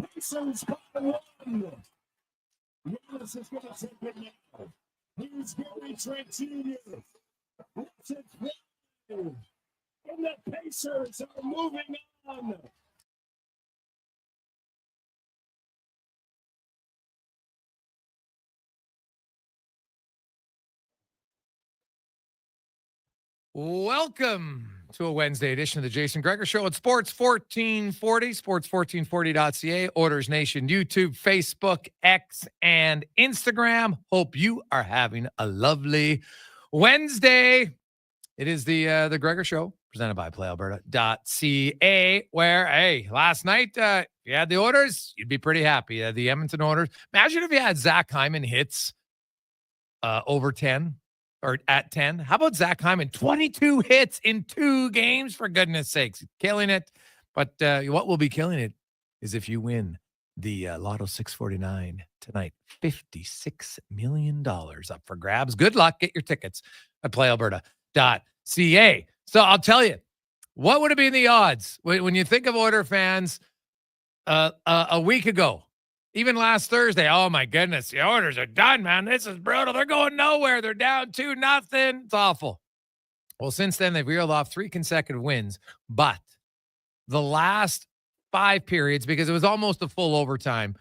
Pacers by one. Giannis is going to take it now. Here's Gary Trent Jr. It's a play. And the Pacers are moving on. Welcome to a Wednesday edition of the Jason Gregor Show at Sports 1440, sports1440.ca, Orders Nation, YouTube, Facebook, X, and Instagram. Hope you are having a lovely Wednesday. It is the Gregor Show, presented by PlayAlberta.ca, where, hey, last night, if you had the Oilers, you'd be pretty happy. The Edmonton Oilers. Imagine if you had Zach Hyman hits over 10. Or at 10. How about Zach Hyman? 22 hits in 2 games, for goodness sakes. Killing it. But what will be killing it is if you win the Lotto 649 tonight. $56 million up for grabs. Good luck. Get your tickets at playalberta.ca. So I'll tell you, what would have been the odds when you think of Oilers fans a week ago? Even last Thursday, oh my goodness, the Oilers are done, man. This is brutal. They're going nowhere. They're down 2-0. It's awful. Well, since then, they've reeled off 3 consecutive wins. But the last 5 periods, because it was almost a full overtime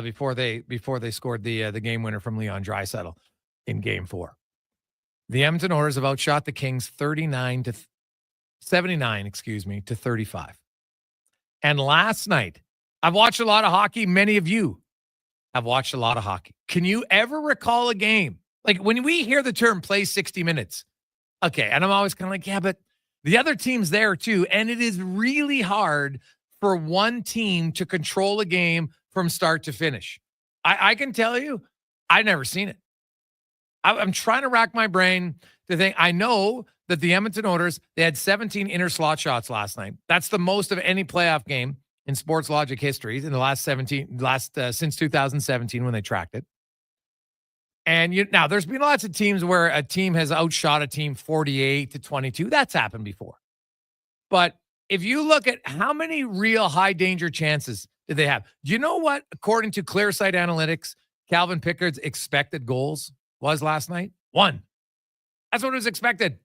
before they scored the game winner from Leon Draisaitl in Game 4. The Edmonton Oilers have outshot the Kings 79 to 35. And last night, I've watched a lot of hockey. Many of you have watched a lot of hockey. Can you ever recall a game? Like when we hear the term play 60 minutes, okay, and I'm always kind of like, yeah, but the other team's there too. And it is really hard for one team to control a game from start to finish. I can tell you, I've never seen it. I'm trying to rack my brain to think. I know that the Edmonton Oilers, they had 17 inner slot shots last night. That's the most of any playoff game in sports logic history in the since 2017 when they tracked it. And now there's been lots of teams where a team has outshot a team 48-22. That's happened before. But if you look at how many real high danger chances did they have? Do you know what, according to ClearSight Analytics, Calvin Pickard's expected goals was last night? 1. That's what was expected.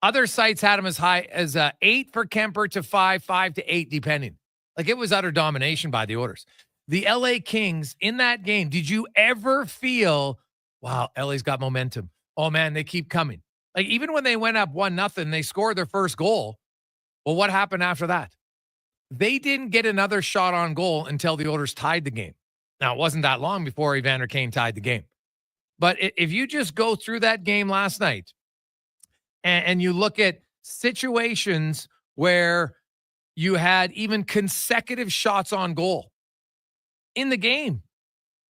Other sites had him as high as 8 for Kemper to 5 to 8, depending. Like, it was utter domination by the Oilers. The LA Kings in that game, did you ever feel, wow, LA's got momentum? Oh, man, they keep coming. Like, even when they went up 1-0, they scored their first goal. Well, what happened after that? They didn't get another shot on goal until the Oilers tied the game. Now, it wasn't that long before Evander Kane tied the game. But if you just go through that game last night and you look at situations where you had even consecutive shots on goal in the game,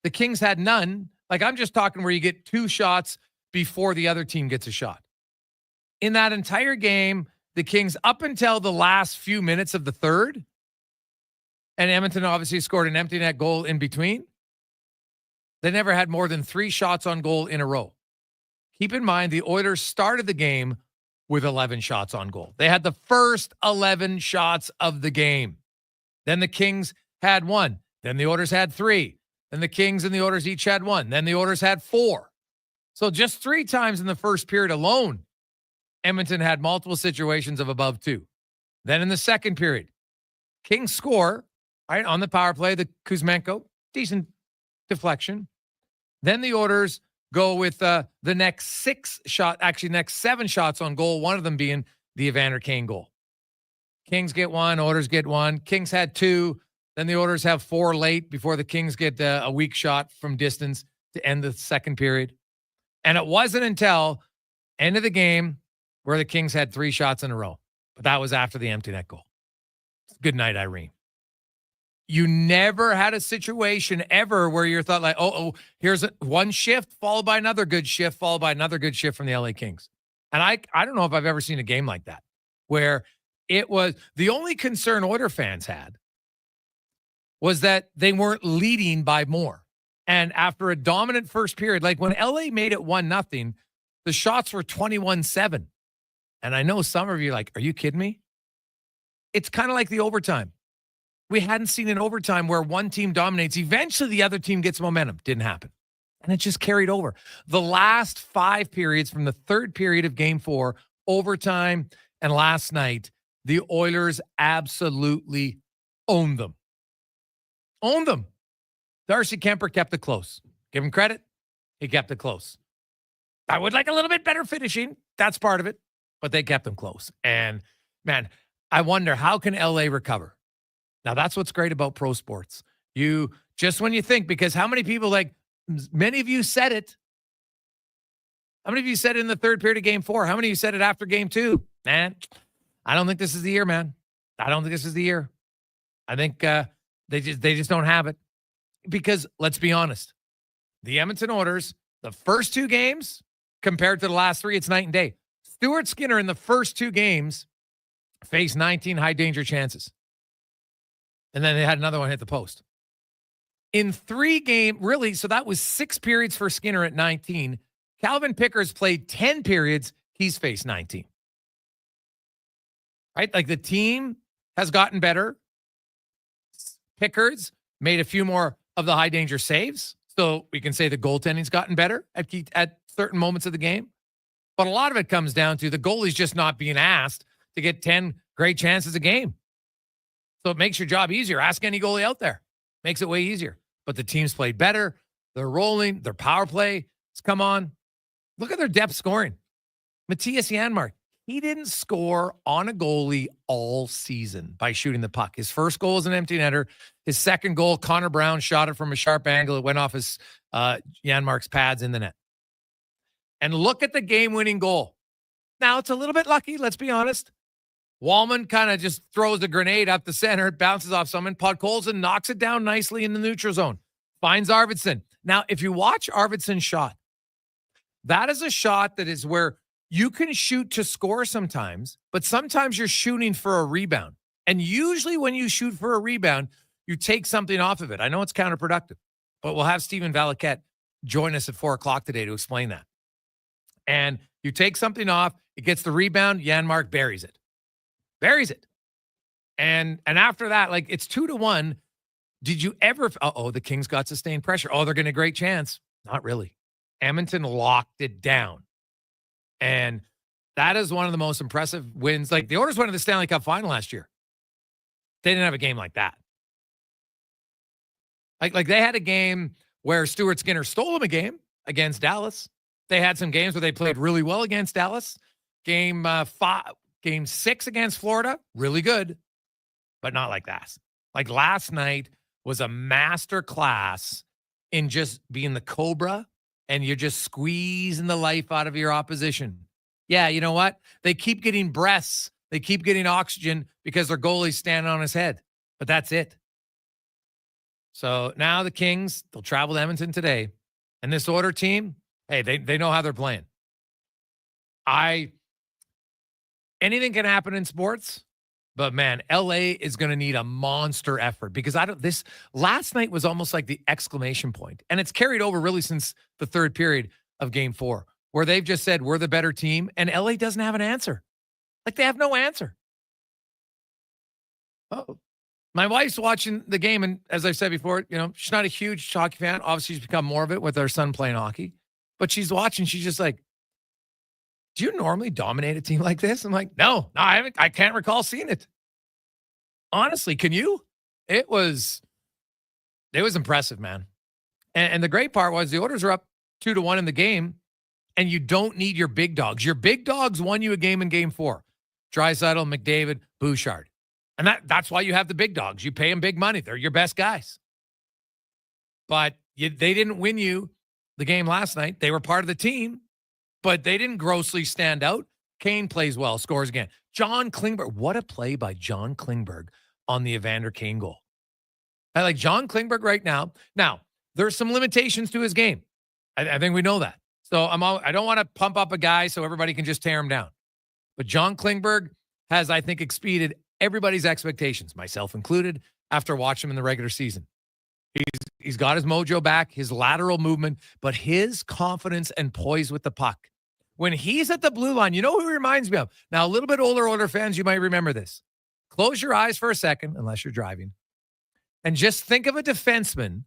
the Kings had none. Like, I'm just talking where you get 2 shots before the other team gets a shot. In that entire game, the Kings, up until the last few minutes of the third, and Edmonton obviously scored an empty net goal in between, they never had more than 3 shots on goal in a row. Keep in mind, the Oilers started the game with 11 shots on goal. They had the first 11 shots of the game. Then the Kings had 1. Then the Oilers had 3. Then the Kings and the Oilers each had 1. Then the Oilers had 4. So just 3 times in the first period alone, Edmonton had multiple situations of above 2. Then in the second period, Kings score, right, on the power play, the Kuzmenko, decent deflection. Then the Oilers go with the next 7 shots on goal, one of them being the Evander Kane goal. Kings get 1, Oilers get 1. Kings had 2. Then the Oilers have 4 late before the Kings get a weak shot from distance to end the second period. And it wasn't until end of the game where the Kings had 3 shots in a row. But that was after the empty net goal. Good night, Irene. You never had a situation ever where you thought like, here's one shift followed by another good shift, followed by another good shift from the LA Kings. And I don't know if I've ever seen a game like that where it was the only concern Oilers fans had was that they weren't leading by more. And after a dominant first period, like when LA made it 1-0, the shots were 21-7. And I know some of you are like, are you kidding me? It's kind of like the overtime. We hadn't seen an overtime where one team dominates. Eventually, the other team gets momentum. Didn't happen. And it just carried over. The last 5 periods from the third period of game 4, overtime, and last night, the Oilers absolutely owned them. Owned them. Darcy Kemper kept it close. Give him credit. He kept it close. I would like a little bit better finishing. That's part of it. But they kept them close. And, man, I wonder, how can LA recover? Now, that's what's great about pro sports. You, just when you think, because how many people, like, many of you said it. How many of you said it in the third period of game 4? How many of you said it after game 2? Man, I don't think this is the year, man. I don't think this is the year. I think they just don't have it. Because, let's be honest, the Edmonton Oilers, the first 2 games, compared to the last 3, it's night and day. Stuart Skinner in the first 2 games faced 19 high-danger chances. And then they had another one hit the post. In 3 games, really, so that was 6 periods for Skinner at 19. Calvin Pickers played 10 periods. He's faced 19. Right? Like, the team has gotten better. Pickers made a few more of the high-danger saves. So we can say the goaltending's gotten better at certain moments of the game. But a lot of it comes down to the goalie's just not being asked to get 10 great chances a game. So it makes your job easier. Ask any goalie out there. Makes it way easier. But the team's played better. They're rolling. Their power play has come on. Look at their depth scoring. Matthias Janmark, he didn't score on a goalie all season by shooting the puck. His first goal was an empty netter. His second goal, Connor Brown shot it from a sharp angle. It went off his Janmark's pads in the net. And look at the game-winning goal. Now, it's a little bit lucky, let's be honest. Wallman kind of just throws a grenade up the center. It bounces off someone. Podkolzin knocks it down nicely in the neutral zone. Finds Arvidsson. Now, if you watch Arvidsson's shot, that is a shot that is where you can shoot to score sometimes, but sometimes you're shooting for a rebound. And usually when you shoot for a rebound, you take something off of it. I know it's counterproductive, but we'll have Stephen Valaquette join us at 4 o'clock today to explain that. And you take something off, it gets the rebound, Janmark buries it. Buries it. And after that, like, it's 2-1. Did you ever, the Kings got sustained pressure. Oh, they're getting a great chance. Not really. Edmonton locked it down. And that is one of the most impressive wins. Like, the Oilers went to the Stanley Cup final last year. They didn't have a game like that. Like they had a game where Stuart Skinner stole them a game against Dallas. They had some games where they played really well against Dallas. Game 6 against Florida, really good, but not like that. Like, last night was a master class in just being the Cobra, and you're just squeezing the life out of your opposition. Yeah, you know what? They keep getting breaths. They keep getting oxygen because their goalie's standing on his head. But that's it. So now the Kings, they'll travel to Edmonton today. And this Oiler team, hey, they know how they're playing. Anything can happen in sports, but man, LA is going to need a monster effort because this last night was almost like the exclamation point. And it's carried over really since the third period of game 4, where they've just said, we're the better team. And LA doesn't have an answer. Like, they have no answer. Oh, my wife's watching the game. And as I've said before, she's not a huge hockey fan. Obviously, she's become more of it with our son playing hockey, but she's watching. She's just like, do you normally dominate a team like this? I'm like, no, I haven't. I can't recall seeing it. Honestly, can you? It was impressive, man. And the great part was the Oilers are up 2-1 in the game, and you don't need your big dogs. Your big dogs won you a game in game 4. Draisaitl, McDavid, Bouchard. And that's why you have the big dogs. You pay them big money. They're your best guys. But they didn't win you the game last night. They were part of the team, but they didn't grossly stand out. Kane plays well, scores again. John Klingberg. What a play by John Klingberg on the Evander Kane goal. I like John Klingberg right now. Now, there's some limitations to his game. I think we know that. So I don't want to pump up a guy so everybody can just tear him down. But John Klingberg has, I think, exceeded everybody's expectations, myself included, after watching him in the regular season. He's got his mojo back, his lateral movement, but his confidence and poise with the puck. When he's at the blue line, you know who he reminds me of? Now, a little bit older fans, you might remember this. Close your eyes for a second, unless you're driving. And just think of a defenseman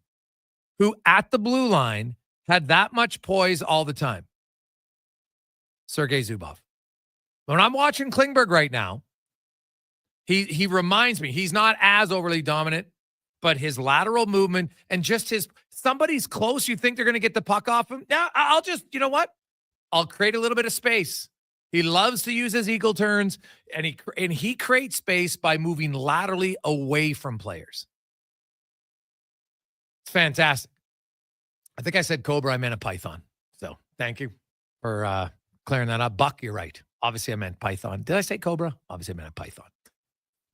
who at the blue line had that much poise all the time. Sergei Zubov. When I'm watching Klingberg right now, he reminds me, he's not as overly dominant, but his lateral movement and just somebody's close, you think they're going to get the puck off him. Now, I'll just, you know what? I'll create a little bit of space. He loves to use his eagle turns, and he creates space by moving laterally away from players. It's fantastic. I think I said cobra, I meant a python. So thank you for clearing that up. Buck, you're right. Obviously, I meant python. Did I say cobra? Obviously, I meant a python.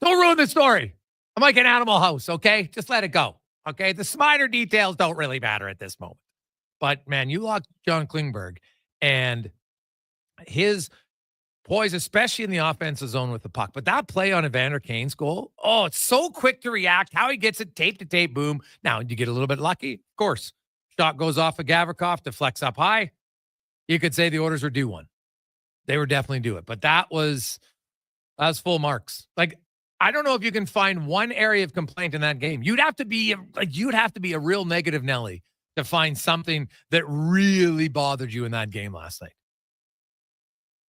Don't ruin the story. I'm like an Animal House, okay? Just let it go, okay? The minor details don't really matter at this moment. But, man, you lost John Klingberg, and his poise, especially in the offensive zone with the puck. But that play on Evander Kane's goal, oh, it's so quick to react. How he gets it, tape to tape, boom. Now, you get a little bit lucky? Of course. Shot goes off of Gavrikov, deflects up high. You could say the Oilers were due one. They were definitely due it. But that was full marks. Like, I don't know if you can find one area of complaint in that game. You'd have to be a real negative Nelly to find something that really bothered you in that game last night.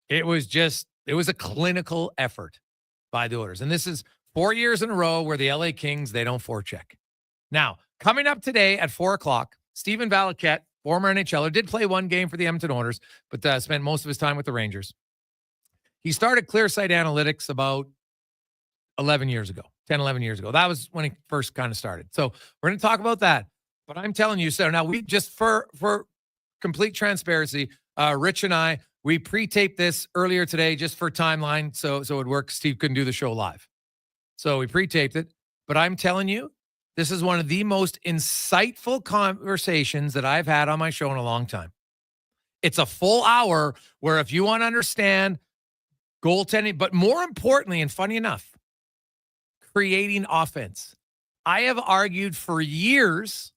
It was a clinical effort by the Oilers. And this is 4 years in a row where the LA Kings, they don't forecheck. Now, coming up today at 4:00, Stephen Valiquette, former NHLer, did play one game for the Edmonton Oilers, but spent most of his time with the Rangers. He started ClearSight Analytics about 11 years ago. That was when he first kind of started. So we're going to talk about that. But I'm telling you, so now we just, for complete transparency, Rich and I, we pre-taped this earlier today just for timeline, so it works. Steve couldn't do the show live. So we pre-taped it. But I'm telling you, this is one of the most insightful conversations that I've had on my show in a long time. It's a full hour where if you want to understand goaltending, but more importantly, and funny enough, creating offense. I have argued for years.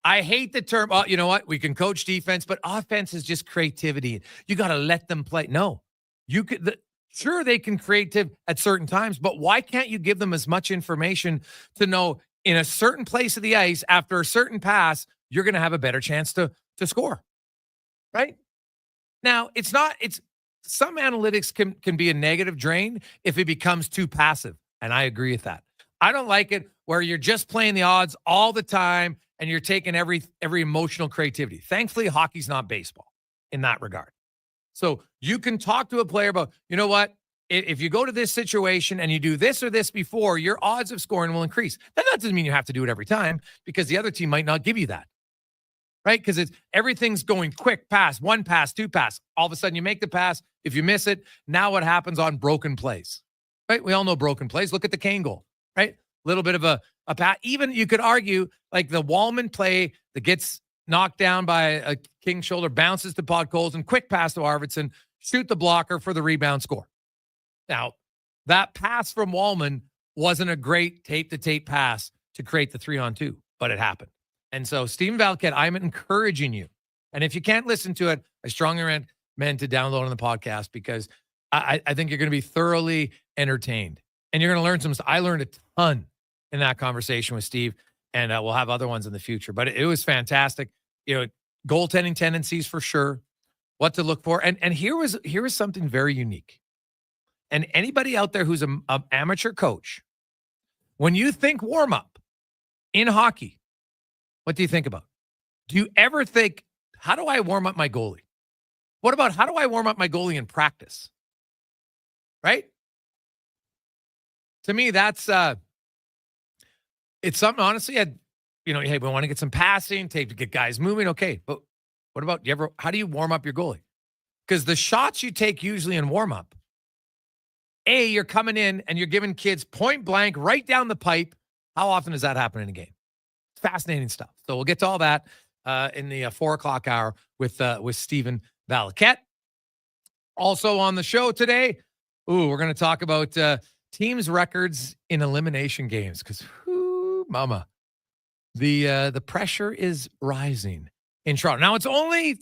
I hate the term, you know what? We can coach defense, but offense is just creativity. You got to let them play. No, sure, they can creative at certain times, but why can't you give them as much information to know in a certain place of the ice after a certain pass, you're going to have a better chance to score, right? Now, it's some analytics can be a negative drain if it becomes too passive. And I agree with that. I don't like it where you're just playing the odds all the time and you're taking every emotional creativity. Thankfully, hockey's not baseball in that regard. So you can talk to a player about, you know what? If you go to this situation and you do this or this before, your odds of scoring will increase. That doesn't mean you have to do it every time because the other team might not give you that, right? Because everything's going quick pass, one pass, two pass. All of a sudden you make the pass. If you miss it, now what happens on broken plays? Right? We all know broken plays. Look at the Kane goal, right? A little bit of a pass. Even you could argue like the Wallman play that gets knocked down by a King's shoulder, bounces to Podkolzin, and quick pass to Arvidsson, shoot the blocker for the rebound score. Now, that pass from Wallman wasn't a great tape-to-tape pass to create the 3-on-2, but it happened. And so, Stephen Valiquette, I'm encouraging you. And if you can't listen to it, I strongly recommend to download on the podcast because I think you're going to be thoroughly entertained. And you're going to learn some stuff. I learned a ton in that conversation with Steve, and we'll have other ones in the future. But it was fantastic. You know, goaltending tendencies for sure, what to look for. And here was something very unique. And anybody out there who's an amateur coach, when you think warm-up in hockey, what do you think about? Do you ever think, how do I warm up my goalie? What about how do I warm up my goalie in practice? Right? To me, that's it's something, honestly, hey, we want to get some passing, to get guys moving. Okay, but what about how do you warm up your goalie? Because the shots you take usually in warm-up, you're coming in and you're giving kids point blank right down the pipe. How often does that happen in a game? It's fascinating stuff. So we'll get to all that in the 4:00 hour with Stephen Valiquette. Also on the show today, we're going to talk about teams' records in elimination games because, mama, the pressure is rising in Toronto. Now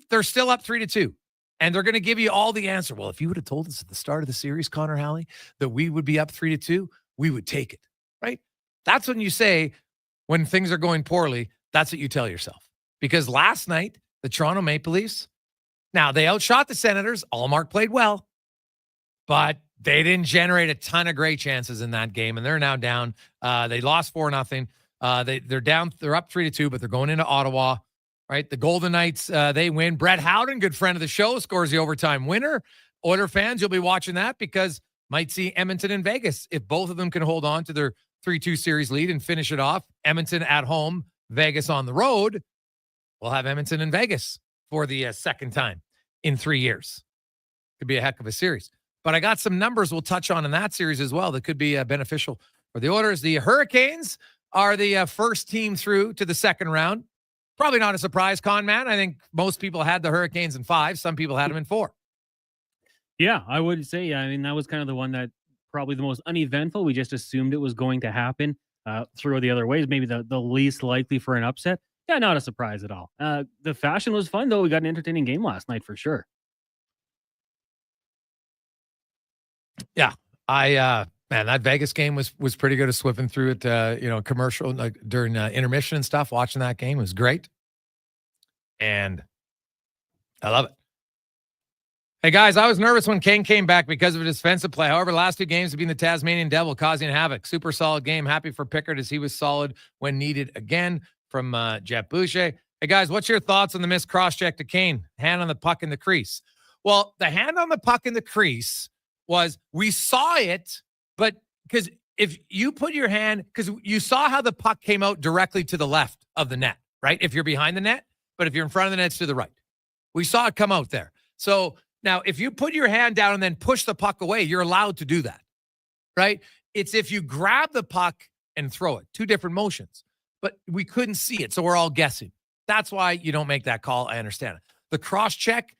they're still up 3-2. And they're going to give you all the answer. Well, if you would have told us at the start of the series, Connor Halley, that we would be up 3-2, we would take it, right? That's when you say, when things are going poorly, that's what you tell yourself. Because last night, the Toronto Maple Leafs, now they outshot the Senators. Allmark played well, but they didn't generate a ton of great chances in that game, and they're now down. They lost 4-0. They're down. They're up 3-2, but they're going into Ottawa. Right, the Golden Knights, they win. Brett Howden, good friend of the show, scores the overtime winner. Oiler fans, you'll be watching that because might see Edmonton and Vegas if both of them can hold on to their 3-2 series lead and finish it off. Edmonton at home, Vegas on the road. We'll have Edmonton and Vegas for the second time in 3 years. Could be a heck of a series. But I got some numbers we'll touch on in that series as well that could be beneficial for the Oilers. The Hurricanes are the first team through to the second round. Probably not a surprise, Con Man. I think most people had the Hurricanes in 5. Some people had them in 4. Yeah, I would say, I mean, that was kind of the one that probably the most uneventful. We just assumed it was going to happen through the other ways. Maybe the least likely for an upset. Yeah, not a surprise at all. The fashion was fun, though. We got an entertaining game last night for sure. Yeah, man, that Vegas game was pretty good. Swiffing through it, commercial during intermission and stuff. Watching that game was great, and I love it. Hey guys, I was nervous when Kane came back because of his defensive play. However, last 2 games have been the Tasmanian Devil causing havoc. Super solid game. Happy for Pickard as he was solid when needed again. From Jeff Boucher. Hey guys, what's your thoughts on the missed cross check to Kane? Hand on the puck in the crease. Well, the hand on the puck in the crease was, we saw it, but because if you put your hand, because you saw how the puck came out directly to the left of the net, right? If you're behind the net, but if you're in front of the net, it's to the right. We saw it come out there. So now if you put your hand down and then push the puck away, you're allowed to do that, right? It's if you grab the puck and throw it, 2 different motions, but we couldn't see it. So we're all guessing. That's why you don't make that call. I understand it. The cross check,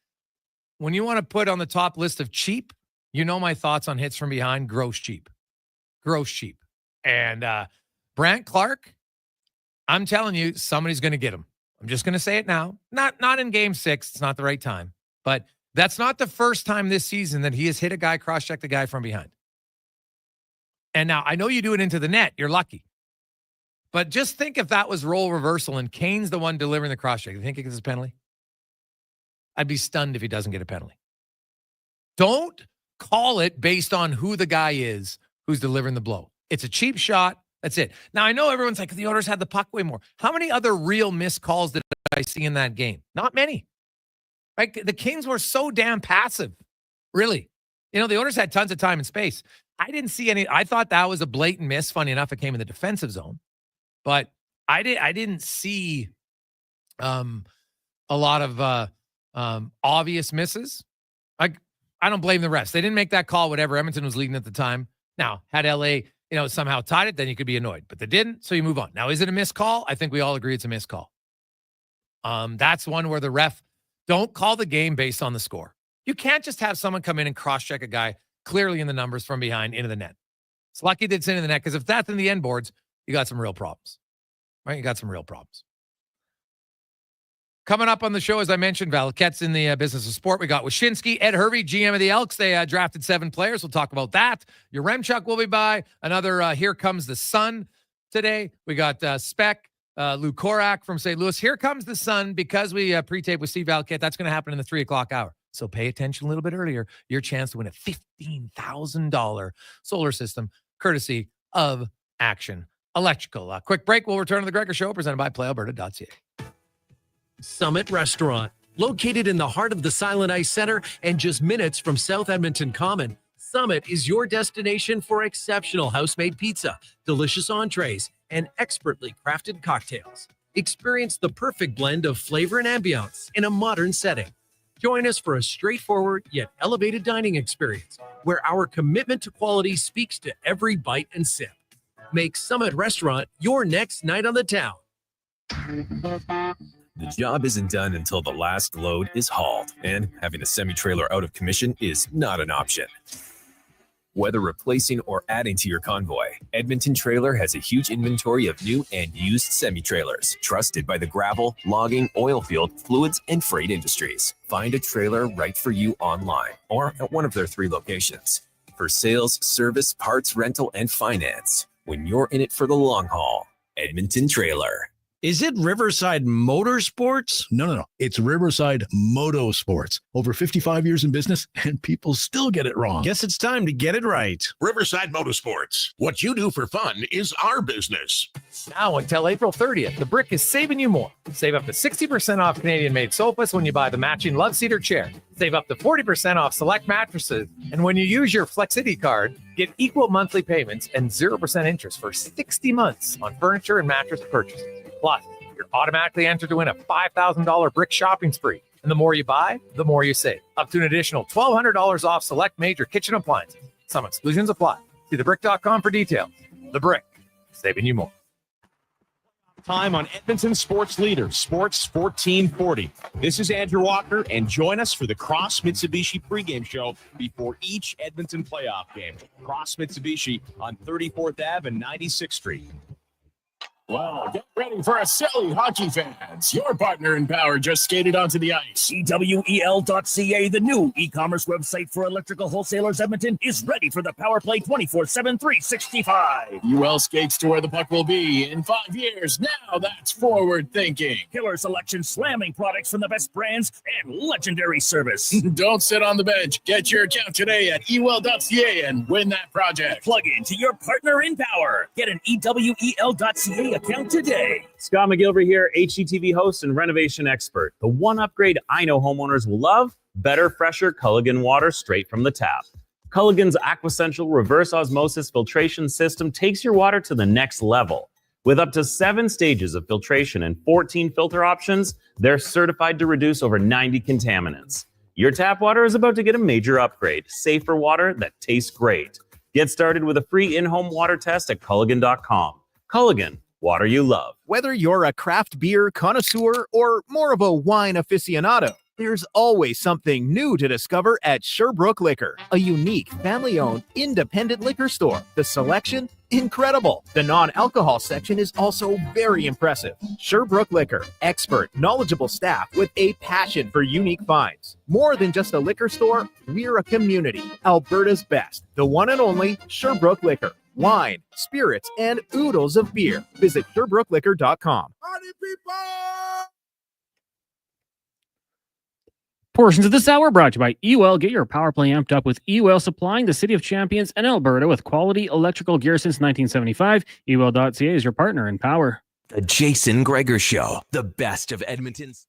when you want to put on the top list of cheap, you know my thoughts on hits from behind, gross cheap. Gross cheap. And Brant Clark, I'm telling you, somebody's going to get him. I'm just going to say it now. Not in game 6. It's not the right time. But that's not the first time this season that he has hit a guy, cross-check the guy from behind. And now, I know you do it into the net. You're lucky. But just think if that was role reversal and Kane's the one delivering the cross-check. You think he gets a penalty? I'd be stunned if he doesn't get a penalty. Don't call it based on who the guy is who's delivering the blow. It's a cheap shot. That's it. Now, I know everyone's like, the Oilers had the puck way more. How many other real missed calls did I see in that game? Not many. Right? The Kings were so damn passive. Really. The Oilers had tons of time and space. I didn't see any. I thought that was a blatant miss. Funny enough, it came in the defensive zone. But I didn't see a lot of obvious misses. I don't blame the refs. They didn't make that call, whatever. Edmonton was leading at the time. Now, had LA, somehow tied it, then you could be annoyed. But they didn't, so you move on. Now, is it a missed call? I think we all agree it's a missed call. That's one where the ref, don't call the game based on the score. You can't just have someone come in and cross-check a guy clearly in the numbers from behind into the net. It's lucky that it's into the net, because if that's in the end boards, you got some real problems, right? You got some real problems. Coming up on the show, as I mentioned, Valaket's in the business of sport. We got Wyshynski, Ed Hervey, GM of the Elks. They drafted 7 players. We'll talk about that. Yaremchuk will be by. Another Here Comes the Sun today. We got Speck, Lou Korak from St. Louis. Here Comes the Sun, because we pre-tape with Steve Valaket. That's going to happen in the 3 o'clock hour. So pay attention a little bit earlier. Your chance to win a $15,000 solar system, courtesy of Action Electrical. Quick break. We'll return to the Gregor Show, presented by PlayAlberta.ca. Summit Restaurant, located in the heart of the Silent Ice Center and just minutes from South Edmonton Common. Summit is your destination for exceptional house-made pizza, delicious entrees, and expertly crafted cocktails. Experience the perfect blend of flavor and ambiance in a modern setting. Join us for a straightforward yet elevated dining experience where our commitment to quality speaks to every bite and sip. Make Summit Restaurant your next night on the town. The job isn't done until the last load is hauled, and having a semi-trailer out of commission is not an option. Whether replacing or adding to your convoy, Edmonton Trailer has a huge inventory of new and used semi-trailers, trusted by the gravel, logging, oil field, fluids, and freight industries. Find a trailer right for you online or at one of their 3 locations. For sales, service, parts, rental, and finance, when you're in it for the long haul, Edmonton Trailer. Is it Riverside Motorsports? No. It's Riverside Motorsports. Over 55 years in business, and people still get it wrong. Guess it's time to get it right. Riverside Motorsports. What you do for fun is our business. Now until April 30th, The Brick is saving you more. Save up to 60% off Canadian-made sofas when you buy the matching Love Seater chair. Save up to 40% off select mattresses. And when you use your Flexity card, get equal monthly payments and 0% interest for 60 months on furniture and mattress purchases. Plus, you're automatically entered to win a $5,000 Brick shopping spree. And the more you buy, the more you save. Up to an additional $1,200 off select major kitchen appliances. Some exclusions apply. See thebrick.com for details. The Brick, saving you more. Time on Edmonton Sports Leader, Sports 1440. This is Andrew Walker, and join us for the Cross Mitsubishi pregame show before each Edmonton playoff game. Cross Mitsubishi on 34th Ave and 96th Street. Well, get ready for a silly hockey fans. Your partner in power just skated onto the ice. EWEL.ca, the new e-commerce website for electrical wholesalers Edmonton, is ready for the power play 24/7, 365. UL skates to where the puck will be in 5 years. Now that's forward thinking. Killer selection, slamming products from the best brands, and legendary service. Don't sit on the bench. Get your account today at EWEL.ca and win that project. Plug into your partner in power. Get an EWEL.ca account today. Scott McGilvery here, HGTV host and renovation expert. The one upgrade I know homeowners will love: better, fresher Culligan water straight from the tap. Culligan's Aquasential reverse osmosis filtration system takes your water to the next level. With up to 7 stages of filtration and 14 filter options, they're certified to reduce over 90 contaminants. Your tap water is about to get a major upgrade. Safer water that tastes great. Get started with a free in-home water test at Culligan.com. Culligan, water you love. Whether you're a craft beer connoisseur or more of a wine aficionado, there's always something new to discover at Sherbrooke Liquor, a unique, family-owned, independent liquor store. The selection, incredible. The non-alcohol section is also very impressive. Sherbrooke Liquor, expert, knowledgeable staff with a passion for unique finds. More than just a liquor store, we're a community. Alberta's best, the one and only Sherbrooke Liquor. Wine, spirits, and oodles of beer. Visit SherbrookeLiquor.com. Party people! Portions of this hour brought to you by EWEL. Get your power play amped up with EWEL, supplying the city of champions and Alberta with quality electrical gear since 1975. EWEL.ca is your partner in power. The Jason Gregor Show, the best of Edmonton's.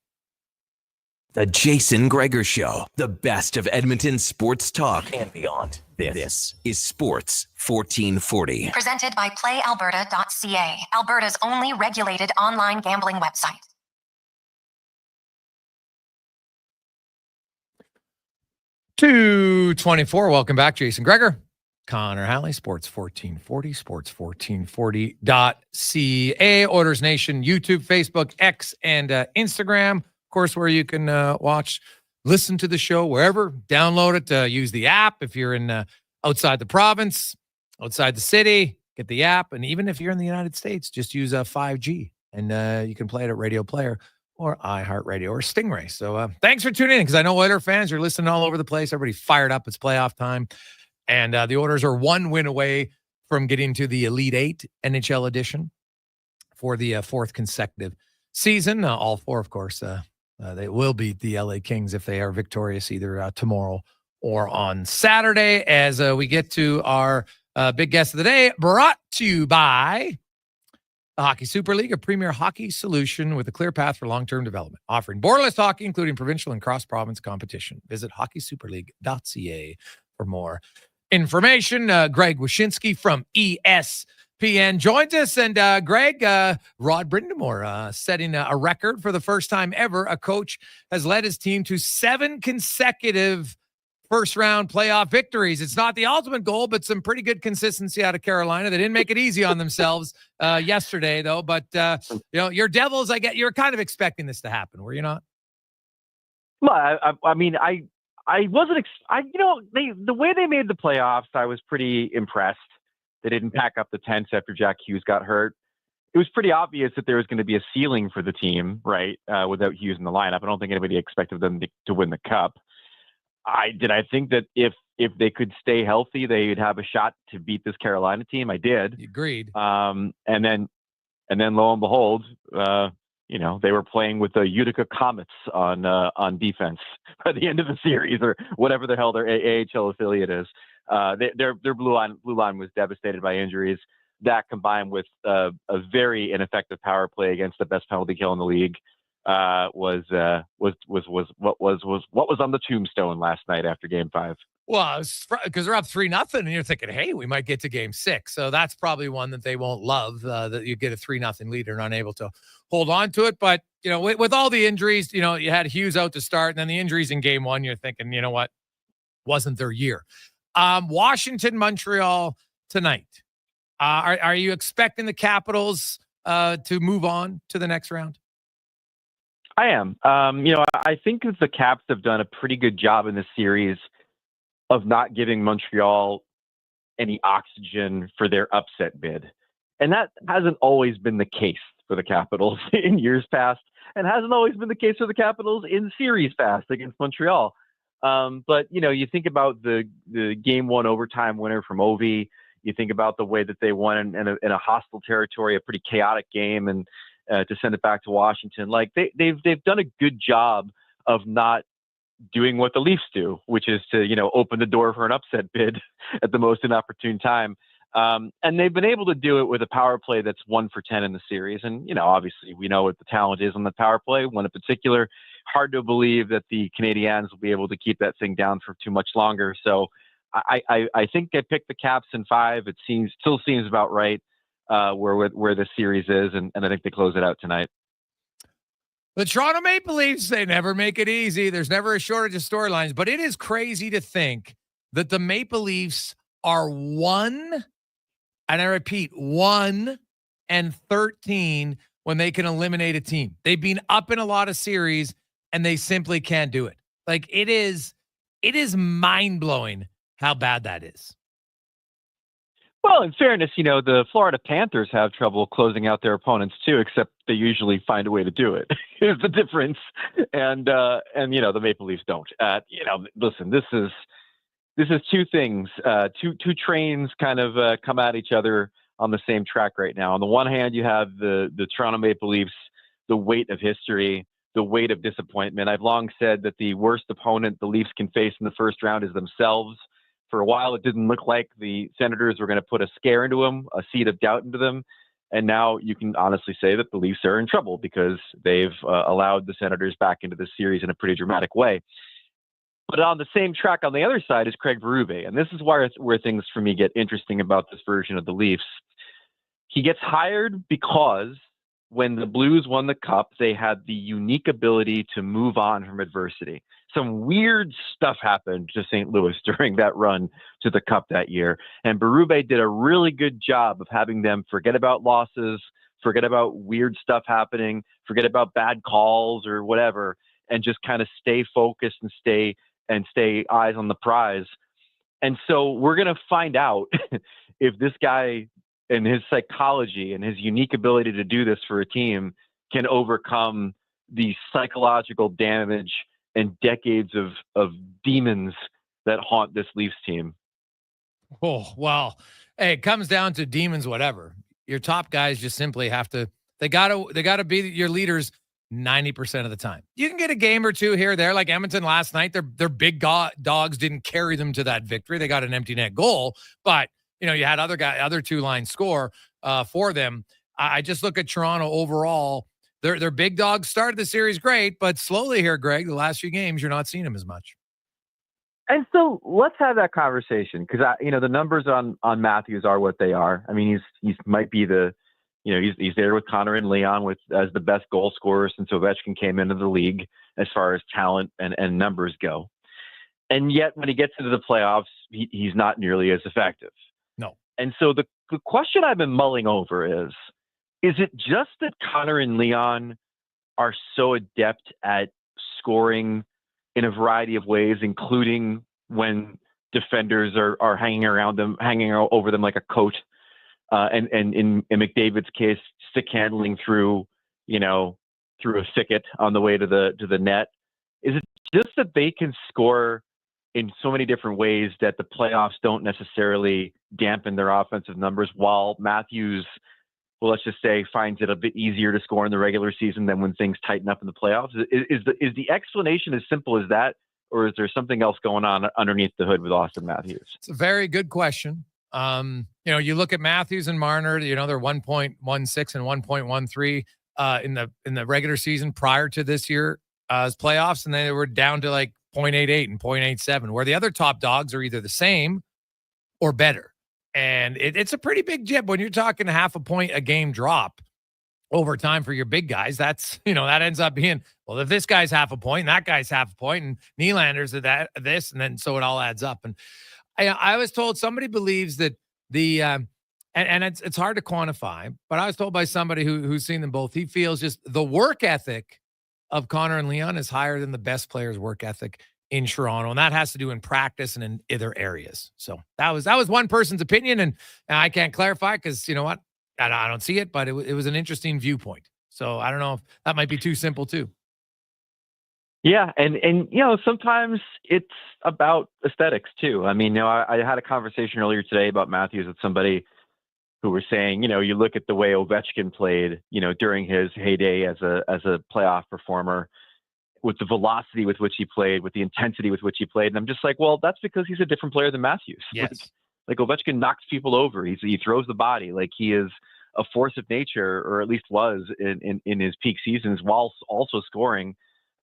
The Jason Gregor Show, the best of Edmonton sports talk and beyond. This is Sports 1440. Presented by PlayAlberta.ca, Alberta's only regulated online gambling website. .224. Welcome back, Jason Gregor. Connor Halley, Sports 1440, sports1440.ca, Oilers Nation, YouTube, Facebook, X, and Instagram. Of course, where you can watch, listen to the show wherever. Download it. Use the app if you're in outside the province, outside the city. Get the app. And even if you're in the United States, just use 5G. And you can play it at Radio Player or iHeartRadio or Stingray. So thanks for tuning in, because I know Oilers fans are listening all over the place. Everybody fired up. It's playoff time. And the Oilers are 1 win away from getting to the Elite Eight NHL edition for the 4th consecutive season. All 4, of course. They will beat the LA Kings if they are victorious either tomorrow or on Saturday. As we get to our big guest of the day, brought to you by the Hockey Super League, a premier hockey solution with a clear path for long-term development, offering borderless hockey, including provincial and cross-province competition. Visit hockeysuperleague.ca for more information. Greg Wyshynski from ESPN joins us. And Greg, Rod Brindamore setting a record for the first time ever. A coach has led his team to 7 consecutive first-round playoff victories. It's not the ultimate goal, but some pretty good consistency out of Carolina. They didn't make it easy on themselves yesterday, though. But, your Devils, you're kind of expecting this to happen, were you not? Well, I wasn't, the way they made the playoffs, I was pretty impressed. They didn't pack up the tents after Jack Hughes got hurt. It was pretty obvious that there was going to be a ceiling for the team, right? Without Hughes in the lineup. I don't think anybody expected them to win the cup. I think that if they could stay healthy, they'd have a shot to beat this Carolina team. I did. Agreed. And then And then lo and behold, they were playing with the Utica Comets on defense by the end of the series, or whatever the hell their AHL affiliate is. Their blue line was devastated by injuries. That combined with a very ineffective power play against the best penalty kill in the league was what was on the tombstone last night after Game 5. Well, because they're up 3-0, and you're thinking, hey, we might get to Game 6. So that's probably one that they won't love, that you get a 3-0 lead and unable to hold on to it. But, with all the injuries, you had Hughes out to start, and then the injuries in Game 1, you're thinking, you know what? Wasn't their year. Washington, Montreal tonight. Are you expecting the Capitals to move on to the next round? I am. I think that the Caps have done a pretty good job in this series of not giving Montreal any oxygen for their upset bid. And that hasn't always been the case for the Capitals in years past, and hasn't always been the case for the Capitals in series past against Montreal. But, you think about the Game 1 overtime winner from Ovi. You think about the way that they won in a hostile territory, a pretty chaotic game, and to send it back to Washington. Like they've done a good job of not doing what the Leafs do, which is to, open the door for an upset bid at the most inopportune time. And they've been able to do it with a power play that's 1 for 10 in the series. And, obviously we know what the talent is on the power play, one in particular. Hard to believe that the Canadiens will be able to keep that thing down for too much longer. So I think I picked the Caps in 5. It still seems about right where the series is. And I think they close it out tonight. The Toronto Maple Leafs, they never make it easy. There's never a shortage of storylines, but it is crazy to think that the Maple Leafs are 1, and I repeat, 1-13 when they can eliminate a team. They've been up in a lot of series, and they simply can't do it. Like, it is mind-blowing how bad that is. Well, in fairness, the Florida Panthers have trouble closing out their opponents too, except they usually find a way to do it. Here's the difference. And the Maple Leafs don't. Listen, this is two things, two trains kind of come at each other on the same track right now. On the one hand, you have the Toronto Maple Leafs, the weight of history, the weight of disappointment. I've long said that the worst opponent the Leafs can face in the first round is themselves. For a while, it didn't look like the Senators were going to put a scare into them, a seed of doubt into them. And now you can honestly say that the Leafs are in trouble because they've allowed the Senators back into the series in a pretty dramatic way. But on the same track on the other side is Craig Berube. And this is where things for me get interesting about this version of the Leafs. He gets hired because when the Blues won the Cup, they had the unique ability to move on from adversity. Some weird stuff happened to St. Louis during that run to the Cup that year. And Berube did a really good job of having them forget about losses, forget about weird stuff happening, forget about bad calls or whatever, and just kind of stay focused and stay eyes on the prize. And so we're going to find out if this guy and his psychology and his unique ability to do this for a team can overcome the psychological damage and decades of demons that haunt this Leafs team. Oh, well, hey, it comes down to demons, whatever. Your top guys just simply have to, they gotta be your leaders 90% of the time. You can get a game or two here or there, like Edmonton last night. Their big dogs didn't carry them to that victory. They got an empty net goal, but you had other two line score for them. I just look at Toronto overall. Their big dogs started the series great, but slowly here, Greg, the last few games, you're not seeing them as much. And so let's have that conversation because the numbers on Matthews are what they are. I mean, he's might be he's there with Connor and Leon as the best goal scorer since Ovechkin came into the league as far as talent and numbers go. And yet when he gets into the playoffs, he's not nearly as effective. No. And so the question I've been mulling over is it just that Connor and Leon are so adept at scoring in a variety of ways, including when defenders are hanging over them like a coat, and in McDavid's case, stick handling through a thicket on the way to the net? Is it just that they can score in so many different ways that the playoffs don't necessarily dampen their offensive numbers, while Matthews well, let's just say, finds it a bit easier to score in the regular season than when things tighten up in the playoffs? Is the explanation as simple as that, or is there something else going on underneath the hood with Austin Matthews? It's a very good question. You look at Matthews and Marner, they're 1.16 and 1.13 in the regular season prior to this year's playoffs, and they were down to like 0.88 and 0.87, where the other top dogs are either the same or better. And it's a pretty big jib when you're talking half a point a game drop over time for your big guys. That's, that ends up being, well, if this guy's half a point and that guy's half a point and Nylander's at this, and then so it all adds up. And I was told somebody believes that and it's hard to quantify, but I was told by somebody who's seen them both, he feels just the work ethic of Connor and Leon is higher than the best player's work ethic in Toronto, and that has to do in practice and in other areas. So that was one person's opinion, and I can't clarify because you know what, I don't see it, but it was an interesting viewpoint. So I don't know if that might be too simple too. Yeah, and sometimes it's about aesthetics too. I mean, I had a conversation earlier today about Matthews with somebody who were saying, you look at the way Ovechkin played, during his heyday as a playoff performer, with the velocity with which he played, with the intensity with which he played. And I'm just like, well, that's because he's a different player than Matthews. Yes. Like Ovechkin knocks people over. He throws the body. Like he is a force of nature, or at least was in his peak seasons, while also scoring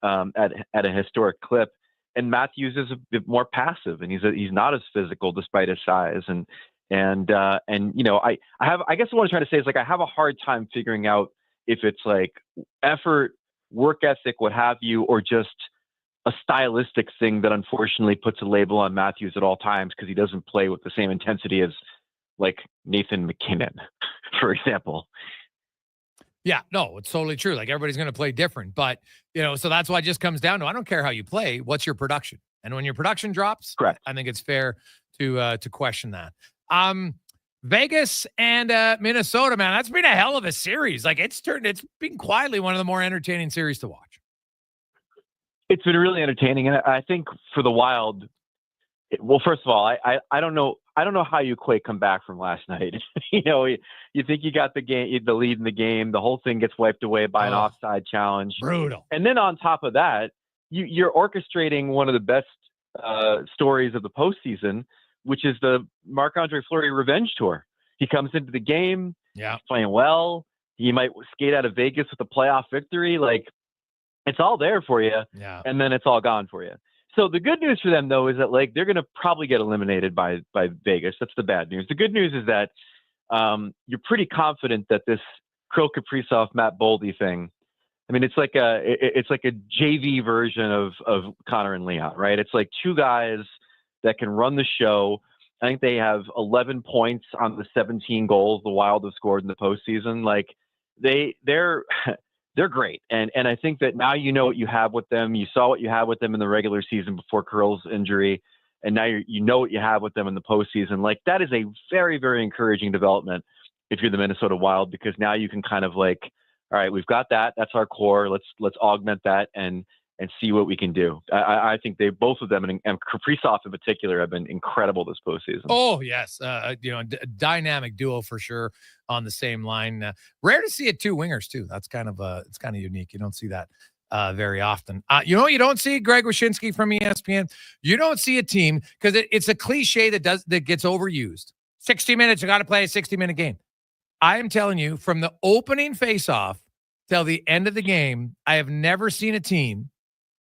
at a historic clip. And Matthews is a bit more passive, and he's not as physical despite his size. I guess what I'm trying to say is, like, I have a hard time figuring out if it's like effort, work ethic, what have you, or just a stylistic thing that unfortunately puts a label on Matthews at all times because he doesn't play with the same intensity as like Nathan McKinnon, for example. Yeah, no, it's totally true. Like everybody's going to play different, but so that's why it just comes down to, I don't care how you play, what's your production? And when your production drops, correct, I think it's fair to question that. Vegas and Minnesota, man, that's been a hell of a series. Like it's been quietly one of the more entertaining series to watch. It's been really entertaining, and I think for the Wild, well, first of all, I don't know how you quite come back from last night. You think you got the lead in the game, the whole thing gets wiped away by an offside challenge, brutal, and then on top of that, you're orchestrating one of the best stories of the postseason, which is the Marc-Andre Fleury revenge tour. He comes into the game, he's playing well. He might skate out of Vegas with a playoff victory. Like, it's all there for you, and then it's all gone for you. So the good news for them, though, is that like they're going to probably get eliminated by Vegas. That's the bad news. The good news is that you're pretty confident that this Kirill Kaprizov, Matt Boldy thing, I mean, it's like a JV version of Connor and Leon, right? It's like two guys that can run the show. I think they have 11 points on the 17 goals the Wild have scored in the postseason. Like they're great. And I think that now you know what you have with them. You saw what you had with them in the regular season before Kirill's injury. And now you know what you have with them in the postseason. Like that is a very, very encouraging development if you're the Minnesota Wild, because now you can kind of like, all right, we've got that. That's our core. Let's augment that and see what we can do. I think both of them, and Kaprizov in particular, have been incredible this postseason. Oh yes, dynamic duo for sure on the same line. Rare to see it two wingers too. That's kind of it's kind of unique. You don't see that very often. You don't see Greg Wyshynski from ESPN. You don't see a team because it's a cliche that gets overused. 60 minutes, you got to play a 60-minute game. I am telling you, from the opening faceoff till the end of the game, I have never seen a team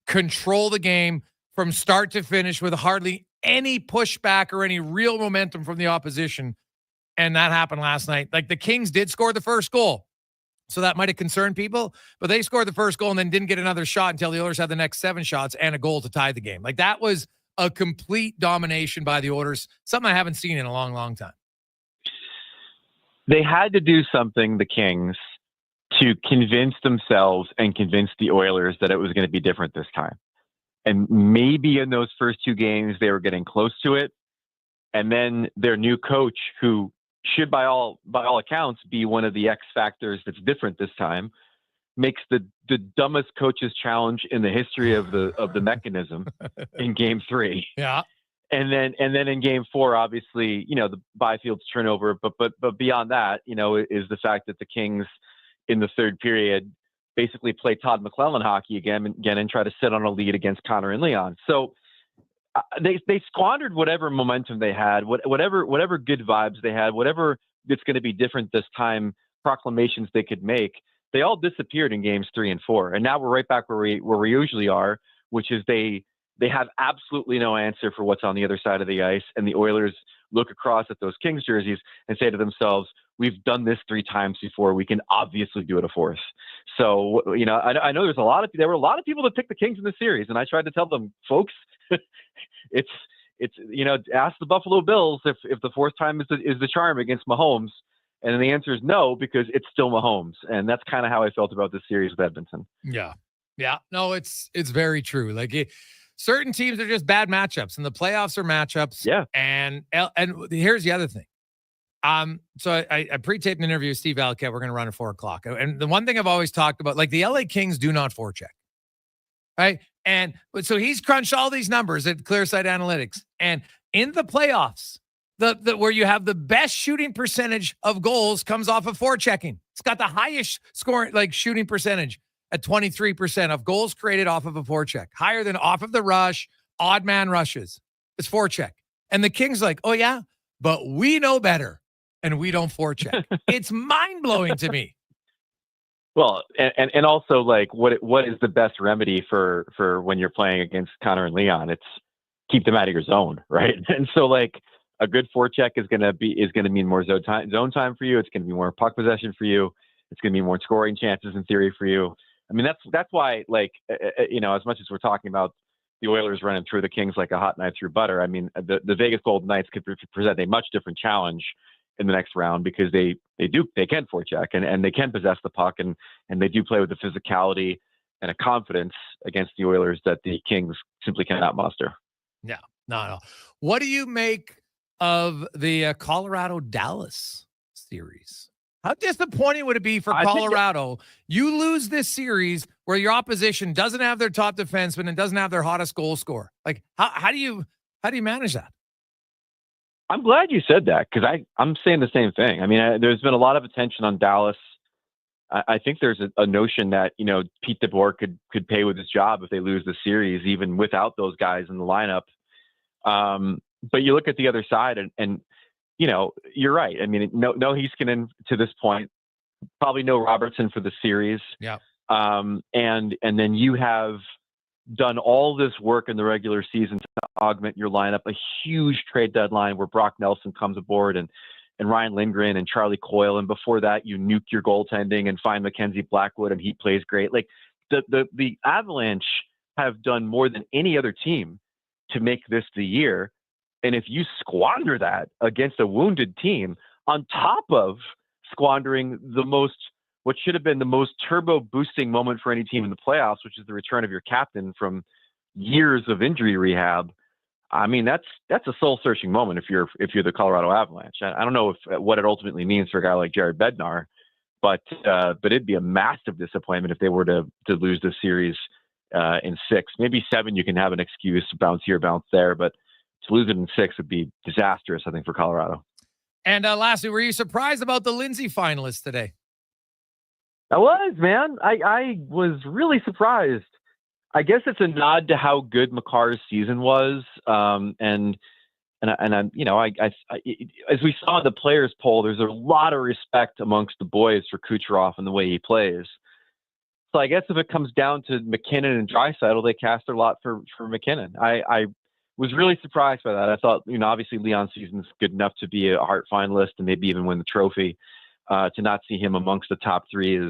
control the game from start to finish with hardly any pushback or any real momentum from the opposition. And that happened last night. Like the Kings did score the first goal, so that might have concerned people, but they scored the first goal and then didn't get another shot until the Oilers had the next 7 shots and a goal to tie the game. Like that was a complete domination by the Oilers, something I haven't seen in a long, long time. They had to do something, the Kings, to convince themselves and convince the Oilers that it was going to be different this time. And maybe in those first 2 games, they were getting close to it. And then their new coach, who should by all accounts be one of the X factors that's different this time, makes the dumbest coach's challenge in the history of the mechanism in game 3. Yeah. And then in game 4, obviously, the Byfield's turnover, but beyond that, is the fact that the Kings in the third period basically play Todd McClellan hockey again and try to sit on a lead against Connor and Leon. So they squandered whatever momentum they had, whatever good vibes they had, whatever it's going to be different this time, proclamations they could make. They all disappeared in games 3 and 4. And now we're right back where we usually are, which is they have absolutely no answer for what's on the other side of the ice. And the Oilers look across at those Kings jerseys and say to themselves, we've done this 3 times before. We can obviously do it a fourth. So, I know there were a lot of people that picked the Kings in the series. And I tried to tell them, folks, it's ask the Buffalo Bills if the fourth time is the charm against Mahomes. And the answer is no, because it's still Mahomes. And that's kind of how I felt about this series with Edmonton. Yeah. Yeah. No, it's very true. Like certain teams are just bad matchups, and the playoffs are matchups. Yeah. And here's the other thing. So I pre-taped an interview with Steve Alcat. We're going to run at 4:00. And the one thing I've always talked about, like the LA Kings do not forecheck. Right. And so he's crunched all these numbers at Clearsight Analytics, and in the playoffs, the where you have the best shooting percentage of goals comes off of forechecking. It's got the highest scoring, like shooting percentage at 23% of goals created off of a forecheck, higher than off of the rush, odd man rushes. It's forecheck. And the Kings like, oh yeah, but we know better and we don't forecheck. It's mind blowing to me. Well, and also like what is the best remedy for when you're playing against Connor and Leon? It's keep them out of your zone, right? And so like a good forecheck is going to mean more zone time for you. It's going to be more puck possession for you. It's going to be more scoring chances in theory for you. I mean, that's why, like, as much as we're talking about the Oilers running through the Kings like a hot knife through butter, I mean, the Vegas Golden Knights could present a much different challenge in the next round because they can forecheck and they can possess the puck and they do play with the physicality and a confidence against the Oilers that the Kings simply cannot muster. Yeah, no. What do you make of the Colorado-Dallas series? How disappointing would it be for Colorado? You lose this series where your opposition doesn't have their top defenseman and doesn't have their hottest goal scorer. Like, how do you manage that? I'm glad you said that because I'm saying the same thing. I mean, there's been a lot of attention on Dallas. I think there's a notion that Pete DeBoer could pay with his job if they lose the series, even without those guys in the lineup. But you look at the other side, and you're right. I mean, no Heiskanen to this point, probably no Robertson for the series. Yeah. And then you have done all this work in the regular season to augment your lineup, a huge trade deadline where Brock Nelson comes aboard and Ryan Lindgren and Charlie Coyle. And before that, you nuke your goaltending and find Mackenzie Blackwood and he plays great. Like the Avalanche have done more than any other team to make this the year. And if you squander that against a wounded team on top of squandering what should have been the most turbo boosting moment for any team in the playoffs, which is the return of your captain from years of injury rehab. I mean, that's a soul searching moment if you're the Colorado Avalanche. I don't know what it ultimately means for a guy like Jared Bednar, but it'd be a massive disappointment if they were to lose this series in 6, maybe 7. You can have an excuse, bounce here, bounce there, but to lose it in 6 would be disastrous, I think, for Colorado. And lastly, were you surprised about the Lindsay finalists today? I was, man. I was really surprised. I guess it's a nod to how good Makar's season was, and as we saw in the players poll, there's a lot of respect amongst the boys for Kucherov and the way he plays. So I guess if it comes down to McKinnon and Draisaitl, they cast their lot for McKinnon. I was really surprised by that. I thought, obviously Leon's season is good enough to be a Hart finalist and maybe even win the trophy. To not see him amongst the top 3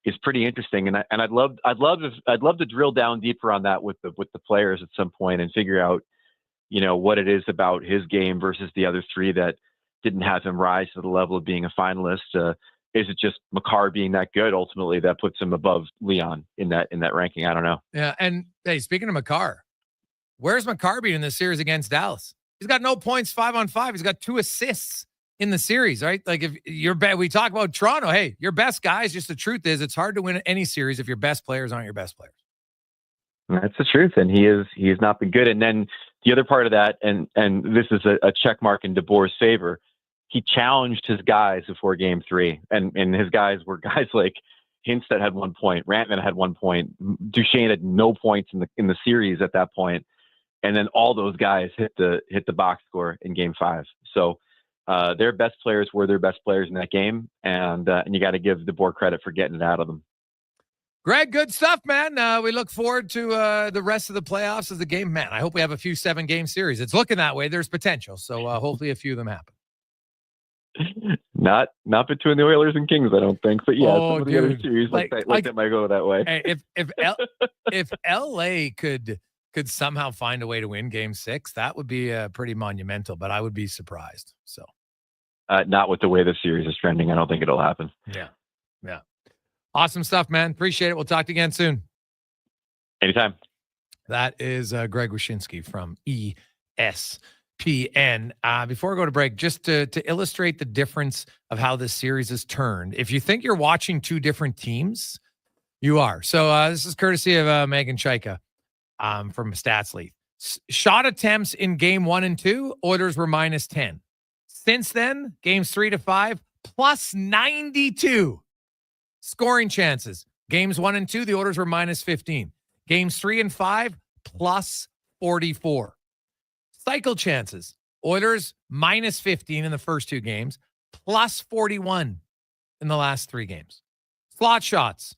is pretty interesting, and I'd love to drill down deeper on that with the players at some point and figure out what it is about his game versus the other 3 that didn't have him rise to the level of being a finalist. Is it just Makar being that good ultimately that puts him above Leon in that ranking? I don't know. Yeah, and hey, speaking of Makar, where's Makar being in this series against Dallas? He's got no points 5-on-5. He's got 2 assists in the series, right? Like if you're we talk about Toronto, hey, your best guys, just the truth is it's hard to win any series if your best players aren't your best players. That's the truth. And he has not been good. And then the other part of that, and this is a check mark in DeBoer's favor, he challenged his guys before game 3. And his guys were guys like Hinstead had 1 point, Rantman had 1 point, Duchesne had no points in the series at that point. And then all those guys hit the box score in game 5. So their best players were their best players in that game. And you got to give DeBoer credit for getting it out of them. Greg, good stuff, man. We look forward to the rest of the playoffs as the game. Man, I hope we have a few 7-game series. It's looking that way. There's potential. So hopefully a few of them happen. Not between the Oilers and Kings, I don't think. But yeah, some of the other series like that might go that way. Hey, if LA could somehow find a way to win game 6, that would be pretty monumental, but I would be surprised. So not with the way the series is trending. I don't think it'll happen. Yeah. Awesome stuff, man. Appreciate it. We'll talk to you again soon. Anytime. That is Greg Wyshynski from ESPN. Before we go to break, just to illustrate the difference of how this series is turned, if you think you're watching two different teams, you are. So this is courtesy of Megan Chaika from StatsLeaf. Shot attempts in game 1 and 2, Oilers were -10. Since then, games 3 to 5, +92. Scoring chances. Games 1 and 2, the Oilers were -15. Games 3 and 5, +44. Cycle chances. Oilers -15 in the first 2 games, +41 in the last 3 games. Slot shots.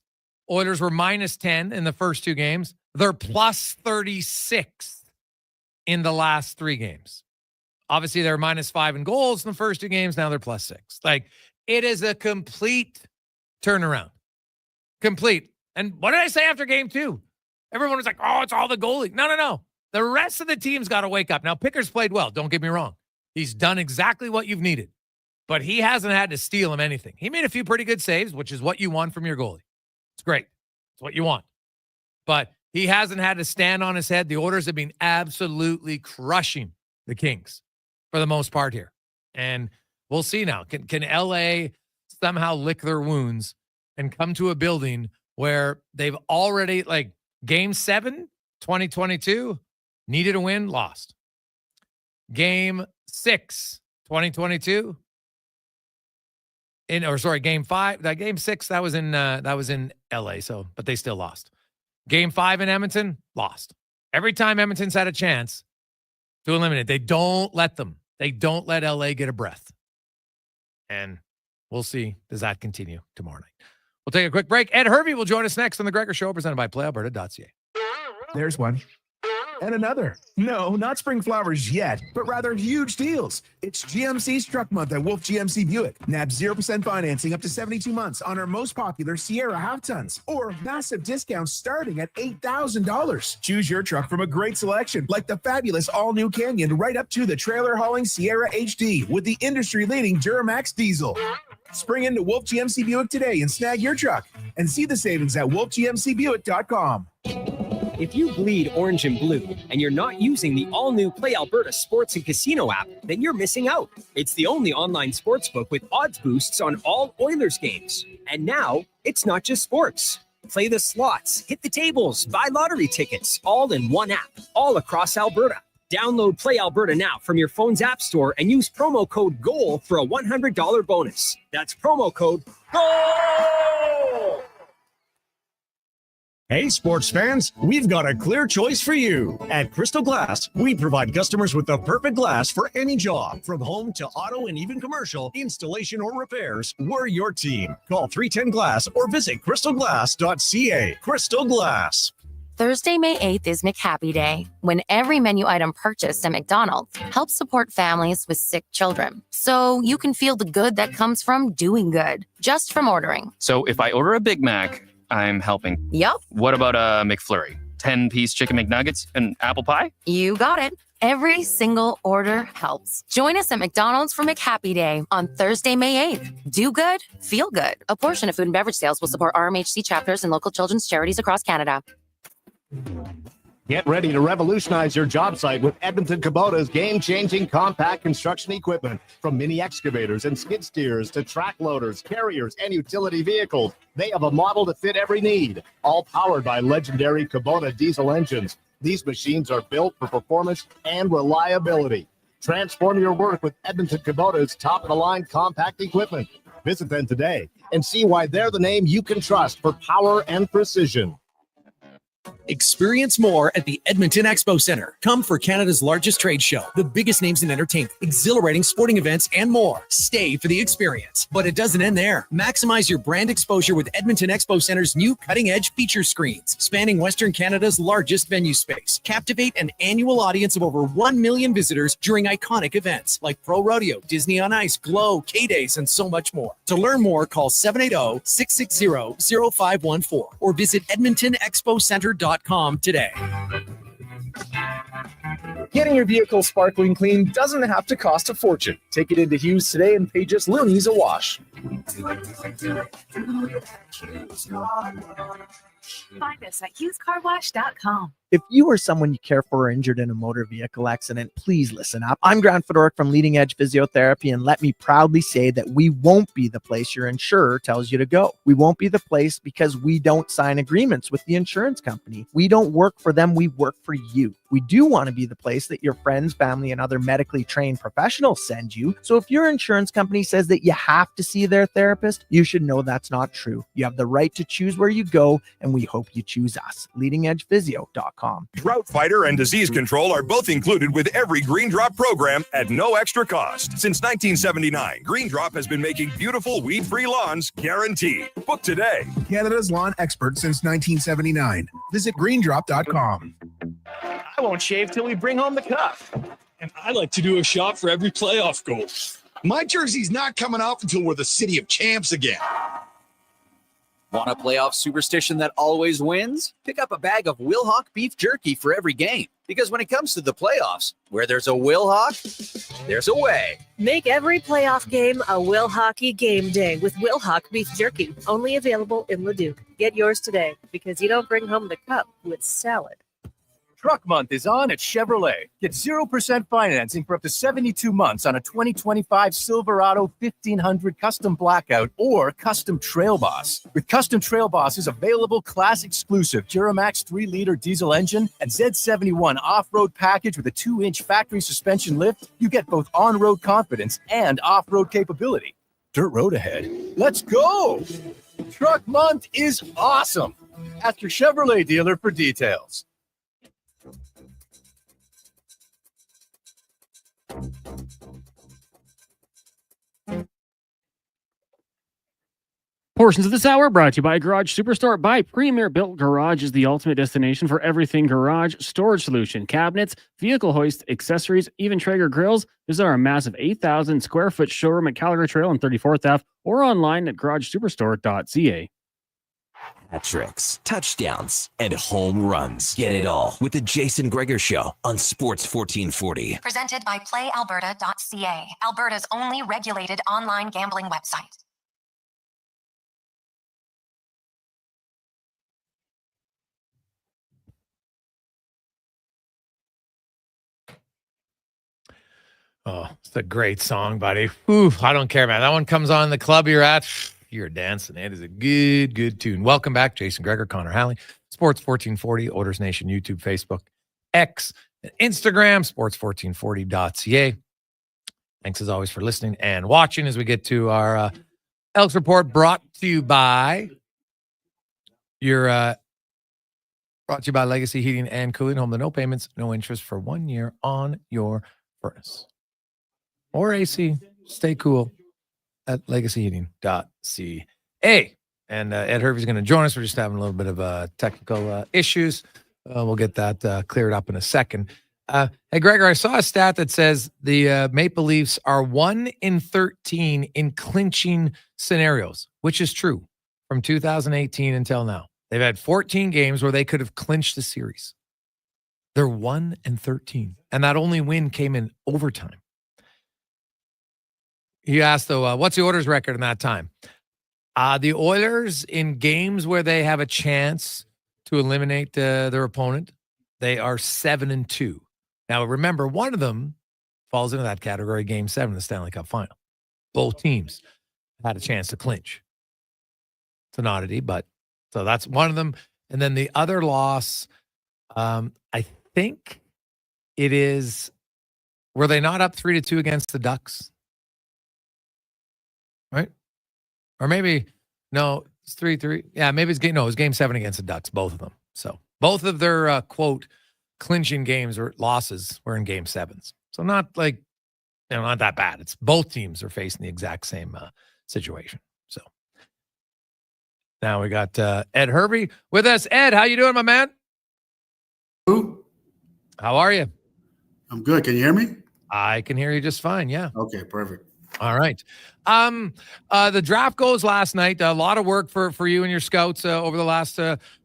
Oilers were -10 in the first 2 games. They're +36 in the last 3 games. Obviously, they're -5 in goals in the first 2 games. Now they're +6. Like, it is a complete turnaround. Complete. And what did I say after game 2? Everyone was like, oh, it's all the goalie. No. The rest of the team's got to wake up. Now, Picker's played well. Don't get me wrong. He's done exactly what you've needed. But he hasn't had to steal him anything. He made a few pretty good saves, which is what you want from your goalie. It's great. It's what you want. But he hasn't had to stand on his head. The Oilers have been absolutely crushing the Kings for the most part here. And we'll see now. Can LA somehow lick their wounds and come to a building where they've already, like, game 7, 2022, needed a win, lost. Game 6, 2022, game 5, that game 6, that was in LA, so, but they still lost. Game 5 in Edmonton, lost. Every time Edmonton's had a chance to eliminate, they don't let them. They don't let LA get a breath. And we'll see. Does that continue tomorrow night? We'll take a quick break. Ed Hervey will join us next on The Gregor Show, presented by PlayAlberta.ca. There's one. And another. No, not spring flowers yet, but rather huge deals. It's GMC's Truck Month at Wolf GMC Buick. Nab 0% financing up to 72 months on our most popular Sierra half-tons, or massive discounts starting at $8,000. Choose your truck from a great selection, like the fabulous all-new Canyon, right up to the trailer-hauling Sierra HD with the industry-leading Duramax diesel. Spring into Wolf GMC Buick today and snag your truck, and see the savings at wolfgmcbuick.com. If you bleed orange and blue and you're not using the all-new Play Alberta Sports and Casino app, then you're missing out. It's the only online sportsbook with odds boosts on all Oilers games. And now, it's not just sports. Play the slots, hit the tables, buy lottery tickets, all in one app, all across Alberta. Download Play Alberta now from your phone's app store and use promo code GOAL for a $100 bonus. That's promo code GOAL! Hey, sports fans, we've got a clear choice for you. At Crystal Glass, we provide customers with the perfect glass for any job. From home to auto and even commercial, installation or repairs, we're your team. Call 310-GLASS or visit crystalglass.ca. Crystal Glass. Thursday, May 8th is McHappy Day, when every menu item purchased at McDonald's helps support families with sick children. So you can feel the good that comes from doing good, just from ordering. So if I order a Big Mac, I'm helping. Yup. What about a McFlurry? 10-piece chicken McNuggets and apple pie? You got it. Every single order helps. Join us at McDonald's for McHappy Day on Thursday, May 8th. Do good, feel good. A portion of food and beverage sales will support RMHC chapters and local children's charities across Canada. Get ready to revolutionize your job site with Edmonton Kubota's game-changing compact construction equipment. From mini excavators and skid steers to track loaders, carriers, and utility vehicles, They have a model to fit every need, all powered by legendary Kubota diesel engines. These machines are built for performance and reliability. Transform your work with Edmonton Kubota's top-of-the-line compact equipment. Visit them today and see why they're the name you can trust for power and precision. Experience more at the Edmonton Expo Center. Come for Canada's largest trade show, the biggest names in entertainment, exhilarating sporting events, and more. Stay for the experience. But it doesn't end there. Maximize your brand exposure with Edmonton Expo Center's new cutting-edge feature screens, spanning Western Canada's largest venue space. Captivate an annual audience of over 1 million visitors during iconic events like Pro Rodeo, Disney on Ice, Glow, K-Days, and so much more. To learn more, call 780-660-0514 or visit edmontonexpocenter.com today. Getting your vehicle sparkling clean doesn't have to cost a fortune. Take it into Hughes today and pay just loonies a wash. Find us at HughesCarWash.com. If you or someone you care for are injured in a motor vehicle accident, please listen up. I'm Grant Fedoruk from Leading Edge Physiotherapy, and let me proudly say that we won't be the place your insurer tells you to go. We won't be the place because we don't sign agreements with the insurance company. We don't work for them, we work for you. We do want to be the place that your friends, family, and other medically trained professionals send you. So if your insurance company says that you have to see their therapist, you should know that's not true. You have the right to choose where you go, and we hope you choose us. LeadingEdgePhysio.com. Drought Fighter and Disease Control are both included with every Green Drop program at no extra cost. Since 1979, Green Drop has been making beautiful weed-free lawns guaranteed. Book today. Canada's lawn expert since 1979. Visit greendrop.com. I won't shave till we bring home the cup. And I like to do a shot for every playoff goal. My jersey's not coming off until we're the city of champs again. Want a playoff superstition that always wins? Pick up a bag of Wilhauk beef jerky for every game. Because when it comes to the playoffs, where there's a Wilhauk, there's a way. Make every playoff game a Will Hockey game day with Wilhauk beef jerky. Only available in Leduc. Get yours today because you don't bring home the cup with salad. Truck Month is on at Chevrolet. Get 0% financing for up to 72 months on a 2025 Silverado 1500 Custom Blackout or Custom Trail Boss. With Custom Trail Boss's available class exclusive Duramax 3-liter diesel engine and Z71 off-road package with a 2-inch factory suspension lift, you get both on-road confidence and off-road capability. Dirt road ahead. Let's go! Truck Month is awesome! Ask your Chevrolet dealer for details. Portions of this hour brought to you by Garage Superstore. By Premier Built Garage is the ultimate destination for everything garage storage solution. Cabinets, vehicle hoists, accessories, even Traeger grills. Visit our massive 8,000 square foot showroom at Calgary Trail and 34th Ave or online at garagesuperstore.ca. Hat tricks, touchdowns, and home runs. Get it all with the Jason Gregor Show on Sports 1440. Presented by PlayAlberta.ca, Alberta's only regulated online gambling website. Oh, it's a great song, buddy. Ooh, I don't care, man. That one comes on the club you're at. You're dancing. It is a good, good tune. Welcome back, Jason Gregor, Connor Halley, Sports 1440, Oilers Nation, YouTube, Facebook, X, and Instagram, sports1440.ca. Thanks as always for listening and watching as we get to our Elks report brought to you by Legacy Heating and Cooling. Home to no payments, no interest for 1 year on your furnace or AC. Stay cool at legacyheating.ca. And Ed Hervey's going to join us. We're just having a little bit of technical issues. We'll get that cleared up in a second. Hey, Gregor, I saw a stat that says the Maple Leafs are 1 in 13 in clinching scenarios, which is true from 2018 until now. They've had 14 games where they could have clinched the series. They're 1 in 13. And that only win came in overtime. You asked, though, what's the Oilers' record in that time? The Oilers, in games where they have a chance to eliminate their opponent, they are 7-2. Now, remember, one of them falls into that category, Game 7 of the Stanley Cup Final. Both teams had a chance to clinch. It's an oddity, but so that's one of them. And then the other loss, I think it is, were they not up 3-2 against the Ducks? Right? Or maybe, no, it's 3-3. Yeah, maybe it was game 7 against the Ducks, both of them. So both of their, quote, clinching games or losses were in game 7s. So not like, not that bad. It's both teams are facing the exact same situation. So now we got Ed Hervey with us. Ed, how you doing, my man? Who? How are you? I'm good. Can you hear me? I can hear you just fine. Yeah. Okay, perfect. All right. The draft goes last night. A lot of work for you and your scouts over the last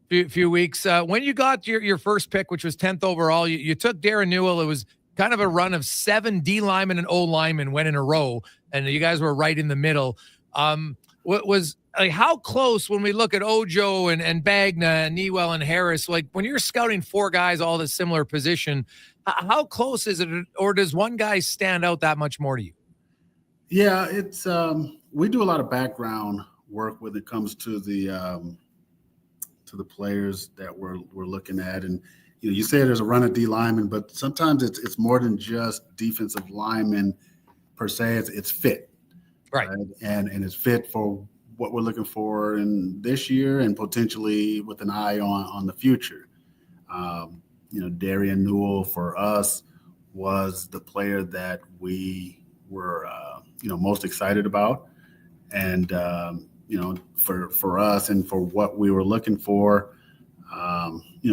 few weeks. When you got your first pick, which was 10th overall, you took Darren Newell. It was kind of a run of 7 D linemen and O linemen went in a row, and you guys were right in the middle. What was like, how close when we look at Ojo and Bagna and Newell and Harris, like when you're scouting 4 guys all the similar position, how close is it, or does one guy stand out that much more to you? Yeah, it's we do a lot of background work when it comes to the players that we're looking at, and you say there's a run of D linemen, but sometimes it's more than just defensive linemen per se. It's fit, right? And it's fit for what we're looking for in this year and potentially with an eye on the future. Darren Newell for us was the player that we were most excited about, and for us and for what we were looking for,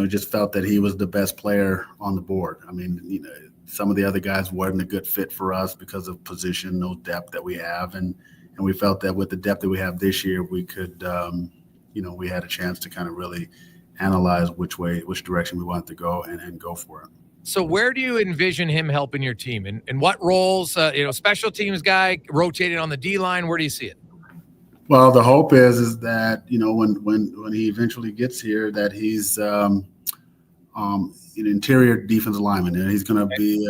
just felt that he was the best player on the board. I mean, some of the other guys weren't a good fit for us because of position, no depth that we have, and we felt that with the depth that we have this year, we could, we had a chance to kind of really analyze which direction we wanted to go and go for it. So where do you envision him helping your team? In what roles? Special teams guy, rotating on the D line. Where do you see it? Well, the hope is that when he eventually gets here, that he's an interior defensive lineman, and he's going to be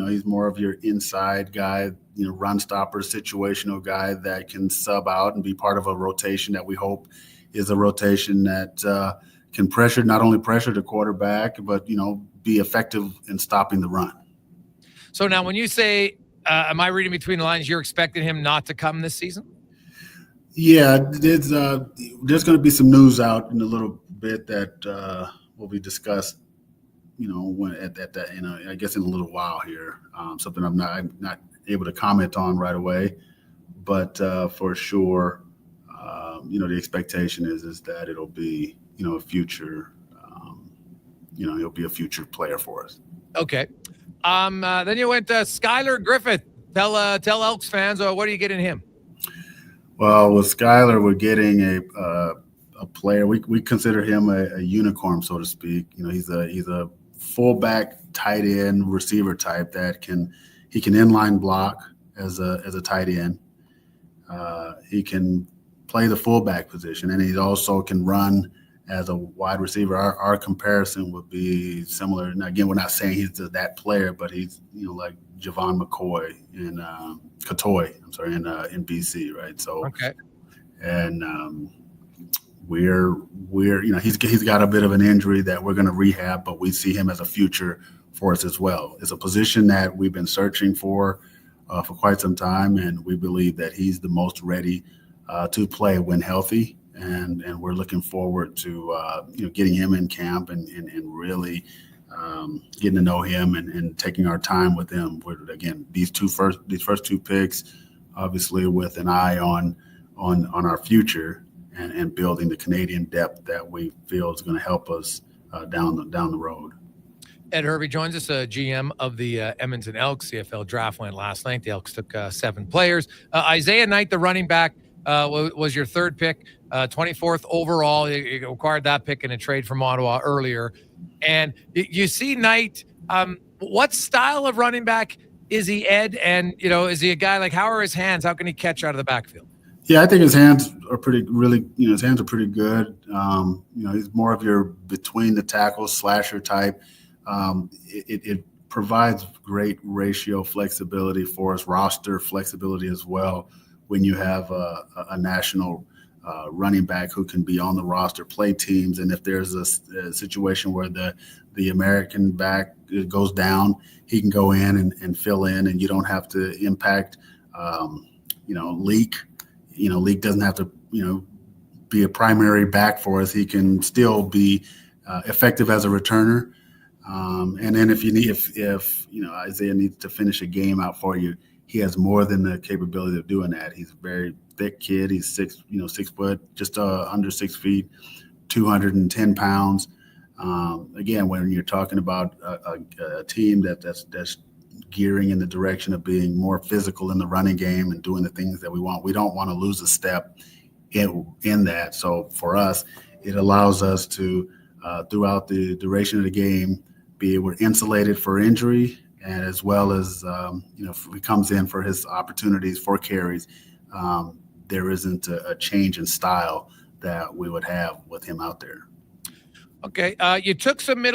he's more of your inside guy, run stopper, situational guy that can sub out and be part of a rotation that we hope is a rotation that can not only pressure the quarterback, but be effective in stopping the run. So now when you say, am I reading between the lines, you're expecting him not to come this season? Yeah, there's going to be some news out in a little bit that will be discussed, I guess in a little while here. Something I'm not able to comment on right away, but for sure, the expectation is that it'll be, a future, he'll be a future player for us. Okay. Then you went Skylar Griffith. Tell Elks fans, what are you getting him? Well, with Skylar, we're getting a player. We consider him a unicorn, so to speak. He's a fullback, tight end, receiver type that he can inline block as a tight end. He can play the fullback position, and he also can run as a wide receiver. Our comparison would be similar. Now, again, we're not saying he's that player, but he's like Javon McCoy and Katoy, in BC, right? So okay, and we're he's got a bit of an injury that we're going to rehab, but we see him as a future for us as well. It's a position that we've been searching for quite some time, and we believe that he's the most ready to play when healthy. And we're looking forward to getting him in camp and really getting to know him and taking our time with him. Again, these first 2 picks, obviously with an eye on our future and building the Canadian depth that we feel is going to help us down the road. Ed Hervey joins us, GM of the Edmonton Elks. CFL draft went last night. The Elks took 7 players. Isaiah Knight, the running back, was your 3rd pick, 24th overall. You acquired that pick in a trade from Ottawa earlier. And you see Knight, what style of running back is he, Ed? And, is he a guy how are his hands? How can he catch out of the backfield? Yeah, I think his hands are pretty good. He's more of your between the tackles slasher type. It provides great ratio flexibility for us, roster flexibility as well, when you have a national running back who can be on the roster, play teams, and if there's a situation where the American back goes down, he can go in and fill in, and you don't have to impact, Leak. Leak doesn't have to, be a primary back for us. He can still be effective as a returner. And then if Isaiah needs to finish a game out for you, he has more than the capability of doing that. He's a very thick kid. He's 6 foot, just under 6 feet, 210 pounds. Again, when you're talking about a team that's gearing in the direction of being more physical in the running game and doing the things that we want, we don't want to lose a step in that. So for us, it allows us to, throughout the duration of the game, we're insulated for injury, and as well as, if he comes in for his opportunities for carries, there isn't a change in style that we would have with him out there. Okay, you took some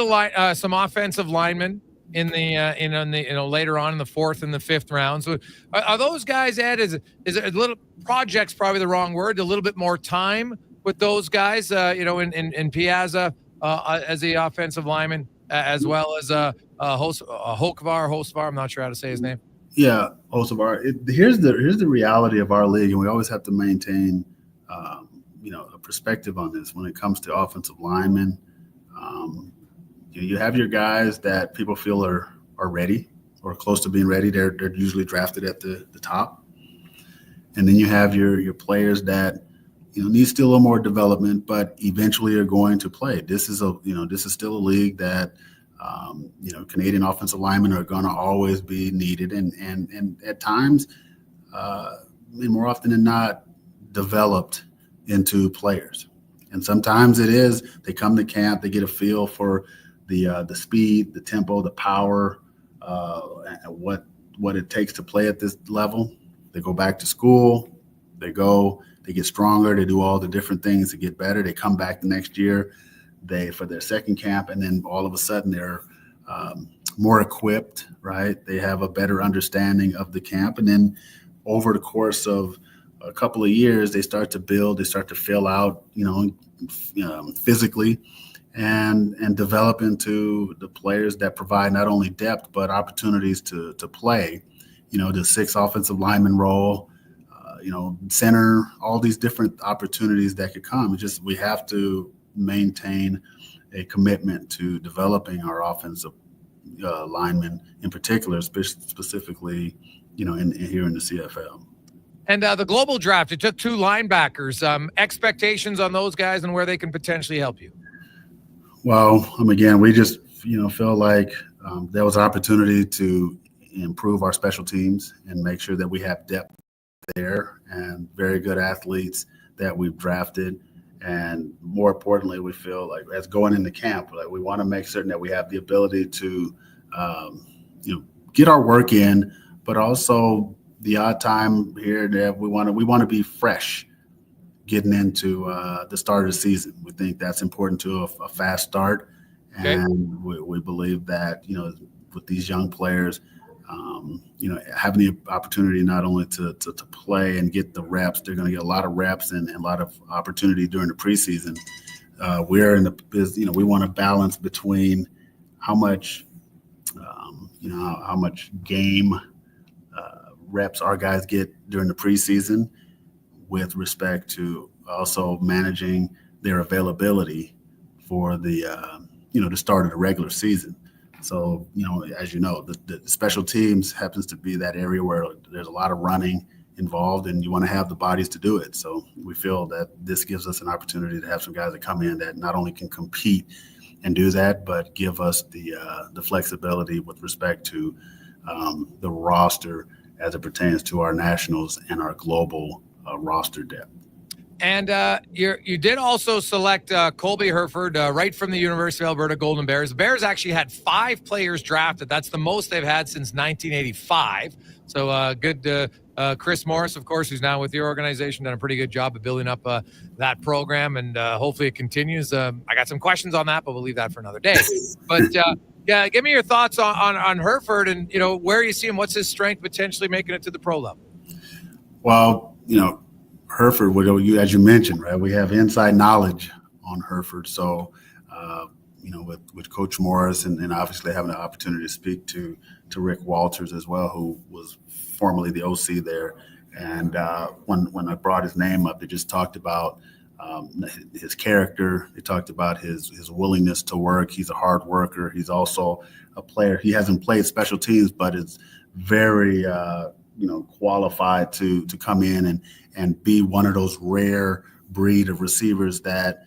some offensive linemen in the later on in the fourth and the fifth rounds. So are those guys, Ed? Is it a little project's probably the wrong word? A little bit more time with those guys, in Piazza as the offensive lineman, as well as Hocevar. I'm not sure how to say his name. Yeah, Hocevar. Here's the reality of our league, and we always have to maintain, a perspective on this when it comes to offensive linemen. You have your guys that people feel are ready or close to being ready. They're usually drafted at the top. And then you have your players that, need still a little more development, but eventually are going to play. This is still a league that, Canadian offensive linemen are going to always be needed. And at times, more often than not, developed into players. And sometimes it is, they come to camp, they get a feel for the speed, the tempo, the power, what it takes to play at this level. They go back to school, they get stronger, they do all the different things to get better. They come back the next year, for their second camp, and then all of a sudden they're more equipped, right? They have a better understanding of the camp. And then over the course of a couple of years, they start to build, they start to fill out, physically, and develop into the players that provide not only depth but opportunities to play. The 6 offensive lineman role, center, all these different opportunities that could come. It's just we have to maintain a commitment to developing our offensive linemen, in particular, specifically, here in the CFL. And the global draft, it took 2 linebackers. Expectations on those guys and where they can potentially help you? Well, again, we just, feel like there was an opportunity to improve our special teams and make sure that we have depth there and very good athletes that we've drafted. And more importantly, we feel like as going into camp, like we want to make certain that we have the ability to, get our work in, but also the odd time here that we want to be fresh getting into the start of the season. We think that's important to a fast start. Okay. And we believe that, with these young players, having the opportunity not only to play and get the reps, they're going to get a lot of reps and a lot of opportunity during the preseason. We're in the, we want to balance between how much game reps our guys get during the preseason with respect to also managing their availability for the start of the regular season. So, as the special teams happens to be that area where there's a lot of running involved and you want to have the bodies to do it. So we feel that this gives us an opportunity to have some guys that come in that not only can compete and do that, but give us the flexibility with respect to the roster as it pertains to our nationals and our global roster depth. And you did also select Colby Herford right from the University of Alberta Golden Bears. The Bears actually had 5 players drafted. That's the most they've had since 1985. So good. Chris Morris, of course, who's now with your organization, done a pretty good job of building up that program, and hopefully it continues. I got some questions on that, but we'll leave that for another day. But yeah, give me your thoughts on Herford and where you see him. What's his strength potentially making it to the pro level? Well, Hereford, as you mentioned, right? We have inside knowledge on Hereford. So, with Coach Morris and obviously having the opportunity to speak to Rick Walters as well, who was formerly the OC there. And when I brought his name up, they just talked about his character. They talked about his willingness to work. He's a hard worker. He's also a player. He hasn't played special teams, but is very qualified to come in and be one of those rare breed of receivers that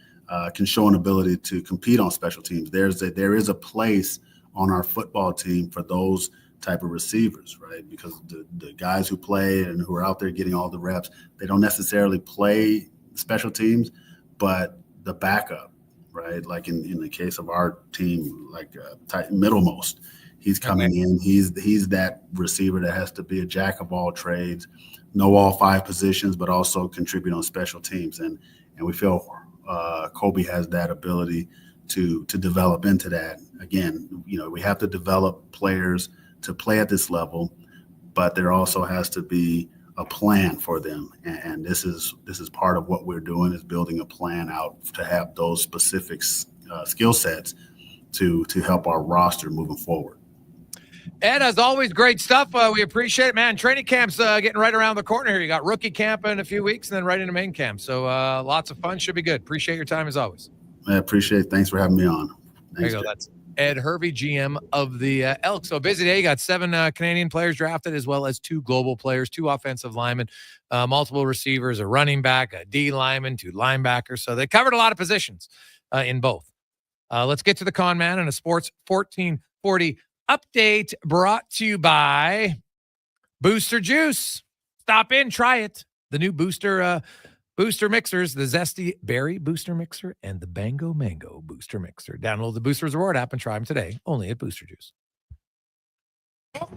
can show an ability to compete on special teams. There is a place on our football team for those type of receivers, right? Because the guys who play and who are out there getting all the reps, they don't necessarily play special teams, but the backup, right? Like in the case of our team, like middlemost, he's coming in. He's that receiver that has to be a jack of all trades, know all 5 positions, but also contribute on special teams. And we feel Kobe has that ability to develop into that. Again, we have to develop players to play at this level, but there also has to be a plan for them. And this is part of what we're doing, is building a plan out to have those specific skill sets to help our roster moving forward. Ed, as always, great stuff. We appreciate it, man. Training camp's getting right around the corner here. You got rookie camp in a few weeks and then right into main camp. So lots of fun. Should be good. Appreciate your time as always. I appreciate it. Thanks for having me on. There you go. That's Ed Hervey, GM of the Elks. So busy day. You got 7 Canadian players drafted, as well as 2 global players, 2 offensive linemen, multiple receivers, a running back, a D lineman, 2 linebackers. So they covered a lot of positions in both. Let's get to the con man and a Sports 1440 update brought to you by Booster Juice. Stop in, try it. The new Booster mixers, the Zesty Berry Booster Mixer and the Bango Mango Booster Mixer. Download the Boosters Reward app and try them today, only at Booster Juice.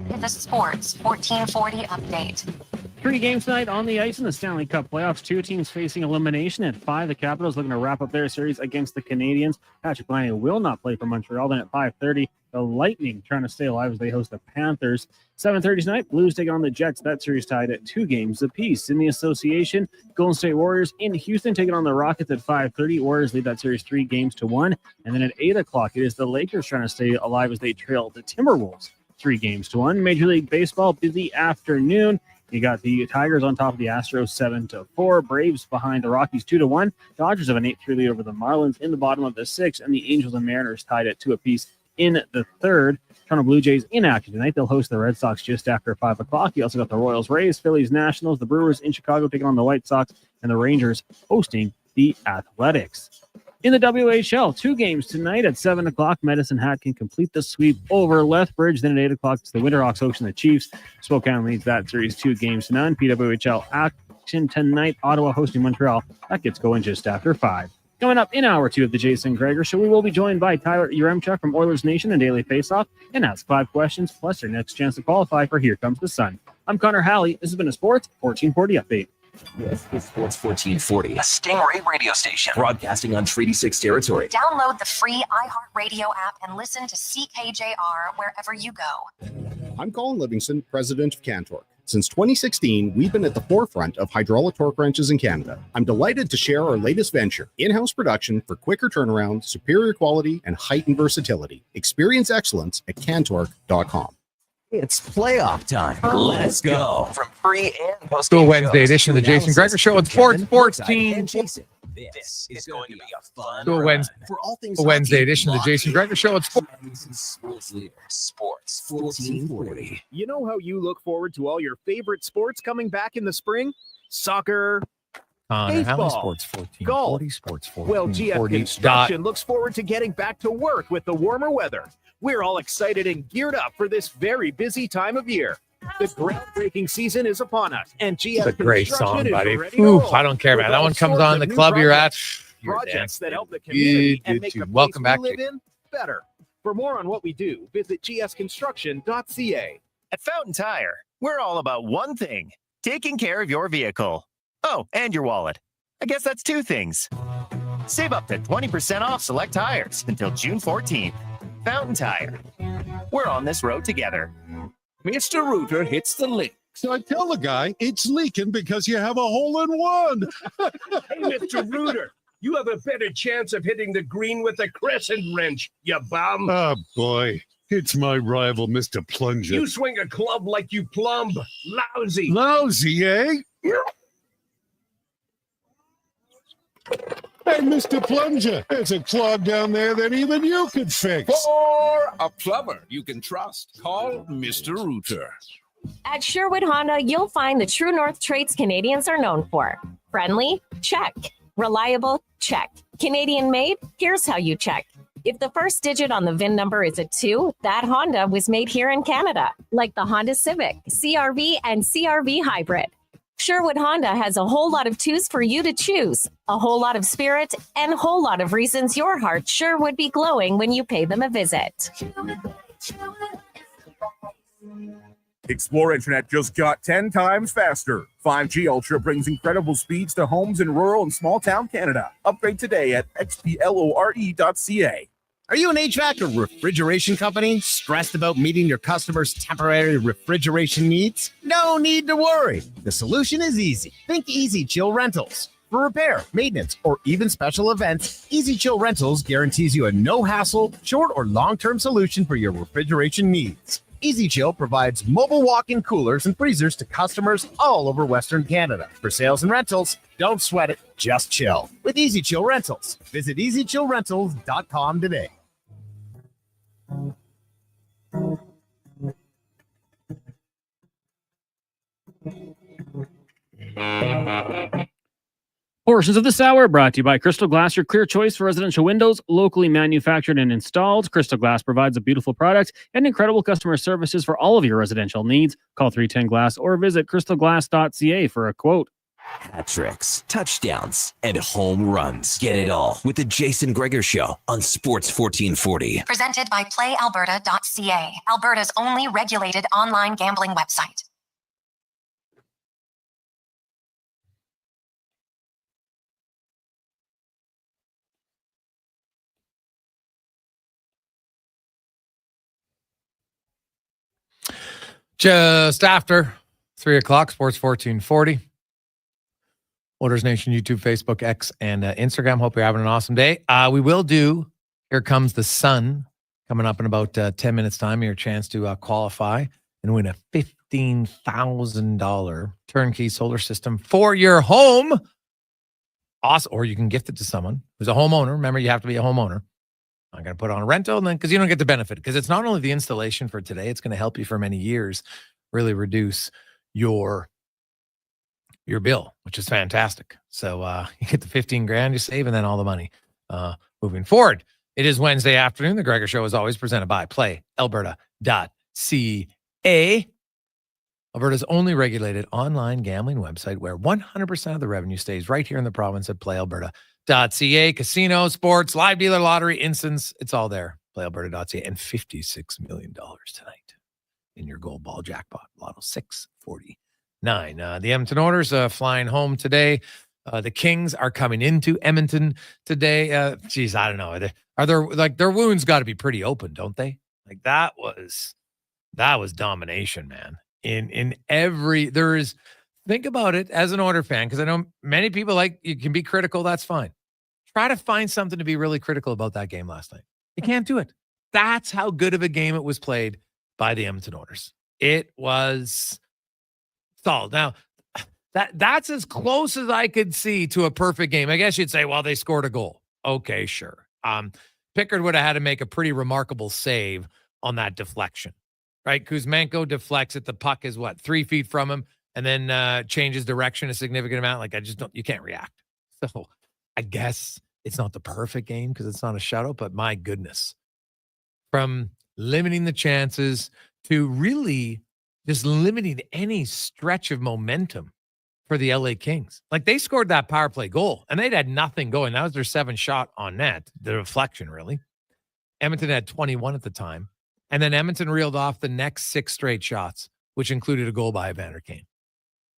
This is the Sports 1440 update. 3 games tonight on the ice in the Stanley Cup playoffs. 2 teams facing elimination at 5. The Capitals looking to wrap up their series against the Canadians. Patrick Laine will not play for Montreal. Then at 5:30, the Lightning trying to stay alive as they host the Panthers. 7:30 tonight, Blues taking on the Jets. That series tied at 2 games apiece. In the association, Golden State Warriors in Houston taking on the Rockets at 5:30. Warriors lead that series 3-1. And then at 8 o'clock, it is the Lakers trying to stay alive as they trail the Timberwolves 3-1. Major League Baseball, busy afternoon. You got the Tigers on top of the Astros 7-4. Braves behind the Rockies 2-1. Dodgers have an 8-3 lead over the Marlins in the bottom of the 6th, and the Angels and Mariners tied at 2 apiece in the 3rd. Toronto Blue Jays in action tonight. They'll host the Red Sox just after 5 o'clock. You also got the Royals, Rays, Phillies, Nationals, the Brewers in Chicago taking on the White Sox, and the Rangers hosting the Athletics. In the WHL, 2 games tonight at 7 o'clock. Medicine Hat can complete the sweep over Lethbridge. Then at 8 o'clock, it's the Winterhawks hosting the Chiefs. Spokane leads that series 2-0. PWHL action tonight. Ottawa hosting Montreal. That gets going just after 5. Coming up in hour 2 of the Jason Gregor Show, we will be joined by Tyler Yaremchuk from Oilers Nation and Daily Faceoff and ask 5 questions, plus your next chance to qualify for Here Comes the Sun. I'm Connor Halley. This has been a Sports 1440 update. This is Sports 1440, a Stingray radio station broadcasting on Treaty 6 territory. Download the free iHeartRadio app and listen to CKJR wherever you go. I'm Colin Livingston, president of Cantork. Since 2016, we've been at the forefront of hydraulic torque wrenches in Canada. I'm delighted to share our latest venture, in-house production for quicker turnaround, superior quality, and heightened versatility. Experience excellence at Cantork.com. It's playoff time. Let's go. From pre and post School Wednesday edition of the Jason Gregor Show. It's Sports 14. This is going to be a fun School Wednesday. For all things Wednesday edition of the Jason Gregor Show. It's Sports Leader, Sports 1440. You know how you look forward to all your favorite sports coming back in the spring? Soccer, baseball, Sports 1440, golf. Sports 1440. Well, GF Construction looks forward to getting back to work with the warmer weather. We're all excited and geared up for this very busy time of year. The groundbreaking season is upon us, and GF It's a great Construction song, buddy. is ready to Oof, roll. I don't care, man. That one comes on the club you're at. Projects that help the community and make the place Welcome back, we live in better. For more on what we do, visit gsconstruction.ca. At Fountain Tire, we're all about one thing: taking care of your vehicle. Oh, and your wallet. I guess that's 2 things. Save up to 20% off select tires until June 14th. Fountain Tire. We're on this road together. Mr. Rooter hits the link. So I tell the guy, it's leaking because you have a hole in one. Hey, Mr. Rooter, you have a better chance of hitting the green with a crescent wrench, you bum. Oh, boy. It's my rival, Mr. Plunger. You swing a club like you plumb. Lousy. Lousy, eh? Hey, Mr. Plunger, there's a clog down there that even you could fix. For a plumber you can trust, call Mr. Rooter. At Sherwood Honda, you'll find the true north traits Canadians are known for. Friendly? Check. Reliable? Check. Canadian made? Here's how you check. If the first digit on the VIN number is a 2, that Honda was made here in Canada, like the Honda Civic, CRV, and CRV Hybrid. Sherwood Honda has a whole lot of 2s for you to choose, a whole lot of spirit, and a whole lot of reasons your heart sure would be glowing when you pay them a visit. Explore Internet just got 10 times faster. 5G Ultra brings incredible speeds to homes in rural and small town Canada. Upgrade today at xplore.ca. Are you an HVAC or refrigeration company stressed about meeting your customers' temporary refrigeration needs? No need to worry. The solution is easy. Think Easy Chill Rentals. For repair, maintenance, or even special events, Easy Chill Rentals guarantees you a no-hassle, short or long-term solution for your refrigeration needs. Easy Chill provides mobile walk-in coolers and freezers to customers all over Western Canada. For sales and rentals, don't sweat it, just chill. With Easy Chill Rentals, visit easychillrentals.com today. Portions of this hour brought to you by Crystal Glass, your clear choice for residential windows, locally manufactured and installed. Crystal Glass provides a beautiful product and incredible customer services for all of your residential needs. Call 310 Glass or visit crystalglass.ca for a quote. Hat tricks, touchdowns, and home runs. Get it all with the Jason Gregor Show on Sports 1440. Presented by PlayAlberta.ca, Alberta's only regulated online gambling website. Just after 3 o'clock, Sports 1440. Oilers Nation, YouTube, Facebook, X, and Instagram. Hope you're having an awesome day. We will do Here Comes the Sun coming up in about 10 minutes' time. Your chance to qualify and win a $15,000 turnkey solar system for your home. Awesome. Or you can gift it to someone who's a homeowner. Remember, you have to be a homeowner. I'm going to put on a rental, and then because you don't get the benefit, because it's not only the installation for today, it's going to help you for many years really reduce your bill, which is fantastic. So you get the 15 grand you save, and then all the money moving forward. It is Wednesday afternoon. The Gregor Show is always presented by PlayAlberta.ca, Alberta's only regulated online gambling website where 100% of the revenue stays right here in the province at PlayAlberta.ca. Casino, sports, live dealer, lottery, instance, it's all there. PlayAlberta.ca, and $56 million tonight in your gold ball jackpot. Lotto 649. The Edmonton Oilers flying home today. The Kings are coming into Edmonton today. Geez, I don't know. Are there like their wounds got to be pretty open, don't they? Like that was domination, man. In every think about it as an Oilers fan, because I know many people like you can be critical. That's fine. Try to find something to be really critical about that game last night. You can't do it. That's how good of a game it was played by the Edmonton Oilers. It was solid. Now, that's as close as I could see to a perfect game. I guess you'd say, well, they scored a goal. Okay, sure. Pickard would have had to make a pretty remarkable save on that deflection, right? Kuzmenko deflects it. The puck is 3 feet from him, and then changes direction a significant amount. Like you can't react. So I guess it's not the perfect game because it's not a shutout, but my goodness, from limiting the chances to really just limiting any stretch of momentum for the LA Kings. Like they scored that power play goal and they'd had nothing going. That was their 7th shot on net, the deflection really. Edmonton had 21 at the time. And then Edmonton reeled off the next 6 straight shots, which included a goal by Evander Kane.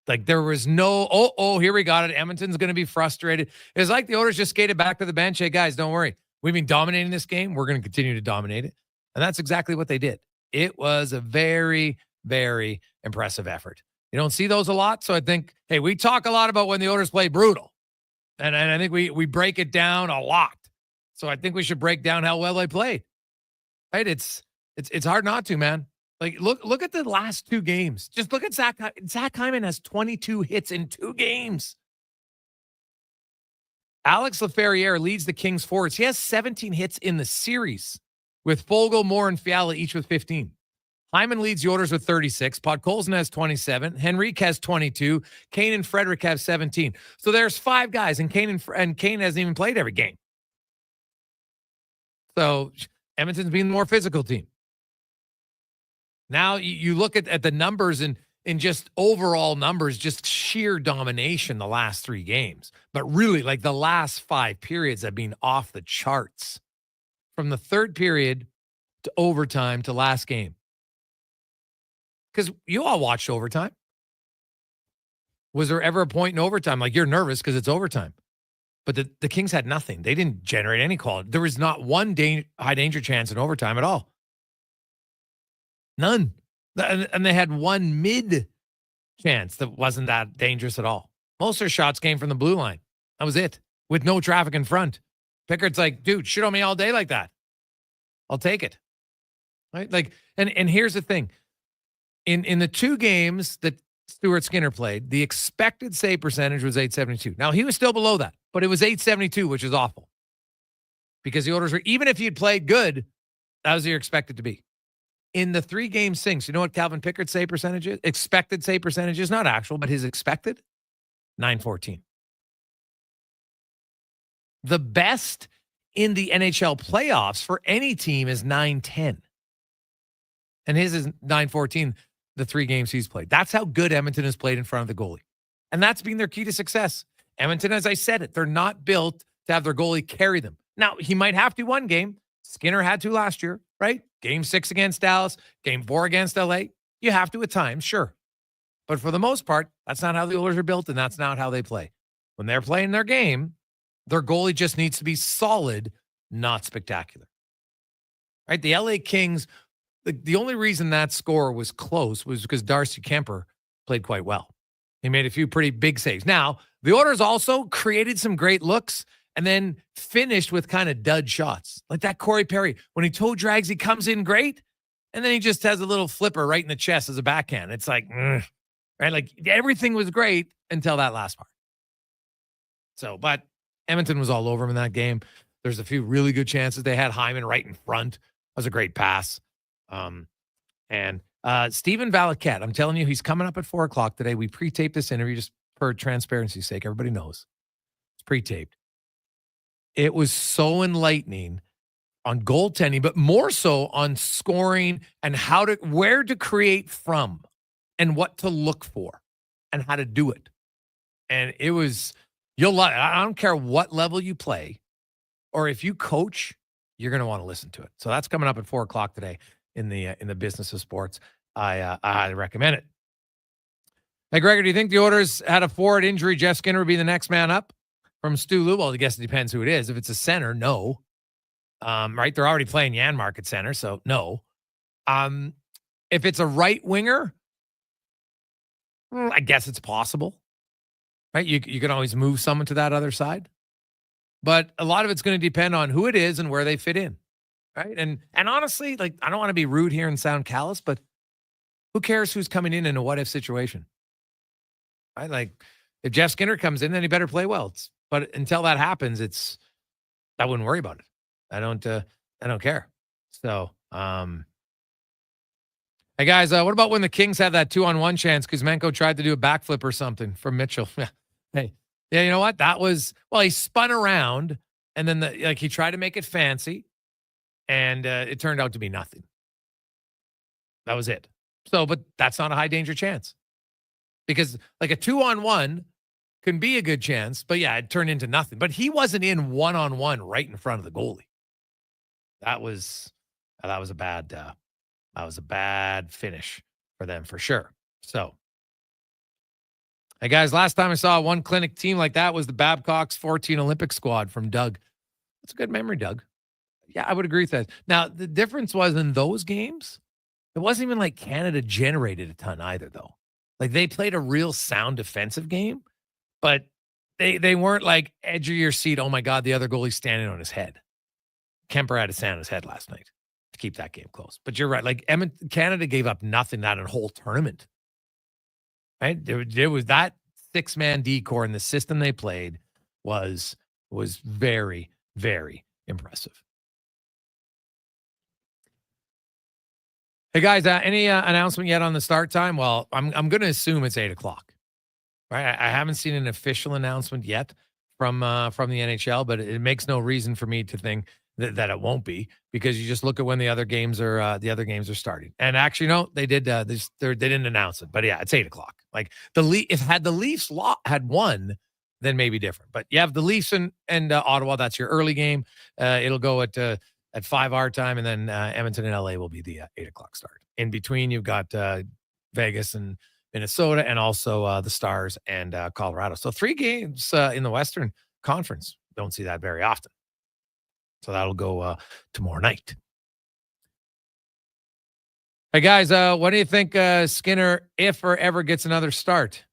Like there was no, here we got it. Edmonton's going to be frustrated. It was like the Oilers just skated back to the bench. Hey guys, don't worry. We've been dominating this game. We're going to continue to dominate it. And that's exactly what they did. It was a very, very impressive effort. You don't see those a lot. So I think, hey, we talk a lot about when the Oilers play brutal. And I think we break it down a lot. So I think we should break down how well they played. Right? It's hard not to, man. Like, look at the last 2 games. Just look at Zach. Zach Hyman has 22 hits in 2 games. Alex Laferriere leads the Kings forwards. He has 17 hits in the series with Fogle, Moore, and Fiala each with 15. Hyman leads the Oilers with 36. Podkolzin has 27. Henrique has 22. Kane and Frederick have 17. So there's 5 guys, and Kane hasn't even played every game. So Edmonton's being the more physical team. Now you look at the numbers and in just overall numbers, just sheer domination the last 3 games. But really, like the last 5 periods have been off the charts. From the 3rd period to overtime to last game. Because you all watched overtime. Was there ever a point in overtime? Like, you're nervous because it's overtime. But the Kings had nothing. They didn't generate any call. There was not one high danger chance in overtime at all. None. And they had 1 mid chance that wasn't that dangerous at all. Most of their shots came from the blue line. That was it. With no traffic in front. Pickett's like, dude, shit on me all day like that. I'll take it. Right? Like, and here's the thing. In the 2 games that Stuart Skinner played, the expected save percentage was .872. Now, he was still below that, but it was .872, which is awful. Because the Oilers were, even if you'd played good, that was what you're expected to be. In the 3 game sinks, you know what Calvin Pickett's save percentage is? Expected save percentage is not actual, but his expected, .914. The best in the NHL playoffs for any team is .910. And his is .914 the 3 games he's played. That's how good Edmonton has played in front of the goalie. And that's been their key to success. Edmonton, as I said it, they're not built to have their goalie carry them. Now, he might have to one game. Skinner had to last year, right? Game 6 against Dallas, game 4 against LA. You have to at times, sure. But for the most part, that's not how the Oilers are built, and that's not how they play. When they're playing their game, their goalie just needs to be solid, not spectacular. Right? The LA Kings, the only reason that score was close was because Darcy Kemper played quite well. He made a few pretty big saves. Now, the Oilers also created some great looks and then finished with kind of dud shots. Like that Corey Perry, when he toe drags, he comes in great, and then he just has a little flipper right in the chest as a backhand. It's like, right? Like everything was great until that last part. So, but Edmonton was all over him in that game. There's a few really good chances. They had Hyman right in front. That was a great pass. And Stephen Valaquette, I'm telling you, he's coming up at 4:00 today. We pre-taped this interview just for transparency's sake. Everybody knows it's pre-taped. It was so enlightening on goaltending, but more so on scoring and where to create from and what to look for and how to do it. And it was, you'll love it. I don't care what level you play or if you coach, you're going to want to listen to it. So that's coming up at 4:00 today in the business of sports. I highly recommend it. Hey, Gregor, do you think the Oilers had a forward injury? Jeff Skinner would be the next man up from Stu Lou? Well, I guess it depends who it is. If it's a center, no. Right? They're already playing Janmark at center, so no. If it's a right winger, I guess it's possible. Right? You can always move someone to that other side. But a lot of it's going to depend on who it is and where they fit in. Right? And honestly, like, I don't want to be rude here and sound callous, but who cares who's coming in a what-if situation? Right? Like, if Jeff Skinner comes in, then he better play well. But until that happens, I wouldn't worry about it. I don't care. So, hey guys, what about when the Kings had that 2-on-1 chance? Kuzmenko tried to do a backflip or something from Mitchell. Hey, yeah, you know what? That was, well, he spun around and then he tried to make it fancy and it turned out to be nothing. That was it. So, but that's not a high danger chance because like a 2-on-1 can be a good chance, but yeah, it turned into nothing. But he wasn't in 1-on-1 right in front of the goalie. That was a bad finish for them for sure. So, hey guys, last time I saw one clinic team like that was the Babcock's 14 Olympic squad from Doug. That's a good memory, Doug. Yeah, I would agree with that. Now, the difference was in those games, it wasn't even like Canada generated a ton either, though. Like they played a real sound defensive game, but they weren't like edge of your seat. Oh my God, the other goalie's standing on his head. Kemper had to stand on his head last night to keep that game close. But you're right. Like Canada gave up nothing that whole tournament. Right? There was that 6-man decor in the system they played was very, very impressive. Hey guys, any announcement yet on the start time? Well, I'm going to assume it's 8:00. Right? I haven't seen an official announcement yet from the NHL, but it makes no reason for me to think that it won't be, because you just look at when the other games are starting. And actually, no, they did. They didn't announce it, but yeah, it's 8:00. Like the Leafs had won, then maybe different. But you have the Leafs and Ottawa. That's your early game. It'll go at 5 our time, and then Edmonton and LA will be the 8:00 start. In between, you've got Vegas and Minnesota, and also the Stars and Colorado. So 3 games in the Western Conference. Don't see that very often. So that'll go tomorrow night. Hey, guys, what do you think Skinner, if or ever, gets another start?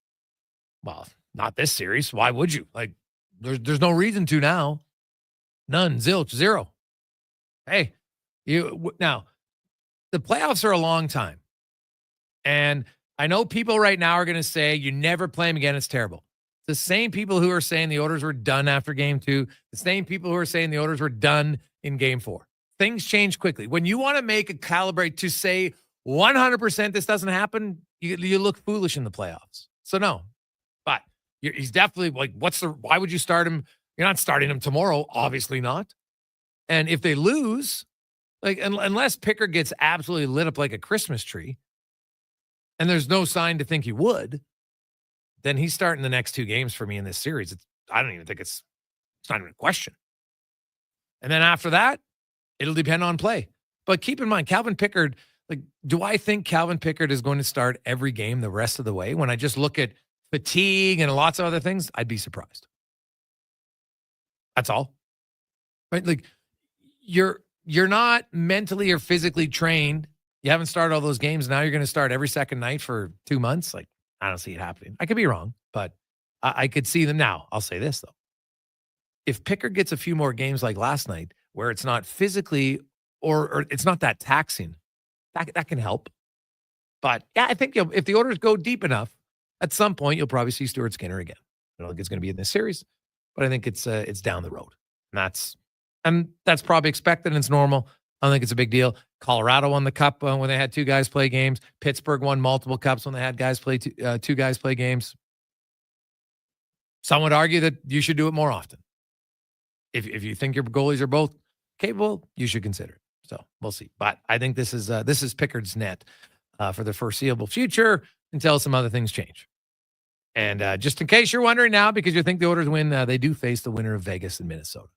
Well, not this series. Why would you? Like, there's no reason to now. None. Zilch. Zero. Hey, now, the playoffs are a long time. And I know people right now are going to say, you never play them again. It's terrible. The same people who are saying the Oilers were done after game 2, the same people who are saying the Oilers were done in game 4. Things change quickly. When you want to make a calibrate to say 100% this doesn't happen, you look foolish in the playoffs. So no, but he's definitely like, why would you start him? You're not starting him tomorrow. Obviously not. And if they lose, like, unless Picker gets absolutely lit up like a Christmas tree, and there's no sign to think he would, then he's starting the next 2 games for me in this series. I don't even think it's not even a question. And then after that, it'll depend on play. But keep in mind, Calvin Pickard, like, do I think Calvin Pickard is going to start every game the rest of the way? When I just look at fatigue and lots of other things, I'd be surprised. That's all. Right? Like, you're not mentally or physically trained. You haven't started all those games. Now you're going to start every second night for 2 months. Like, I don't see it happening. I could be wrong, but I could see them now. I'll say this, though. If Pickard gets a few more games like last night, where it's not physically or it's not that taxing, that can help. But yeah, I think if the Oilers go deep enough, at some point you'll probably see Stuart Skinner again. I don't think it's going to be in this series, but I think it's down the road. And that's probably expected and it's normal. I don't think it's a big deal. Colorado won the cup when they had 2 guys play games. Pittsburgh won multiple cups when they had guys play 2 guys play games. Some would argue that you should do it more often. If you think your goalies are both capable, you should consider it. So we'll see. But I think this is Pickard's net for the foreseeable future until some other things change. And just in case you're wondering now, because you think the Oilers win, they do face the winner of Vegas and Minnesota.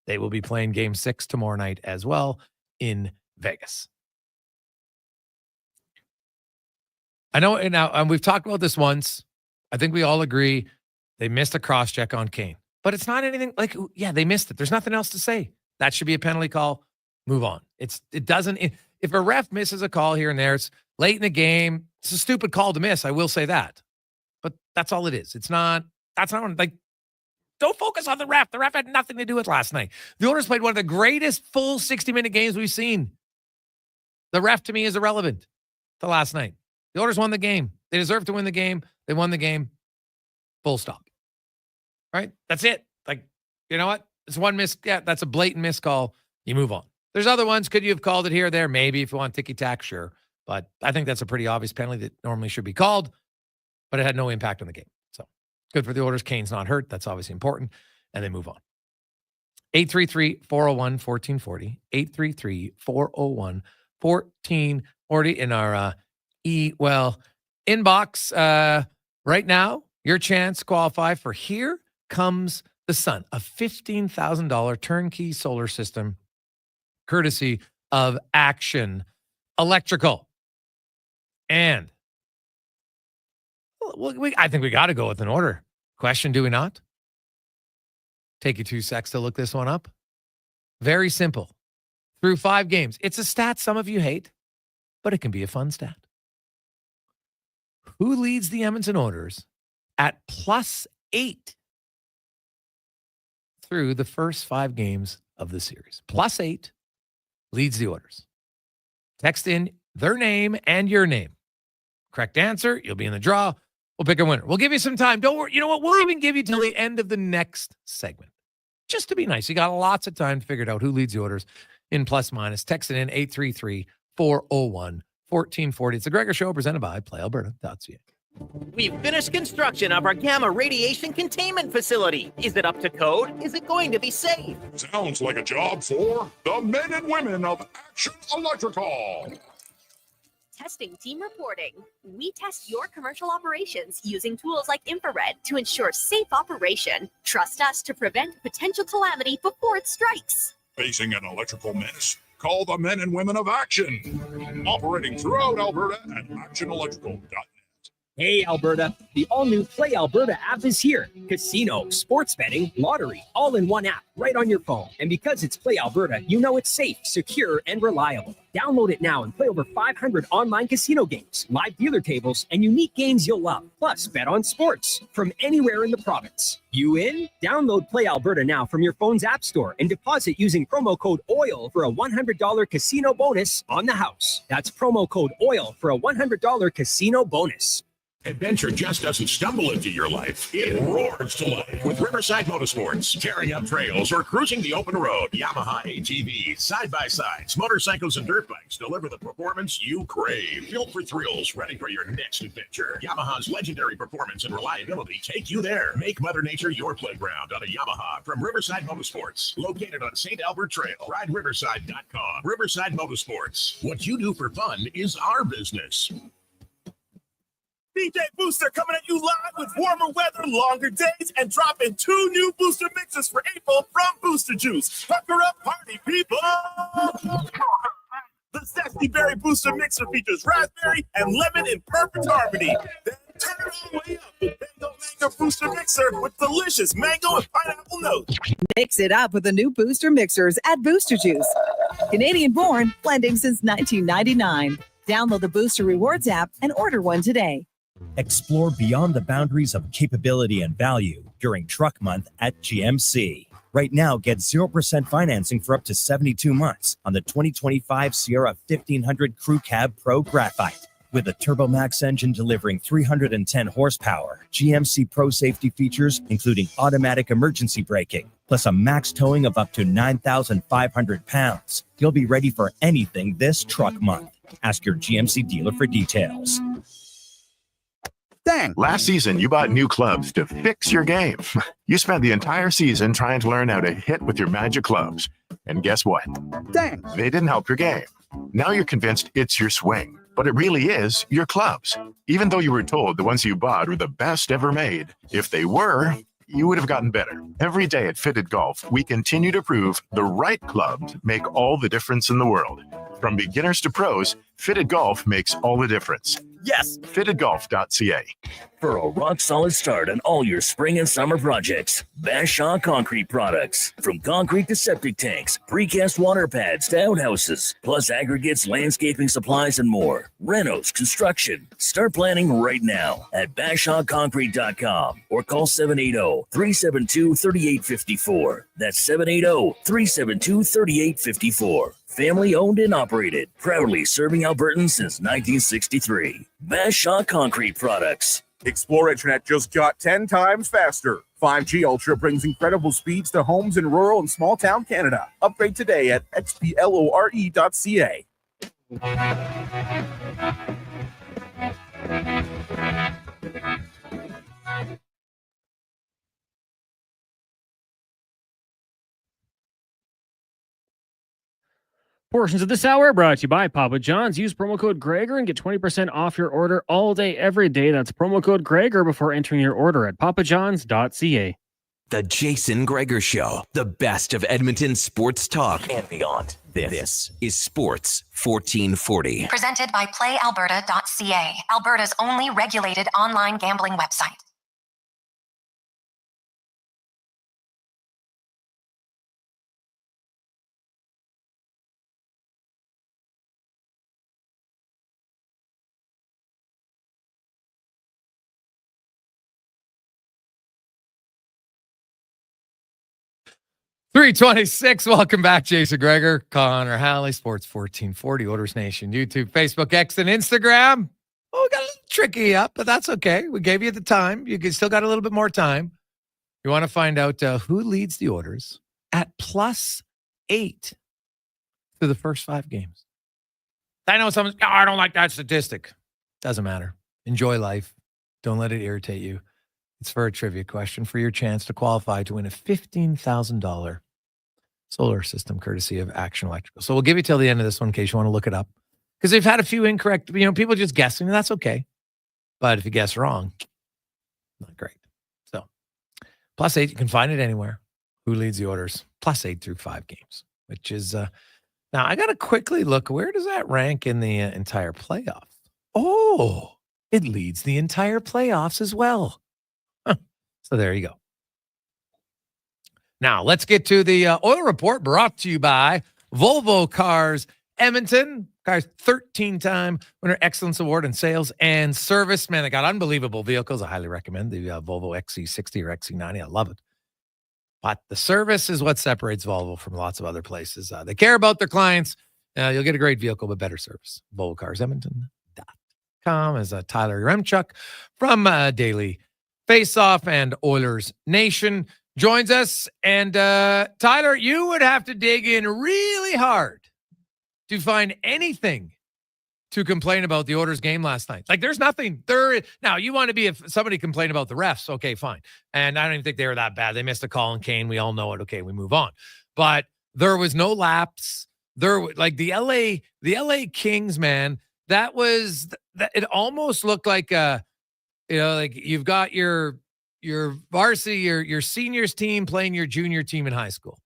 They will be playing Game 6 tomorrow night as well in Vegas. I know now, and we've talked about this once. I think we all agree they missed a cross-check on Kane. But it's not anything like, yeah, they missed it. There's nothing else to say. That should be a penalty call. Move on. If a ref misses a call here and there, it's late in the game. It's a stupid call to miss. I will say that. But that's all it is. That's not like, don't focus on the ref. The ref had nothing to do with last night. The Oilers played one of the greatest full 60-minute games we've seen. The ref, to me, is irrelevant to last night. The Oilers won the game. They deserve to win the game. They won the game. Full stop. Right? That's it. Like, you know what? It's one miss. Yeah, that's a blatant miss call. You move on. There's other ones. Could you have called it here or there? Maybe if you want ticky-tack, sure. But I think that's a pretty obvious penalty that normally should be called, but it had no impact on the game. So good for the Oilers. Kane's not hurt. That's obviously important. And they move on. 833-401-1440. 833-401-1440 in our inbox. Right now, your chance to qualify for Here Comes the Sun, a $15,000 turnkey solar system courtesy of Action Electrical. And I think we got to go with an order. Question, do we not? Take you 2 seconds to look this one up. Very simple. Through 5 games. It's a stat some of you hate, but it can be a fun stat. Who leads the Edmonton Oilers at +8 through the first 5 games of the series? +8 leads the Oilers. Text in their name and your name. Correct answer, you'll be in the draw. We'll pick a winner. We'll give you some time. Don't worry. You know what? We'll even give you till the end of the next segment. Just to be nice. You got lots of time to figure it out who leads the Oilers in plus minus. Text it in 833-401-1440. It's the Gregor Show presented by PlayAlberta.ca. We've finished construction of our gamma radiation containment facility. Is it up to code? Is it going to be safe? Sounds like a job for the men and women of Action Electrical. Testing team reporting. We test your commercial operations using tools like infrared to ensure safe operation. Trust us to prevent potential calamity before it strikes. Facing an electrical menace? Call the men and women of Action. Operating throughout Alberta at actionelectrical.net. Hey, Alberta, the all-new Play Alberta app is here. Casino, sports betting, lottery, all in one app, right on your phone. And because it's Play Alberta, you know it's safe, secure, and reliable. Download it now and play over 500 online casino games, live dealer tables, and unique games you'll love. Plus, bet on sports from anywhere in the province. You in? Download Play Alberta now from your phone's app store and deposit using promo code OIL for a $100 casino bonus on the house. That's promo code OIL for a $100 casino bonus. Adventure just doesn't stumble into your life. It roars to life with Riverside Motorsports. Tearing up trails or cruising the open road. Yamaha ATVs, side-by-sides, motorcycles, and dirt bikes deliver the performance you crave. Built for thrills, ready for your next adventure. Yamaha's legendary performance and reliability take you there. Make Mother Nature your playground on a Yamaha from Riverside Motorsports. Located on St. Albert Trail. RideRiverside.com. Riverside Motorsports. What you do for fun is our business. DJ Booster coming at you live with warmer weather, longer days, and dropping 2 new booster mixes for April from Booster Juice. Pucker up, party people! The Zesty Berry Booster Mixer features raspberry and lemon in perfect harmony. Then turn it all the way up with Mango Booster Mixer with delicious mango and pineapple notes. Mix it up with the new Booster Mixers at Booster Juice. Canadian-born, blending since 1999. Download the Booster Rewards app and order one today. Explore beyond the boundaries of capability and value during Truck Month at GMC. Right now, get 0% financing for up to 72 months on the 2025 Sierra 1500 Crew Cab Pro Graphite. With a TurboMax engine delivering 310 horsepower, GMC Pro safety features including automatic emergency braking, plus a max towing of up to 9,500 pounds. You'll be ready for anything this Truck Month. Ask your GMC dealer for details. Dang, last season you bought new clubs to fix your game. You spent the entire season trying to learn how to hit with your magic clubs. And guess what? Dang, they didn't help your game. Now you're convinced it's your swing, but it really is your clubs. Even though you were told the ones you bought were the best ever made, if they were, you would have gotten better. Every day at Fitted Golf, we continue to prove the right clubs make all the difference in the world. From beginners to pros, Fitted Golf makes all the difference. Yes, fittedgolf.ca. For a rock-solid start on all your spring and summer projects, Bashaw Concrete Products. From concrete to septic tanks, precast water pads to outhouses, plus aggregates, landscaping supplies, and more. Renos, construction. Start planning right now at BashawConcrete.com or call 780-372-3854. That's 780-372-3854. Family owned and operated, proudly serving Albertans since 1963. Bashaw Concrete Products. Explore Internet just got 10 times faster. 5G Ultra brings incredible speeds to homes in rural and small town Canada. Upgrade today at xplore.ca. Portions of this hour brought to you by Papa John's. Use promo code Gregor and get 20% off your order all day, every day. That's promo code Gregor before entering your order at papajohns.ca. The Jason Gregor Show, the best of Edmonton sports talk and beyond. This is Sports 1440. Presented by PlayAlberta.ca, Alberta's only regulated online gambling website. 326. Welcome back, Jason Gregor, Connor Halley, Sports 1440, Oilers Nation, YouTube, Facebook, X, and Instagram. Oh, we got a little tricky up, but that's okay. We gave you the time. You still got a little bit more time. You want to find out who leads the Oilers at +8 through the first 5 games. I know someone's, I don't like that statistic. Doesn't matter. Enjoy life. Don't let it irritate you. It's for a trivia question for your chance to qualify to win a $15,000 solar system courtesy of Action Electrical. So we'll give you till the end of this one in case you want to look it up. Because they've had a few incorrect, people just guessing, and that's okay. But if you guess wrong, not great. So +8, you can find it anywhere. Who leads the Oilers? +8 through 5 games, which is, now I got to quickly look, where does that rank in the entire playoffs? Oh, it leads the entire playoffs as well. So there you go. Now, let's get to the Oil Report brought to you by Volvo Cars Edmonton. Cars 13-time winner Excellence Award in sales and service. Man, they got unbelievable vehicles. I highly recommend the Volvo XC60 or XC90. I love it. But the service is what separates Volvo from lots of other places. They care about their clients. You'll get a great vehicle, but better service. VolvoCarsEdmonton.com is Tyler Yaremchuk from Daily Face-Off and Oilers Nation joins us. And Tyler, you would have to dig in really hard to find anything to complain about the Oilers game last night. Like, there's nothing there. Now, you want to be, if somebody complained about the refs, okay, fine. And I don't even think they were that bad. They missed a call on Kane. We all know it. Okay, we move on. But there was no lapse. Like the LA Kings, man, it almost looked like like you've got your varsity, your seniors team playing your junior team in high school.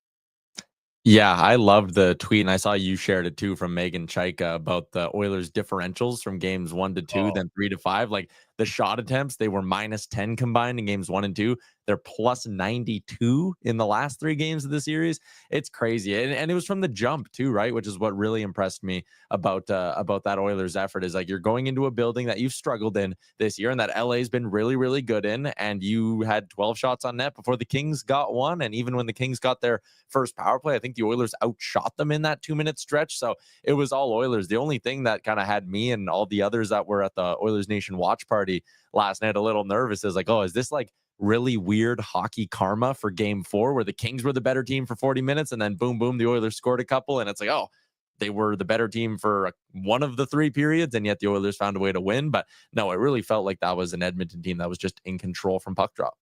Yeah, I loved the tweet, and I saw you shared it too from Megan Chaika about the Oilers differentials from games 1 to 2, then 3 to 5. Like the shot attempts, they were -10 combined in games 1 and 2. They're +92 in the last 3 games of the series. It's crazy, and it was from the jump too, right? Which is what really impressed me about that Oilers effort. Is like you're going into a building that you've struggled in this year, and that LA's been really, really good in. And you had 12 shots on net before the Kings got one, and even when the Kings got their first power play, I think the Oilers outshot them in that 2-minute stretch. So it was all Oilers. The only thing that kind of had me and all the others that were at the Oilers Nation watch party last night a little nervous is like, oh, is this like really weird hockey karma for game 4 where the Kings were the better team for 40 minutes and then boom, boom, the Oilers scored a couple, and it's like, oh, they were the better team for one of the 3 periods, and yet the Oilers found a way to win. But no, it really felt like that was an Edmonton team that was just in control from puck drop.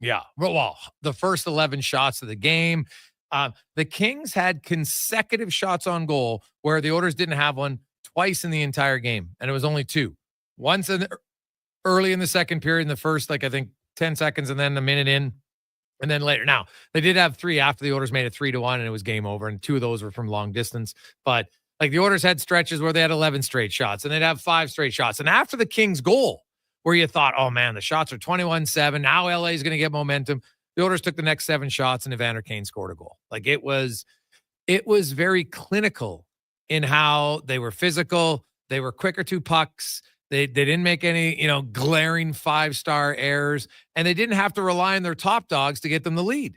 Yeah. Well, the first 11 shots of the game, the Kings had consecutive shots on goal where the Oilers didn't have one twice in the entire game, and it was only 2. Once early in the second period, in the first, I think 10 seconds, and then a minute in, and then later. Now, they did have 3 after the Oilers made it 3-1, and it was game over, and 2 of those were from long distance. But like the Oilers had stretches where they had 11 straight shots, and they'd have 5 straight shots. And after the Kings goal, where you thought, oh man, the shots are 21-7. Now LA is going to get momentum. The Oilers took the next 7 shots, and Evander Kane scored a goal. Like it was very clinical in how they were physical. They were quicker to pucks. They didn't make any, glaring 5-star errors, and they didn't have to rely on their top dogs to get them the lead.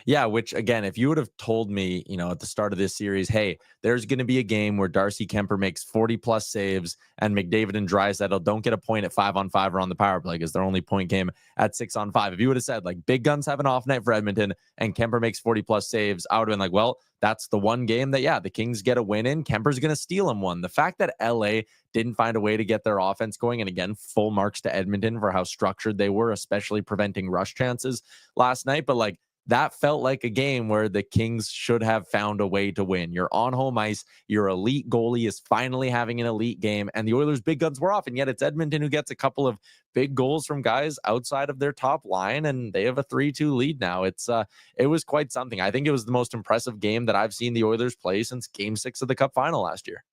Yeah, which again, if you would have told me, at the start of this series, hey, there's going to be a game where Darcy Kemper makes 40+ saves and McDavid and Draisaitl don't get a point at 5-on-5 or on the power play because their only point game at 6-on-5. If you would have said like big guns have an off night for Edmonton and Kemper makes 40+ saves, I would have been like, well, that's the one game that, the Kings get a win in. Kemper's going to steal him one. The fact that LA didn't find a way to get their offense going, and again, full marks to Edmonton for how structured they were, especially preventing rush chances last night. But like, that felt like a game where the Kings should have found a way to win. You're on home ice. Your elite goalie is finally having an elite game, and the Oilers' big guns were off. And yet it's Edmonton who gets a couple of big goals from guys outside of their top line, and they have a 3-2 lead now. It was quite something. I think it was the most impressive game that I've seen the Oilers play since Game 6 of the Cup final last year.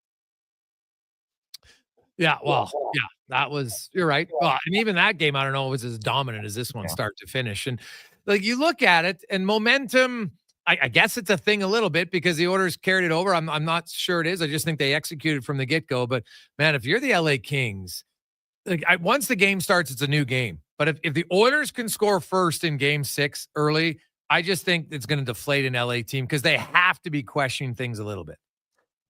Yeah, well, yeah, that was, you're right. Well, and even that game, I don't know, was as dominant as this one start to finish. And like you look at it and momentum, I guess it's a thing a little bit because the Oilers carried it over. I'm not sure it is. I just think they executed from the get-go. But man, if you're the LA Kings, once the game starts, it's a new game. But if the Oilers can score first in Game 6 early, I just think it's going to deflate an LA team because they have to be questioning things a little bit.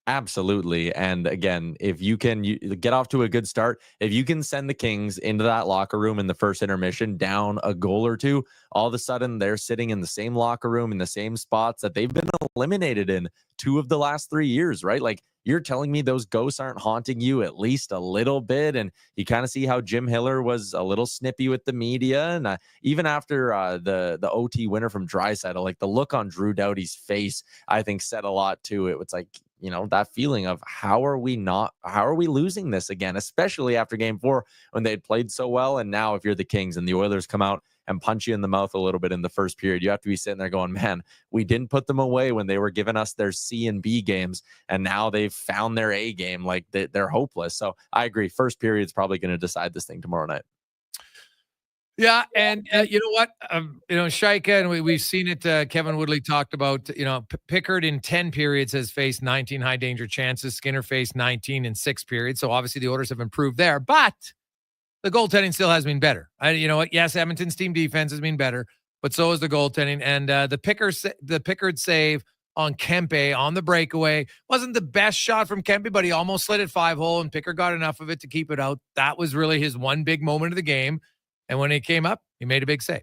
Absolutely. And again, if you can get off to a good start, if you can send the Kings into that locker room in the first intermission down a goal or two, all of a sudden they're sitting in the same locker room in the same spots that they've been eliminated in 2 of the last 3 years, right? Like, you're telling me those ghosts aren't haunting you at least a little bit. And you kind of see how Jim Hiller was a little snippy with the media. And even after the OT winner from Draisaitl, like the look on Drew Doughty's face, I think said a lot to it. It's like, that feeling of how are we losing this again, especially after game 4 when they'd played so well. And now if you're the Kings and the Oilers come out and punch you in the mouth a little bit in the first period, you have to be sitting there going, man, we didn't put them away when they were giving us their C and B games. And now they've found their A game. Like they're hopeless. So I agree. First period is probably going to decide this thing tomorrow night. Yeah, and you know what? Shaika, and we've seen it. Kevin Woodley talked about, Pickard in 10 periods has faced 19 high-danger chances. Skinner faced 19 in 6 periods. So obviously the Oilers have improved there. But the goaltending still has been better. You know what? Yes, Edmonton's team defense has been better, but so is the goaltending. And the Pickard save on Kempe on the breakaway wasn't the best shot from Kempe, but he almost slid it 5-hole, and Pickard got enough of it to keep it out. That was really his one big moment of the game. And when he came up, he made a big save.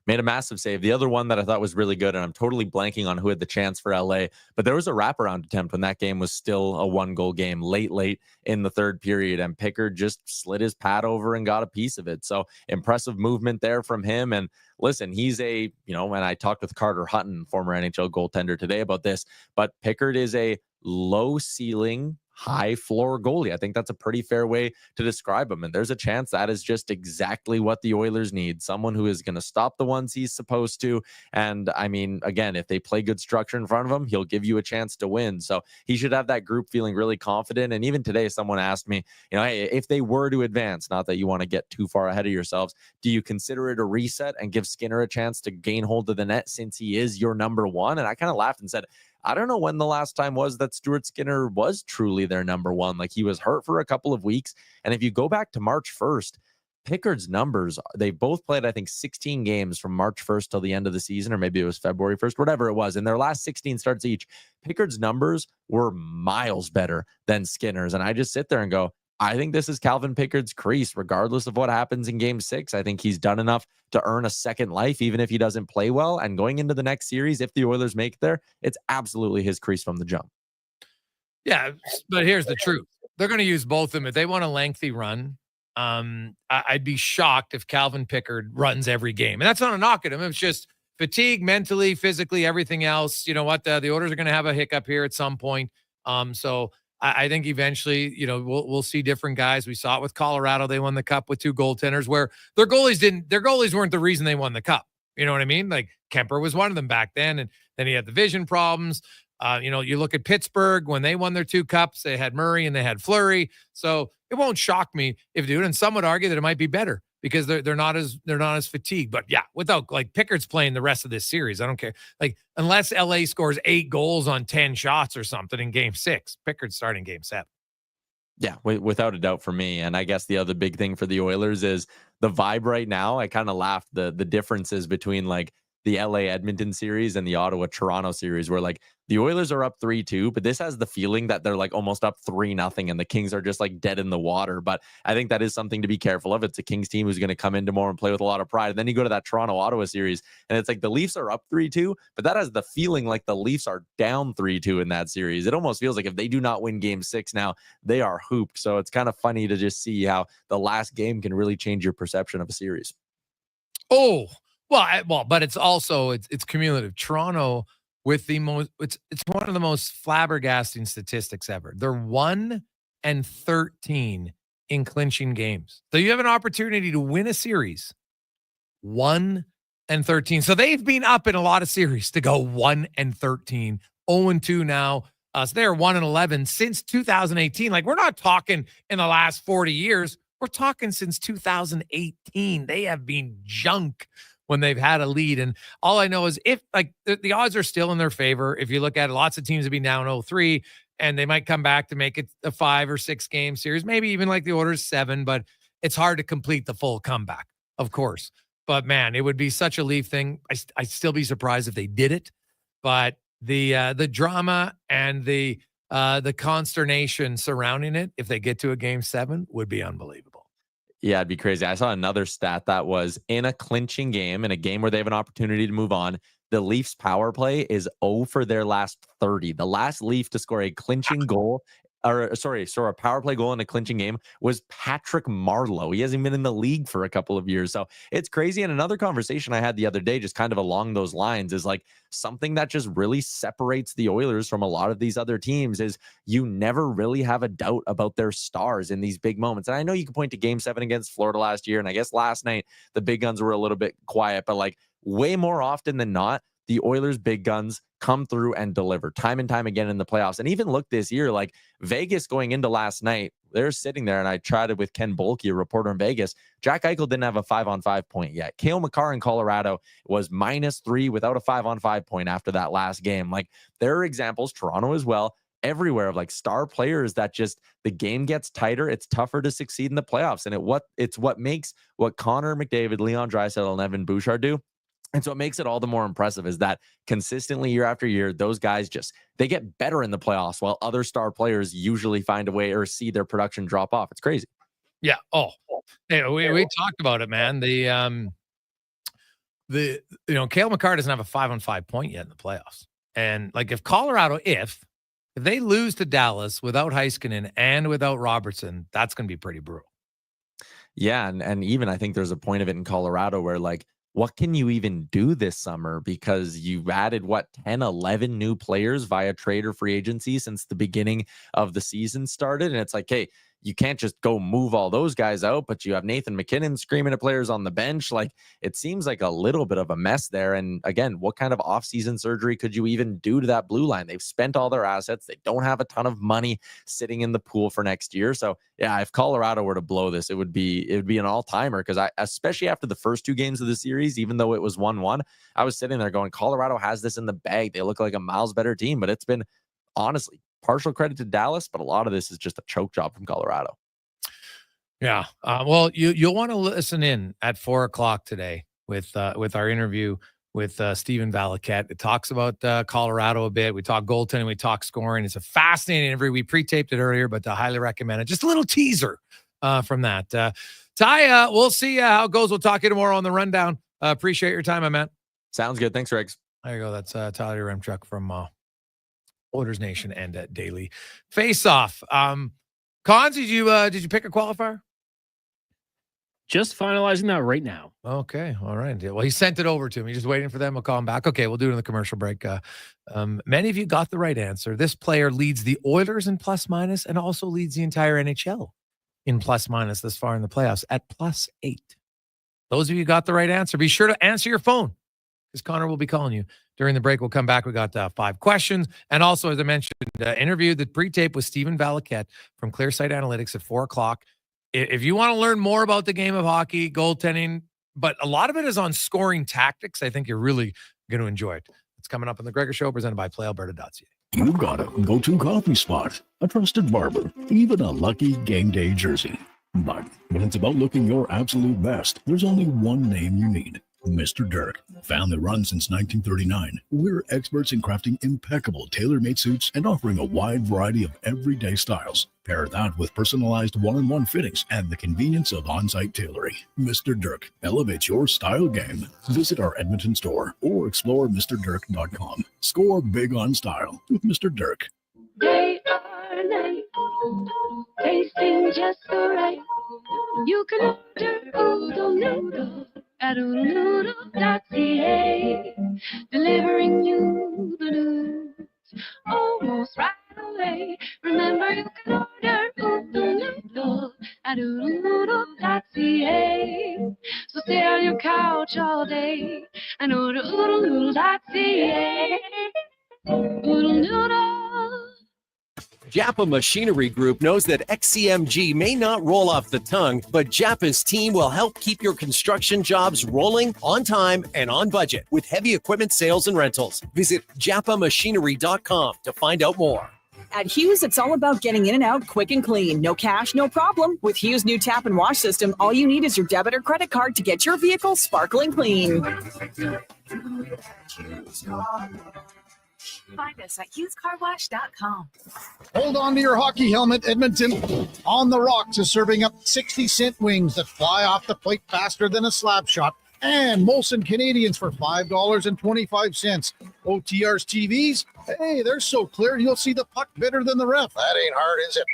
Made a massive save. The other one that I thought was really good, and I'm totally blanking on who had the chance for LA, but there was a wraparound attempt when that game was still a 1-goal game late in the third period, and Pickard just slid his pad over and got a piece of it. So impressive movement there from him. And listen, he's and I talked with Carter Hutton, former NHL goaltender, today about this, but Pickard is a low ceiling, high floor goalie. I think that's a pretty fair way to describe him. And there's a chance that is just exactly what the Oilers need. Someone who is going to stop the ones he's supposed to. And I mean, again, if they play good structure in front of him, he'll give you a chance to win. So he should have that group feeling really confident. And even today, someone asked me, hey, if they were to advance, not that you want to get too far ahead of yourselves, do you consider it a reset and give Skinner a chance to gain hold of the net since he is your number one? And I kind of laughed and said, I don't know when the last time was that Stuart Skinner was truly their number one. Like, he was hurt for a couple of weeks. And if you go back to March 1st, Pickard's numbers, they both played, I think, 16 games from March 1st till the end of the season, or maybe it was February 1st, whatever it was. In their last 16 starts each, Pickard's numbers were miles better than Skinner's. And I just sit there and go, I think this is Calvin Pickard's crease, regardless of what happens in game 6. I think he's done enough to earn a second life, even if he doesn't play well. And going into the next series, if the Oilers make it there, it's absolutely his crease from the jump. Yeah, but here's the truth. They're going to use both of them. If they want a lengthy run, I'd be shocked if Calvin Pickard runs every game. And that's not a knock at him. It's just fatigue, mentally, physically, everything else. You know what? The Oilers are going to have a hiccup here at some point. So I think eventually, we'll see different guys. We saw it with Colorado. They won the cup with 2 goaltenders where their goalies weren't the reason they won the cup. You know what I mean? Like, Kemper was one of them back then. And then he had the vision problems. You look at Pittsburgh when they won their 2 cups, they had Murray and they had Fleury. So it won't shock me if they do it. And some would argue that it might be better because they're not as fatigued. But yeah, without, like, Pickard's playing the rest of this series, I don't care. Like, unless LA scores 8 goals on 10 shots or something in game 6, Pickard's starting game 7. Yeah, without a doubt for me. And I guess the other big thing for the Oilers is the vibe right now. I kind of laughed the differences between, like, the LA Edmonton series and the Ottawa Toronto series, where, like, the Oilers are up 3-2, but this has the feeling that they're, like, almost up 3-0 and the Kings are just, like, dead in the water. But I think that is something to be careful of. It's a Kings team who's going to come in tomorrow and play with a lot of pride. And then you go to that Toronto Ottawa series and it's like the Leafs are up 3-2, but that has the feeling like the Leafs are down 3-2 in that series. It almost feels like if they do not win game 6 now, they are hooped. So it's kind of funny to just see how the last game can really change your perception of a series. Oh, well, but it's also it's cumulative. Toronto with the most, it's one of the most flabbergasting statistics ever. They're 1-13 in clinching games. So you have an opportunity to win a series. 1-13. So they've been up in a lot of series to go 1-13, 0-2 now. So they're 1-11 since 2018. Like, we're not talking in the last 40 years. We're talking since 2018. They have been junk when they've had a lead. And all I know is if, like, the odds are still in their favor. If you look at it, lots of teams have been down 0-3 and they might come back to make it a 5 or 6 game series, maybe even like the Oilers 7, but it's hard to complete the full comeback, of course. But man, it would be such a Leaf thing. I'd still be surprised if they did it. But the drama and the consternation surrounding it, if they get to a game 7, would be unbelievable. Yeah, it'd be crazy. I saw another stat that was in a clinching game, in a game where they have an opportunity to move on, the Leafs power play is 0 for their last 30. The last Leaf to score a clinching goal, a power play goal in a clinching game was Patrick Marleau. He hasn't been in the league for a couple of years. So it's crazy. And another conversation I had the other day, just kind of along those lines, is like something that just really separates the Oilers from a lot of these other teams is you never really have a doubt about their stars in these big moments. And I know you can point to game 7 against Florida last year. And I guess last night, the big guns were a little bit quiet, but like way more often than not, the Oilers' big guns come through and deliver time and time again in the playoffs. And even look this year, like Vegas going into last night, they're sitting there, and I chatted with Ken Bolke, a reporter in Vegas. Jack Eichel didn't have a 5-on-5 point yet. Cale Makar in Colorado was -3 without a 5-on-5 point after that last game. Like there are examples, Toronto as well, everywhere of like star players that just the game gets tighter. It's tougher to succeed in the playoffs. And it's what makes what Connor McDavid, Leon Draisaitl, and Evan Bouchard do. And so it makes it all the more impressive is that consistently year after year, those guys they get better in the playoffs while other star players usually find a way or see their production drop off. It's crazy. Yeah. Oh, yeah, we talked about it, man. Cale Makar doesn't have a 5-on-5 point yet in the playoffs. And like if Colorado, if they lose to Dallas without Heiskanen and without Robertson, that's going to be pretty brutal. Yeah. And even I think there's a point of it in Colorado where like, what can you even do this summer? Because you've added 10, 11 new players via trade or free agency since the beginning of the season started. And it's like, hey, you can't just go move all those guys out, but you have Nathan McKinnon screaming at players on the bench. Like it seems like a little bit of a mess there. And again, what kind of offseason surgery could you even do to that blue line? They've spent all their assets. They don't have a ton of money sitting in the pool for next year. So yeah, if Colorado were to blow this, it would be an all-timer. Because especially after the first 2 games of the series, even though it was 1-1, I was sitting there going, Colorado has this in the bag. They look like a miles better team, but it's been honestly partial credit to Dallas, but a lot of this is just a choke job from Colorado. Yeah. Well, you'll want to listen in at 4:00 today with our interview with Stephen Valiquette. It talks about Colorado a bit. We talk goaltending, we talk scoring. It's a fascinating interview. We pre-taped it earlier, but I highly recommend it. Just a little teaser from that. Ty, we'll see how it goes. We'll talk to you tomorrow on the rundown. Appreciate your time, my man. Sounds good. Thanks, Regs. There you go. That's Tyler Yaremchuk from Oilers Nation and at Daily Face-Off. Cons, did you pick a qualifier? Just finalizing that right now. Okay. All right. Well, he sent it over to me. Just waiting for them. We'll call him back. Okay. We'll do it in the commercial break. Many of you got the right answer. This player leads the Oilers in plus-minus and also leads the entire NHL in plus-minus this far in the playoffs at +8. Those of you got the right answer. Be sure to answer your phone because Connor will be calling you. During the break, we'll come back. We got 5 questions. And also, as I mentioned, interview, the pre-tape with Stephen Valiquette from Clearsight Analytics at 4:00. If you want to learn more about the game of hockey, goaltending, but a lot of it is on scoring tactics, I think you're really going to enjoy it. It's coming up on the Gregor Show, presented by PlayAlberta.ca. You got a go-to coffee spot, a trusted barber, even a lucky game day jersey. But when it's about looking your absolute best, there's only one name you need. Mr. Dirk. Family run since 1939. We're experts in crafting impeccable tailor-made suits and offering a wide variety of everyday styles. Pair that with personalized one-on-one fittings and the convenience of on-site tailoring. Mr. Dirk elevates your style game. Visit our Edmonton store or explore MrDirk.com. Score big on style with Mr. Dirk. They are nice, tasting just so right. You can order oodle noodle at oodlenoodle.ca, delivering you the news almost right away. Remember, you can order oodle noodle at oodlenoodle.ca. So stay on your couch all day and order oodlenoodle.ca. Oodle noodle. Japa Machinery Group knows that XCMG may not roll off the tongue, but Japa's team will help keep your construction jobs rolling on time and on budget with heavy equipment sales and rentals. Visit japamachinery.com to find out more. At Hughes, it's all about getting in and out quick and clean. No cash, no problem. With Hughes' new tap and wash system, all you need is your debit or credit card to get your vehicle sparkling clean. Find us at HughesCarWash.com. Hold on to your hockey helmet, Edmonton. On the Rocks is serving up 60-cent wings that fly off the plate faster than a slap shot. And Molson Canadians for $5.25. OTR's TVs, hey, they're so clear you'll see the puck better than the ref. That ain't hard, is it?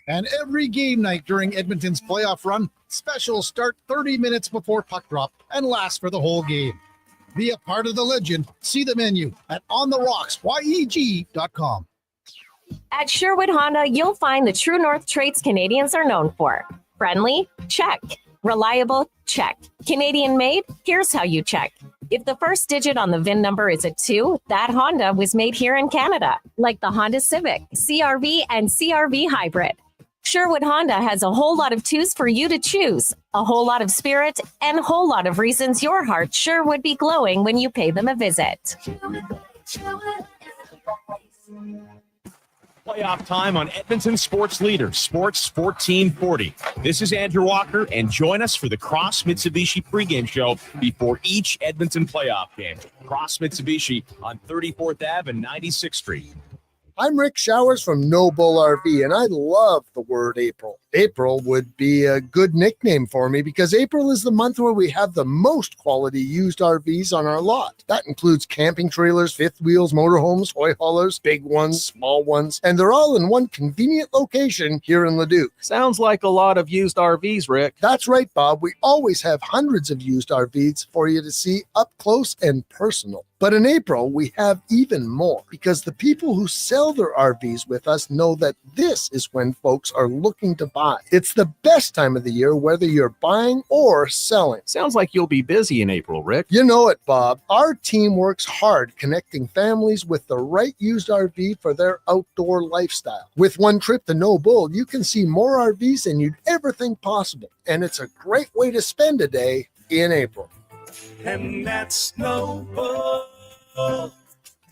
And every game night during Edmonton's playoff run, specials start 30 minutes before puck drop and last for the whole game. Be a part of the legend. See the menu at ontherocksyeg.com. At Sherwood Honda, you'll find the true north traits Canadians are known for. Friendly? Check. Reliable? Check. Canadian made? Here's how you check. If the first digit on the VIN number is a 2, that Honda was made here in Canada, like the Honda Civic, CRV, and CRV Hybrid. Sherwood Honda has a whole lot of 2s for you to choose, a whole lot of spirit, and a whole lot of reasons your heart sure would be glowing when you pay them a visit. Playoff time on Edmonton Sports Leader, Sports 1440. This is Andrew Walker, and join us for the Cross Mitsubishi pregame show before each Edmonton playoff game. Cross Mitsubishi on 34th Ave and 96th Street. I'm Rick Showers from No Bull RV, and I love the word April. April would be a good nickname for me because April is the month where we have the most quality used RVs on our lot. That includes camping trailers, fifth wheels, motorhomes, toy haulers, big ones, small ones, and they're all in one convenient location here in Leduc. Sounds like a lot of used RVs, Rick. That's right, Bob. We always have hundreds of used RVs for you to see up close and personal. But in April, we have even more because the people who sell their RVs with us know that this is when folks are looking to buy. It's the best time of the year, whether you're buying or selling. Sounds like you'll be busy in April, Rick. You know it, Bob. Our team works hard connecting families with the right used RV for their outdoor lifestyle. With one trip to No Bull, you can see more RVs than you'd ever think possible. And it's a great way to spend a day in April. And that's No Bull.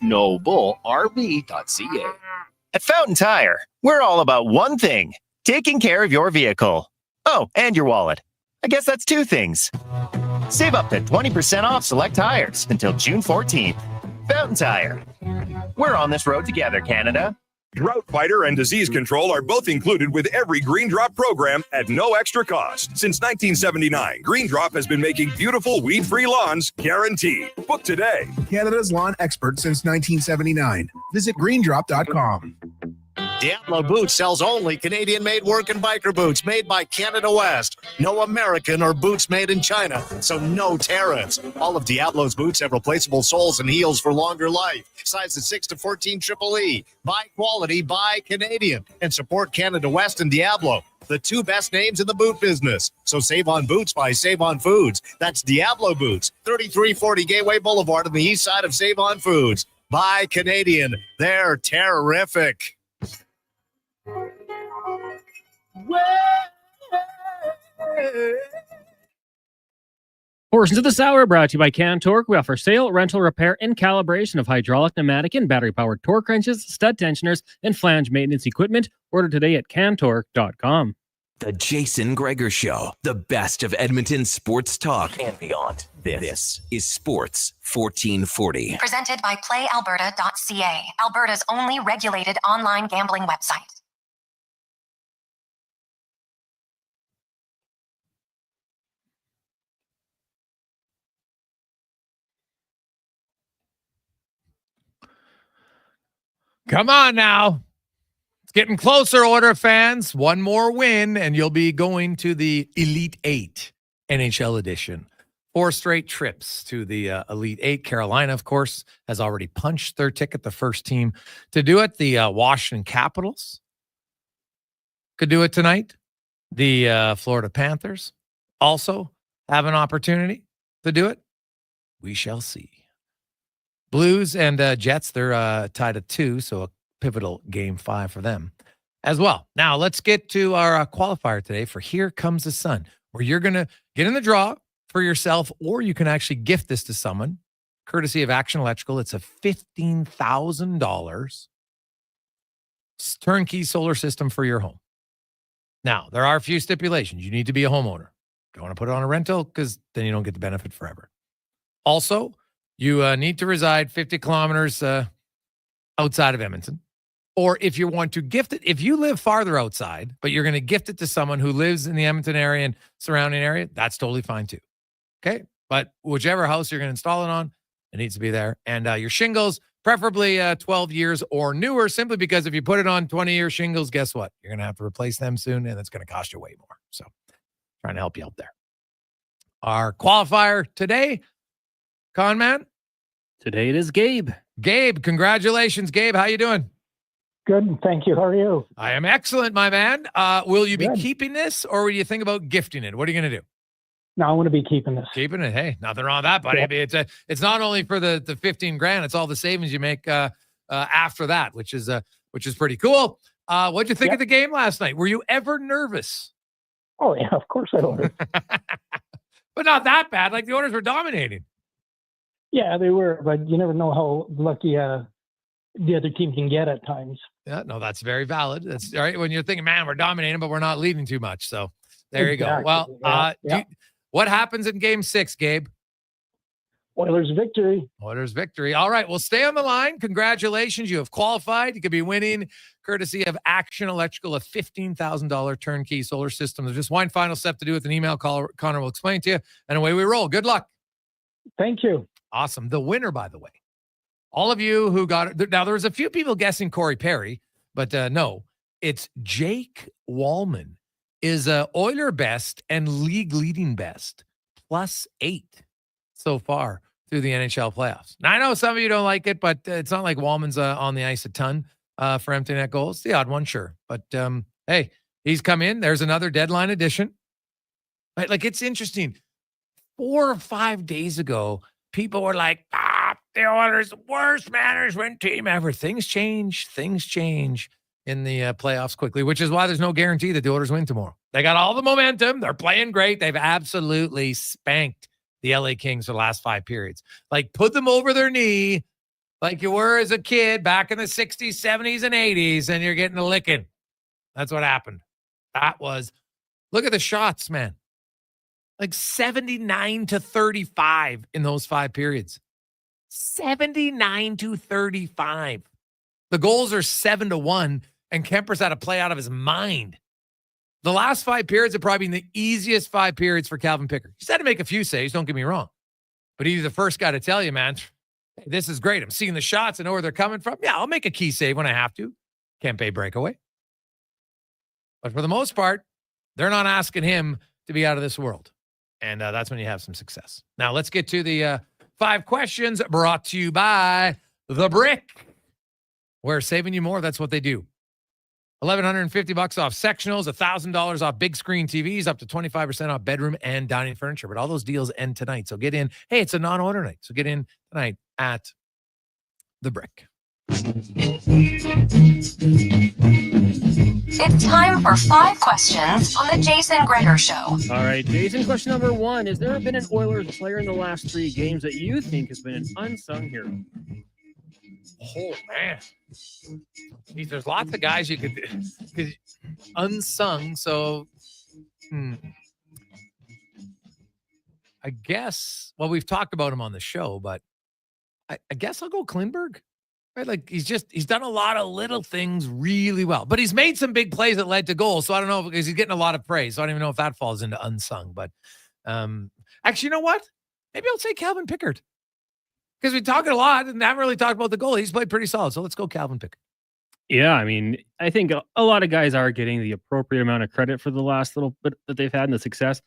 NoBullRV.ca. At Fountain Tire, we're all about one thing: taking care of your vehicle. Oh, and your wallet. I guess that's two things. Save up to 20% off select tires until June 14th. Fountain Tire. We're on this road together, Canada. Drought Fighter and Disease Control are both included with every Green Drop program at no extra cost. Since 1979, Green Drop has been making beautiful weed-free lawns guaranteed. Book today. Canada's lawn expert since 1979. Visit greendrop.com. Diablo Boots sells only Canadian-made work and biker boots made by Canada West. No American or boots made in China, so no tariffs. All of Diablo's boots have replaceable soles and heels for longer life. Sizes 6 to 14 Triple E. Buy quality, buy Canadian. And support Canada West and Diablo, the two best names in the boot business. So save on boots by Save On Foods. That's Diablo Boots, 3340 Gateway Boulevard on the east side of Save On Foods. Buy Canadian. They're terrific. Portions of this hour brought to you by Can Torque. We offer sale, rental, repair, and calibration of hydraulic, pneumatic, and battery-powered torque wrenches, stud tensioners, and flange maintenance equipment. Order today at cantorque.com. The Jason Gregor Show, the best of Edmonton sports talk and beyond. This is Sports 1440. Presented by PlayAlberta.ca, Alberta's only regulated online gambling website. Come on now. It's getting closer, Order fans. One more win, and you'll be going to the Elite Eight NHL edition. 4 straight trips to the Elite Eight. Carolina, of course, has already punched their ticket, the first team to do it. The Washington Capitals could do it tonight. The Florida Panthers also have an opportunity to do it. We shall see. Blues and Jets, they're tied at 2, so a pivotal game 5 for them as well. Now, let's get to our qualifier today for Here Comes the Sun, where you're going to get in the draw for yourself, or you can actually gift this to someone, courtesy of Action Electrical. It's a $15,000 turnkey solar system for your home. Now, there are a few stipulations. You need to be a homeowner. Don't want to put it on a rental because then you don't get the benefit forever. Also, you need to reside 50 kilometers outside of Edmonton. Or if you want to gift it, if you live farther outside, but you're going to gift it to someone who lives in the Edmonton area and surrounding area, that's totally fine too. Okay? But whichever house you're going to install it on, it needs to be there. And your shingles, preferably 12 years or newer, simply because if you put it on 20-year shingles, guess what? You're going to have to replace them soon, and it's going to cost you way more. So trying to help you out there. Our qualifier today, Con Man? Today it is Gabe. Gabe, congratulations, Gabe. How you doing? Good, thank you. How are you? I am excellent, my man. Will you be Good. keeping this, or will you think about gifting it? What are you going to do? No, I want to be keeping this. Keeping it. Hey, nothing wrong with that, buddy. Yeah. It's not only for the 15 grand, it's all the savings you make after that, which is pretty cool. What'd you think of the game last night? Were you ever nervous? Oh yeah, of course I was. But not that bad. Like the Oilers were dominating. Yeah, they were, but you never know how lucky the other team can get at times. Yeah, no, that's very valid. That's all right. When you're thinking, man, we're dominating, but we're not leading too much. So there you go. Well, what happens in game 6, Gabe? Oilers victory. Oilers victory. All right. Well, stay on the line. Congratulations. You have qualified. You could be winning, courtesy of Action Electrical, a $15,000 turnkey solar system. There's just one final step to do with an email call. Connor will explain to you. And away we roll. Good luck. Thank you. Awesome. The winner, by the way, all of you who got it. Now, there was a few people guessing Corey Perry, but no, it's Jake Wallman is Oiler best and league leading best, +8 so far through the NHL playoffs. Now, I know some of you don't like it, but it's not like Wallman's on the ice a ton for empty net goals. The odd one, sure. But hey, he's come in. There's another deadline edition. Right? Like, it's interesting. 4 or 5 days ago, people were like, the Oilers, worst management team ever. Things change in the playoffs quickly, which is why there's no guarantee that the Oilers win tomorrow. They got all the momentum. They're playing great. They've absolutely spanked the LA Kings for the last 5 periods. Like, put them over their knee like you were as a kid back in the 60s, 70s, and 80s, and you're getting a licking. That's what happened. Look at the shots, man. Like 79-35 in those 5 periods. 79-35. The goals are 7-1, and Kemper's had to play out of his mind. The last 5 periods have probably been the easiest 5 periods for Calvin Pickard. He's had to make a few saves, don't get me wrong. But he's the first guy to tell you, man, this is great. I'm seeing the shots. I know where they're coming from. Yeah, I'll make a key save when I have to. Kempe breakaway. But for the most part, they're not asking him to be out of this world. And that's when you have some success. Now, let's get to the 5 questions brought to you by The Brick. We're saving you more. That's what they do. $1,150 off sectionals, $1,000 off big screen TVs, up to 25% off bedroom and dining furniture. But all those deals end tonight. So get in. Hey, it's a non-order night. So get in tonight at The Brick. It's time for 5 questions on the Jason Gregor Show. All right, Jason, question number 1. Has there been an Oilers player in the last 3 games that you think has been an unsung hero? Oh, man. Geez, there's lots of guys you could unsung. So, I guess, well, we've talked about him on the show, but I guess I'll go Klingberg. Right? Like, he's done a lot of little things really well, but he's made some big plays that led to goals. So I don't know, because he's getting a lot of praise. So I don't even know if that falls into unsung, but actually, you know what? Maybe I'll say Calvin Pickard, because we talk a lot and haven't really talked about the goal. He's played pretty solid. So let's go Calvin Pickard. Yeah, I mean, I think a lot of guys are getting the appropriate amount of credit for the last little bit that they've had and the success.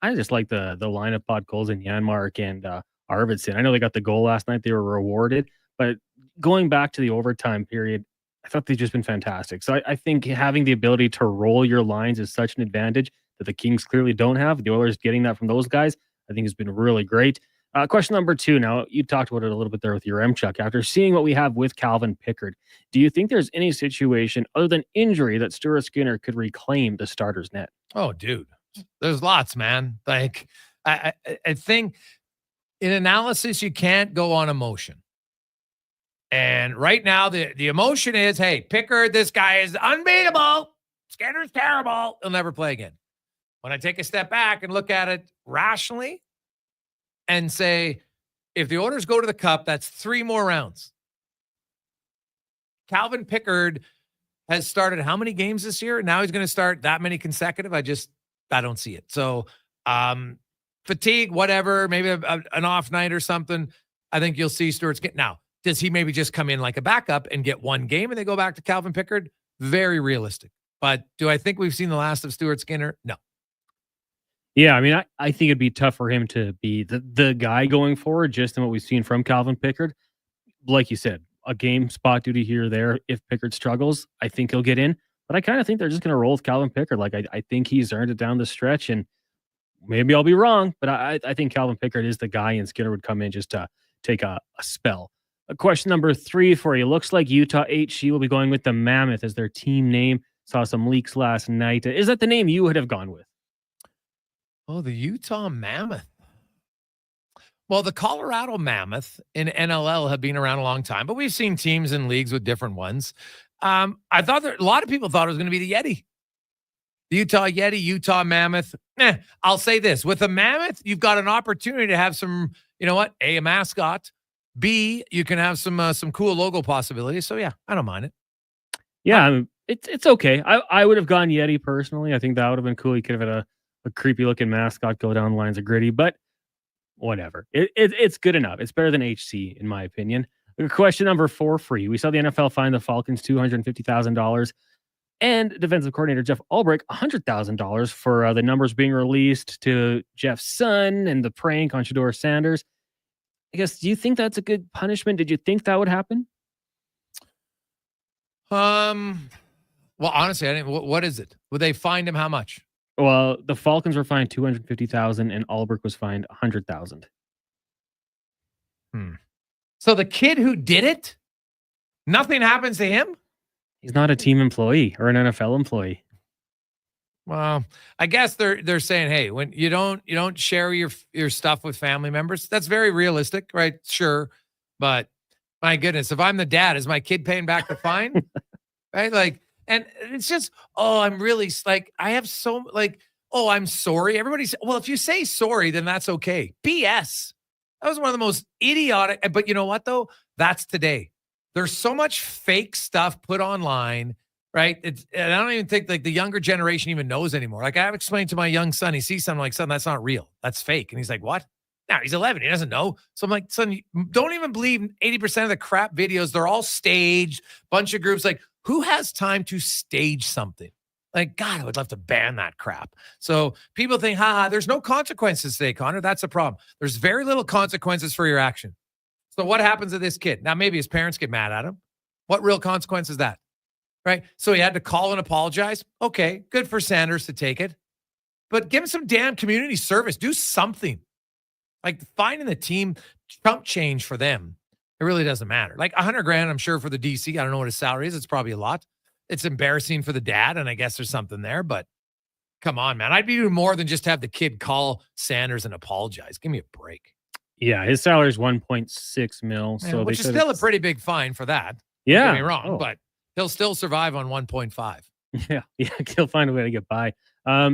I just like the lineup pod goals in Janmark and Arvidsson. I know they got the goal last night. They were rewarded, but going back to the overtime period, I thought they've just been fantastic. So I think having the ability to roll your lines is such an advantage that the Kings clearly don't have. The Oilers getting that from those guys, I think has been really great. Question number 2. Now, you talked about it a little bit there with Yaremchuk. After seeing what we have with Calvin Pickard, do you think there's any situation other than injury that Stuart Skinner could reclaim the starter's net? Oh, dude, there's lots, man. Like, I think in analysis, you can't go on emotion. And right now, the emotion is, hey, Pickard, this guy is unbeatable. Skinner's terrible. He'll never play again. When I take a step back and look at it rationally and say, if the Oilers go to the Cup, that's 3 more rounds. Calvin Pickard has started how many games this year? Now he's going to start that many consecutive. I don't see it. So fatigue, whatever, maybe an off night or something. I think you'll see Stuart Skinner. Now, does he maybe just come in like a backup and get 1 game and they go back to Calvin Pickard? Very realistic. But do I think we've seen the last of Stuart Skinner? No. Yeah, I mean, I think it'd be tough for him to be the guy going forward, just in what we've seen from Calvin Pickard. Like you said, a game spot duty here or there. If Pickard struggles, I think he'll get in. But I kind of think they're just going to roll with Calvin Pickard. Like, I think he's earned it down the stretch, and maybe I'll be wrong, but I think Calvin Pickard is the guy, and Skinner would come in just to take a spell. Question number 3 for you. Looks like Utah HC will be going with the Mammoth as their team name. Saw some leaks last night. Is that the name you would have gone with? Oh, the Utah Mammoth. Well, the Colorado Mammoth in NLL have been around a long time, but we've seen teams in leagues with different ones. I thought a lot of people thought it was going to be the Yeti. The Utah Yeti, Utah Mammoth. I'll say this. With a Mammoth, you've got an opportunity to have some, you know what, A, mascot. B, you can have some cool logo possibilities. So, yeah, I don't mind it. Yeah, I mean, it's okay. I would have gone Yeti personally. I think that would have been cool. You could have had a creepy-looking mascot go down the lines of Gritty, but whatever. It's good enough. It's better than HC, in my opinion. Question number 4 for you. We saw the NFL fine the Falcons $250,000 and defensive coordinator Jeff Ulbrich $100,000 for the numbers being released to Jeff's son and the prank on Shedeur Sanders. I guess, do you think that's a good punishment? Did you think that would happen? Well, honestly, I didn't. What is it? Would they find him how much? Well, the Falcons were fined $250,000 and Ulbrich was fined $100,000. So the kid who did it, nothing happens to him? He's not a team employee or an NFL employee. Well, I guess they're saying, hey, when you don't share your stuff with family members, that's very realistic, right? Sure. But my goodness, if I'm the dad, is my kid paying back the fine? Right? Like, and it's just, I'm really like, I have so like, I'm sorry. Everybody's, well, if you say sorry, then that's okay. BS. That was one of the most idiotic, but you know what though? That's today. There's so much fake stuff put online, right? And I don't even think like the younger generation even knows anymore. Like I've explained to my young son, he sees something like, son, that's not real. That's fake. And he's like, what? Now he's 11. He doesn't know. So I'm like, son, don't even believe 80% of the crap videos. They're all staged. Bunch of groups. Like, who has time to stage something? Like, God, I would love to ban that crap. So people think, there's no consequences today, Connor. That's the problem. There's very little consequences for your action. So what happens to this kid? Now, maybe his parents get mad at him. What real consequence is that? Right? So he had to call and apologize. Okay, good for Sanders to take it. But give him some damn community service. Do something. Like finding the team chump change for them. It really doesn't matter. Like $100,000, I'm sure, for the DC. I don't know what his salary is. It's probably a lot. It's embarrassing for the dad, and I guess there's something there, but come on, man. I'd be doing more than just have the kid call Sanders and apologize. Give me a break. Yeah, his salary is $1.6 million. So which is still a pretty big fine for that. Yeah. Don't get me wrong, but he'll still survive on 1.5. Yeah, he'll find a way to get by. I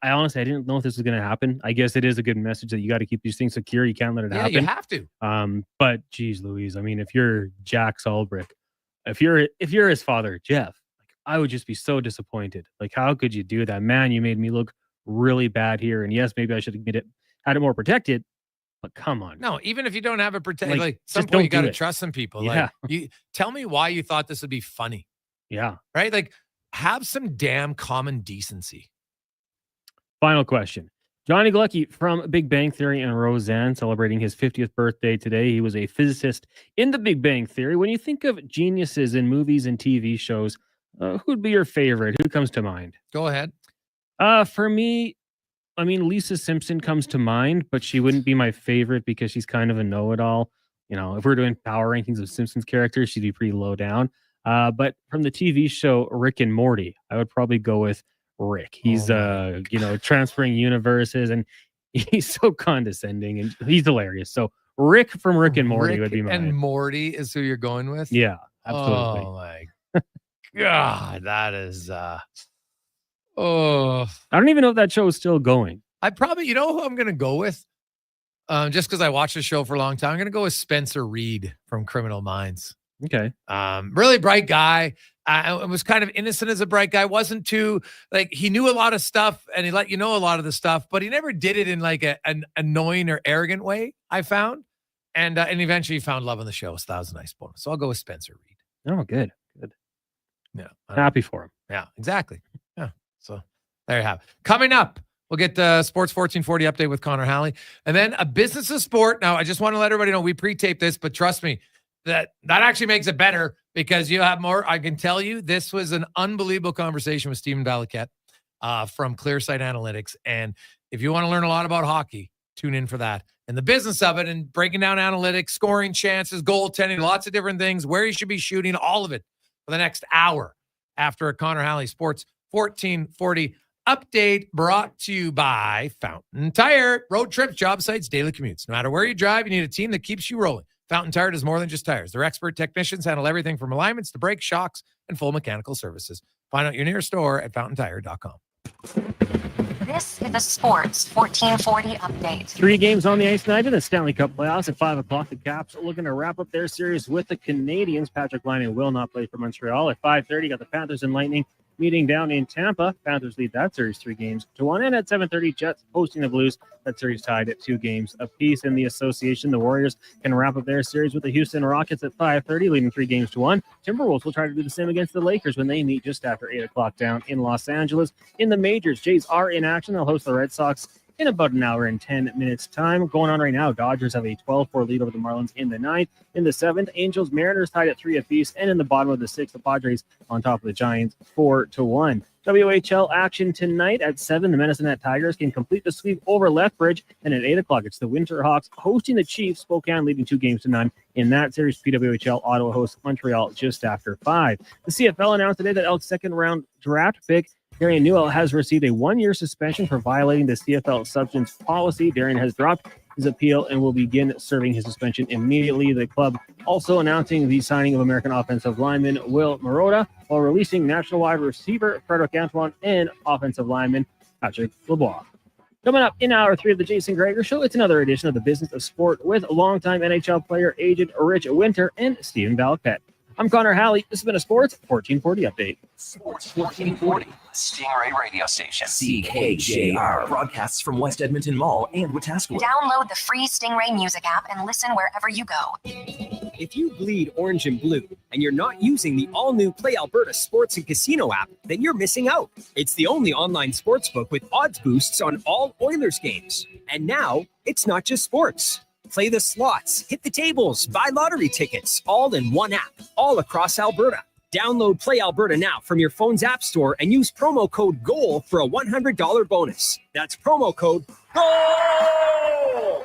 honestly, I didn't know if this was going to happen. I guess it is a good message that you got to keep these things secure. You can't let it happen. Yeah, you have to. But geez, Louise, I mean, if you're Jack Ulbrich, if you're his father, Jeff, like, I would just be so disappointed. Like, how could you do that? Man, you made me look really bad here. And yes, maybe I should have had it more protected, but come on. No, even if you don't have it protected, like some just point you got to it. trust some people. Yeah. Like, you tell me why you thought this would be funny. Yeah. Right? Like, have some damn common decency. Final question. Johnny Galecki from Big Bang Theory and Roseanne celebrating his 50th birthday today. He was a physicist in the Big Bang Theory. When you think of geniuses in movies and TV shows, who would be your favorite? Who comes to mind? Go ahead. For me, I mean, Lisa Simpson comes to mind, but she wouldn't be my favorite because she's kind of a know-it-all. You know, if we're doing power rankings of Simpsons characters, she'd be pretty low down. But from the TV show Rick and Morty, I would probably go with Rick. He's transferring universes, and he's so condescending and he's hilarious. So Rick from Rick and Morty would be mine. And Morty is who you're going with? Yeah, absolutely. Oh, my God. That is... I don't even know if that show is still going. I probably... You know who I'm going to go with? Just because I watched the show for a long time, I'm going to go with Spencer Reed from Criminal Minds. Okay. Really bright guy. Was kind of innocent as a bright guy. Wasn't too he knew a lot of stuff and he let you know a lot of the stuff, but he never did it in like an annoying or arrogant way, I found. And eventually he found love on the show. So that was a nice bonus. So I'll go with Spencer Reed. Oh, good. Yeah. Happy for him. Yeah, exactly. Yeah. So there you have it. Coming up, we'll get the Sports 1440 update with Connor Halley. And then a business of sport. Now, I just want to let everybody know we pre-taped this, but trust me, that actually makes it better because you have more. I can tell you this was an unbelievable conversation with Stephen Valiquette from Clearsight Analytics. And if you want to learn a lot about hockey, tune in for that. And the business of it and breaking down analytics, scoring chances, goaltending, lots of different things, where you should be shooting, all of it for the next hour after a Connor Halley Sports 1440 update brought to you by Fountain Tire. Road trips, job sites, daily commutes. No matter where you drive, you need a team that keeps you rolling. Fountain Tire does more than just tires. Their expert technicians handle everything from alignments to brakes, shocks, and full mechanical services. Find out your nearest store at fountaintire.com. This is the Sports 1440 update. 3 games on the ice tonight in the Stanley Cup playoffs at 5 o'clock. The Caps are looking to wrap up their series with the Canadiens. Patrick Laine will not play for Montreal. At 5:30, got the Panthers and Lightning meeting down in Tampa. Panthers lead that series 3-1. And at 7:30, Jets hosting the Blues. That series tied at 2 games apiece. In the association, the Warriors can wrap up their series with the Houston Rockets at 5:30, leading 3-1. Timberwolves will try to do the same against the Lakers when they meet just after 8 o'clock down in Los Angeles. In the majors, Jays are in action. They'll host the Red Sox in about an hour and 10 minutes time. Going on right now, Dodgers have a 12-4 lead over the Marlins in the 9th. In the 7th, Angels, Mariners tied at 3 apiece. And in the bottom of the 6th, the Padres on top of the Giants 4-1. WHL action tonight at 7. The Medicine-Hat Tigers can complete the sweep over Lethbridge. And at 8 o'clock, it's the Winterhawks hosting the Chiefs. Spokane leading 2-0 in that series. PWHL, Ottawa hosts Montreal just after 5. The CFL announced today that Elks' second-round draft pick, Darian Newell, has received a 1-year suspension for violating the CFL substance policy. Darian has dropped his appeal and will begin serving his suspension immediately. The club also announcing the signing of American offensive lineman Will Marotta while releasing national wide receiver Frederick Antoine and offensive lineman Patrick Lebois. Coming up in hour 3 of the Jason Gregor Show, it's another edition of the Business of Sport with longtime NHL player agent Rich Winter and Stephen Valiquette. I'm Connor Halley. This has been a Sports 1440 update. Sports 1440, Stingray Radio Station. CKJR broadcasts from West Edmonton Mall and Wetaskiwin. Download the free Stingray music app and listen wherever you go. If you bleed orange and blue and you're not using the all-new Play Alberta Sports and Casino app, then you're missing out. It's the only online sportsbook with odds boosts on all Oilers games. And now, it's not just sports. Play the slots, hit the tables, buy lottery tickets, all in one app, all across Alberta. Download Play Alberta now from your phone's app store and use promo code GOAL for a $100 bonus. That's promo code GOAL!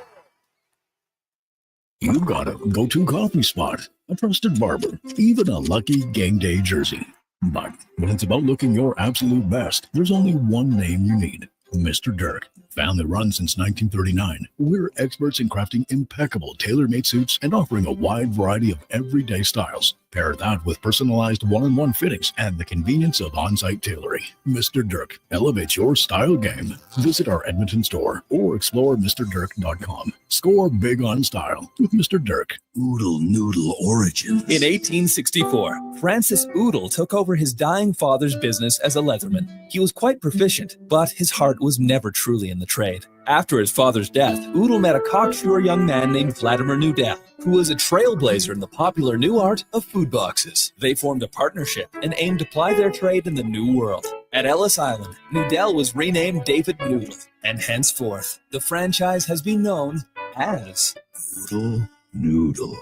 You got a go-to coffee spot, a trusted barber, even a lucky game day jersey. But when it's about looking your absolute best, there's only one name you need. Mr. Dirk. Family run since 1939, we're experts in crafting impeccable tailor-made suits and offering a wide variety of everyday styles. Pair that with personalized one-on-one fittings and the convenience of on-site tailoring. Mr. Dirk elevates your style game. Visit our Edmonton store or explore MrDirk.com. Score big on style with Mr. Dirk. Oodle Noodle Origins. In 1864, Francis Oodle took over his dying father's business as a leatherman. He was quite proficient, but his heart was never truly in the trade. After his father's death, Oodle met a cocksure young man named Vladimir Nudel, who was a trailblazer in the popular new art of food boxes. They formed a partnership and aimed to ply their trade in the New World. At Ellis Island, Nudel was renamed David Noodle, and henceforth, the franchise has been known as Oodle Noodle.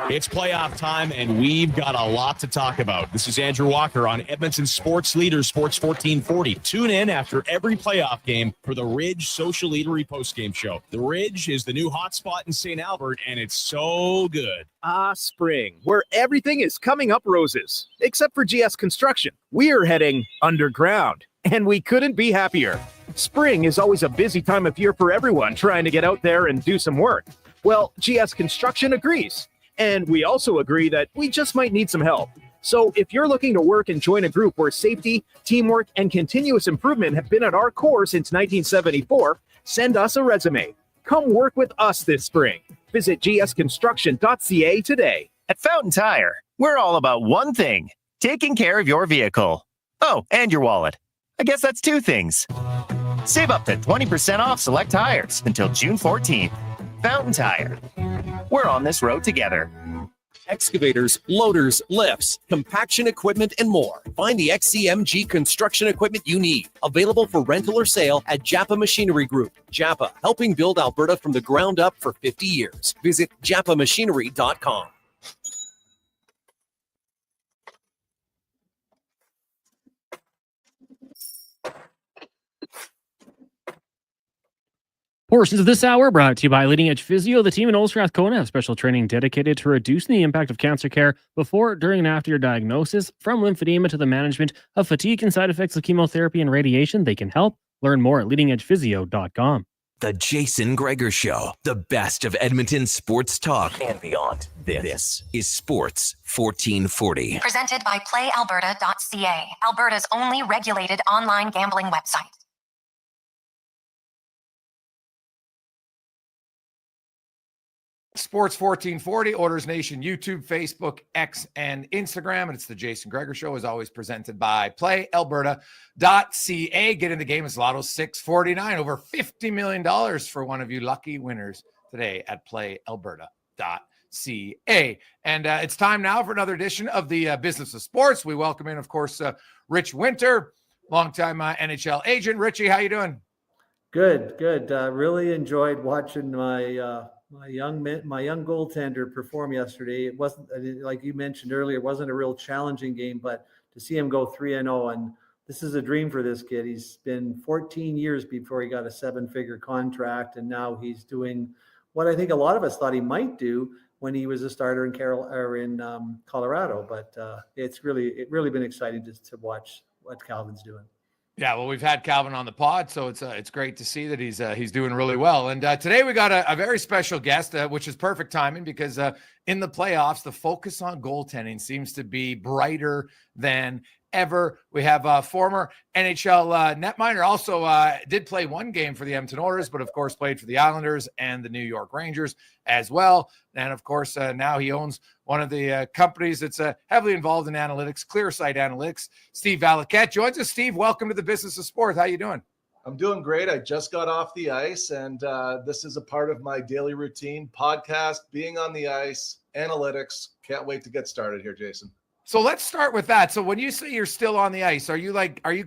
It's playoff time, and we've got a lot to talk about. This is Andrew Walker on Edmonton Sports Leader, Sports 1440. Tune in after every playoff game for the Ridge Social Eatery postgame show. The Ridge is the new hotspot in St. Albert, and it's so good. Spring, where everything is coming up roses, except for GS Construction. We're heading underground, and we couldn't be happier. Spring is always a busy time of year for everyone trying to get out there and do some work. Well, GS Construction agrees. And we also agree that we just might need some help. So if you're looking to work and join a group where safety, teamwork, and continuous improvement have been at our core since 1974, send us a resume. Come work with us this spring. Visit gsconstruction.ca today. At Fountain Tire, we're all about one thing, taking care of your vehicle. Oh, and your wallet. I guess that's two things. Save up to 20% off select tires until June 14th. Fountain Tire. We're on this road together. Excavators, loaders, lifts, compaction equipment, and more. Find the XCMG construction equipment you need. Available for rental or sale at Japa Machinery Group. Japa, helping build Alberta from the ground up for 50 years. Visit japamachinery.com. Portions of this hour brought to you by Leading Edge Physio. The team in Old Strathcona have special training dedicated to reducing the impact of cancer care before, during, and after your diagnosis. From lymphedema to the management of fatigue and side effects of chemotherapy and radiation, they can help. Learn more at leadingedgephysio.com. The Jason Gregor Show, the best of Edmonton sports talk and beyond. This is Sports 1440. Presented by PlayAlberta.ca, Alberta's only regulated online gambling website. Sports 1440, Oilers Nation, YouTube, Facebook, X, and Instagram. And it's the Jason Gregor Show, as always, presented by PlayAlberta.ca. Get in the game. It's Lotto 649. Over $50 million for one of you lucky winners today at PlayAlberta.ca. And it's time now for another edition of the Business of Sports. We welcome in, of course, Rich Winter, longtime NHL agent. Richie, how you doing? Good. Really enjoyed watching my young goaltender perform yesterday. It wasn't, like you mentioned earlier, it wasn't a real challenging game, but to see him go 3-0, and this is a dream for this kid. He's been 14 years before he got a 7-figure contract, and now he's doing what I think a lot of us thought he might do when he was a starter in Colorado. But it's really been exciting to watch what Calvin's doing. Yeah, well, we've had Calvin on the pod, so it's great to see that he's doing really well. And today we got a very special guest, which is perfect timing because in the playoffs, the focus on goaltending seems to be brighter than ever. We have former NHL netminder, also did play one game for the Edmonton Oilers, but of course played for the Islanders and the New York Rangers as well. And of course, now he owns one of the companies that's heavily involved in analytics, ClearSight Analytics. Steve Valiquette joins us. Steve, welcome to the Business of Sport. How you doing? I'm doing great. I just got off the ice, and this is a part of my daily routine: podcast, being on the ice, analytics. Can't wait to get started here, Jason. So let's start with that. So when you say you're still on the ice, are you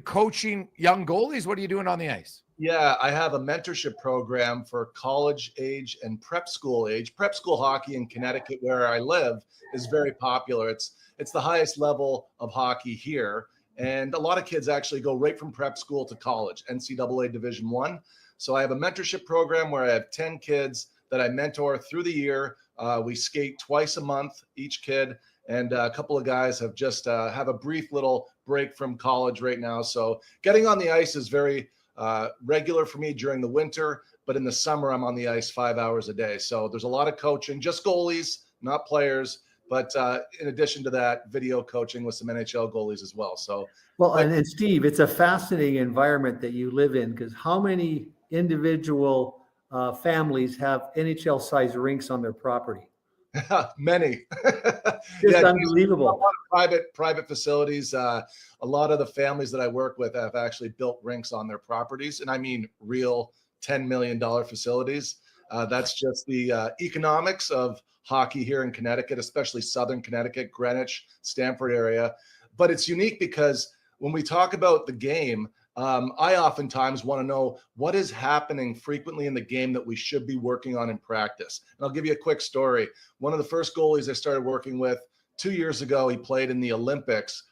coaching young goalies? What are you doing on the ice? Yeah, I have a mentorship program for college age and prep school age. Prep school hockey in Connecticut, where I live, is very popular. It's the highest level of hockey here. And a lot of kids actually go right from prep school to college, NCAA Division I. So I have a mentorship program where I have 10 kids that I mentor through the year. We skate twice a month, each kid. And a couple of guys have just have a brief little break from college right now. So getting on the ice is very regular for me during the winter, but in the summer, I'm on the ice 5 hours a day. So there's a lot of coaching, just goalies, not players. But in addition to that, video coaching with some NHL goalies as well. So, and Steve, it's a fascinating environment that you live in, because how many individual families have NHL-sized rinks on their property? Many. It's unbelievable. A lot of private facilities. A lot of the families that I work with have actually built rinks on their properties, and I mean real $10 million facilities. That's just the economics of hockey here in Connecticut, especially Southern Connecticut, Greenwich, Stamford area. But it's unique because when we talk about the game, I oftentimes want to know what is happening frequently in the game that we should be working on in practice. And I'll give you a quick story. One of the first goalies I started working with 2 years ago, he played in the Olympics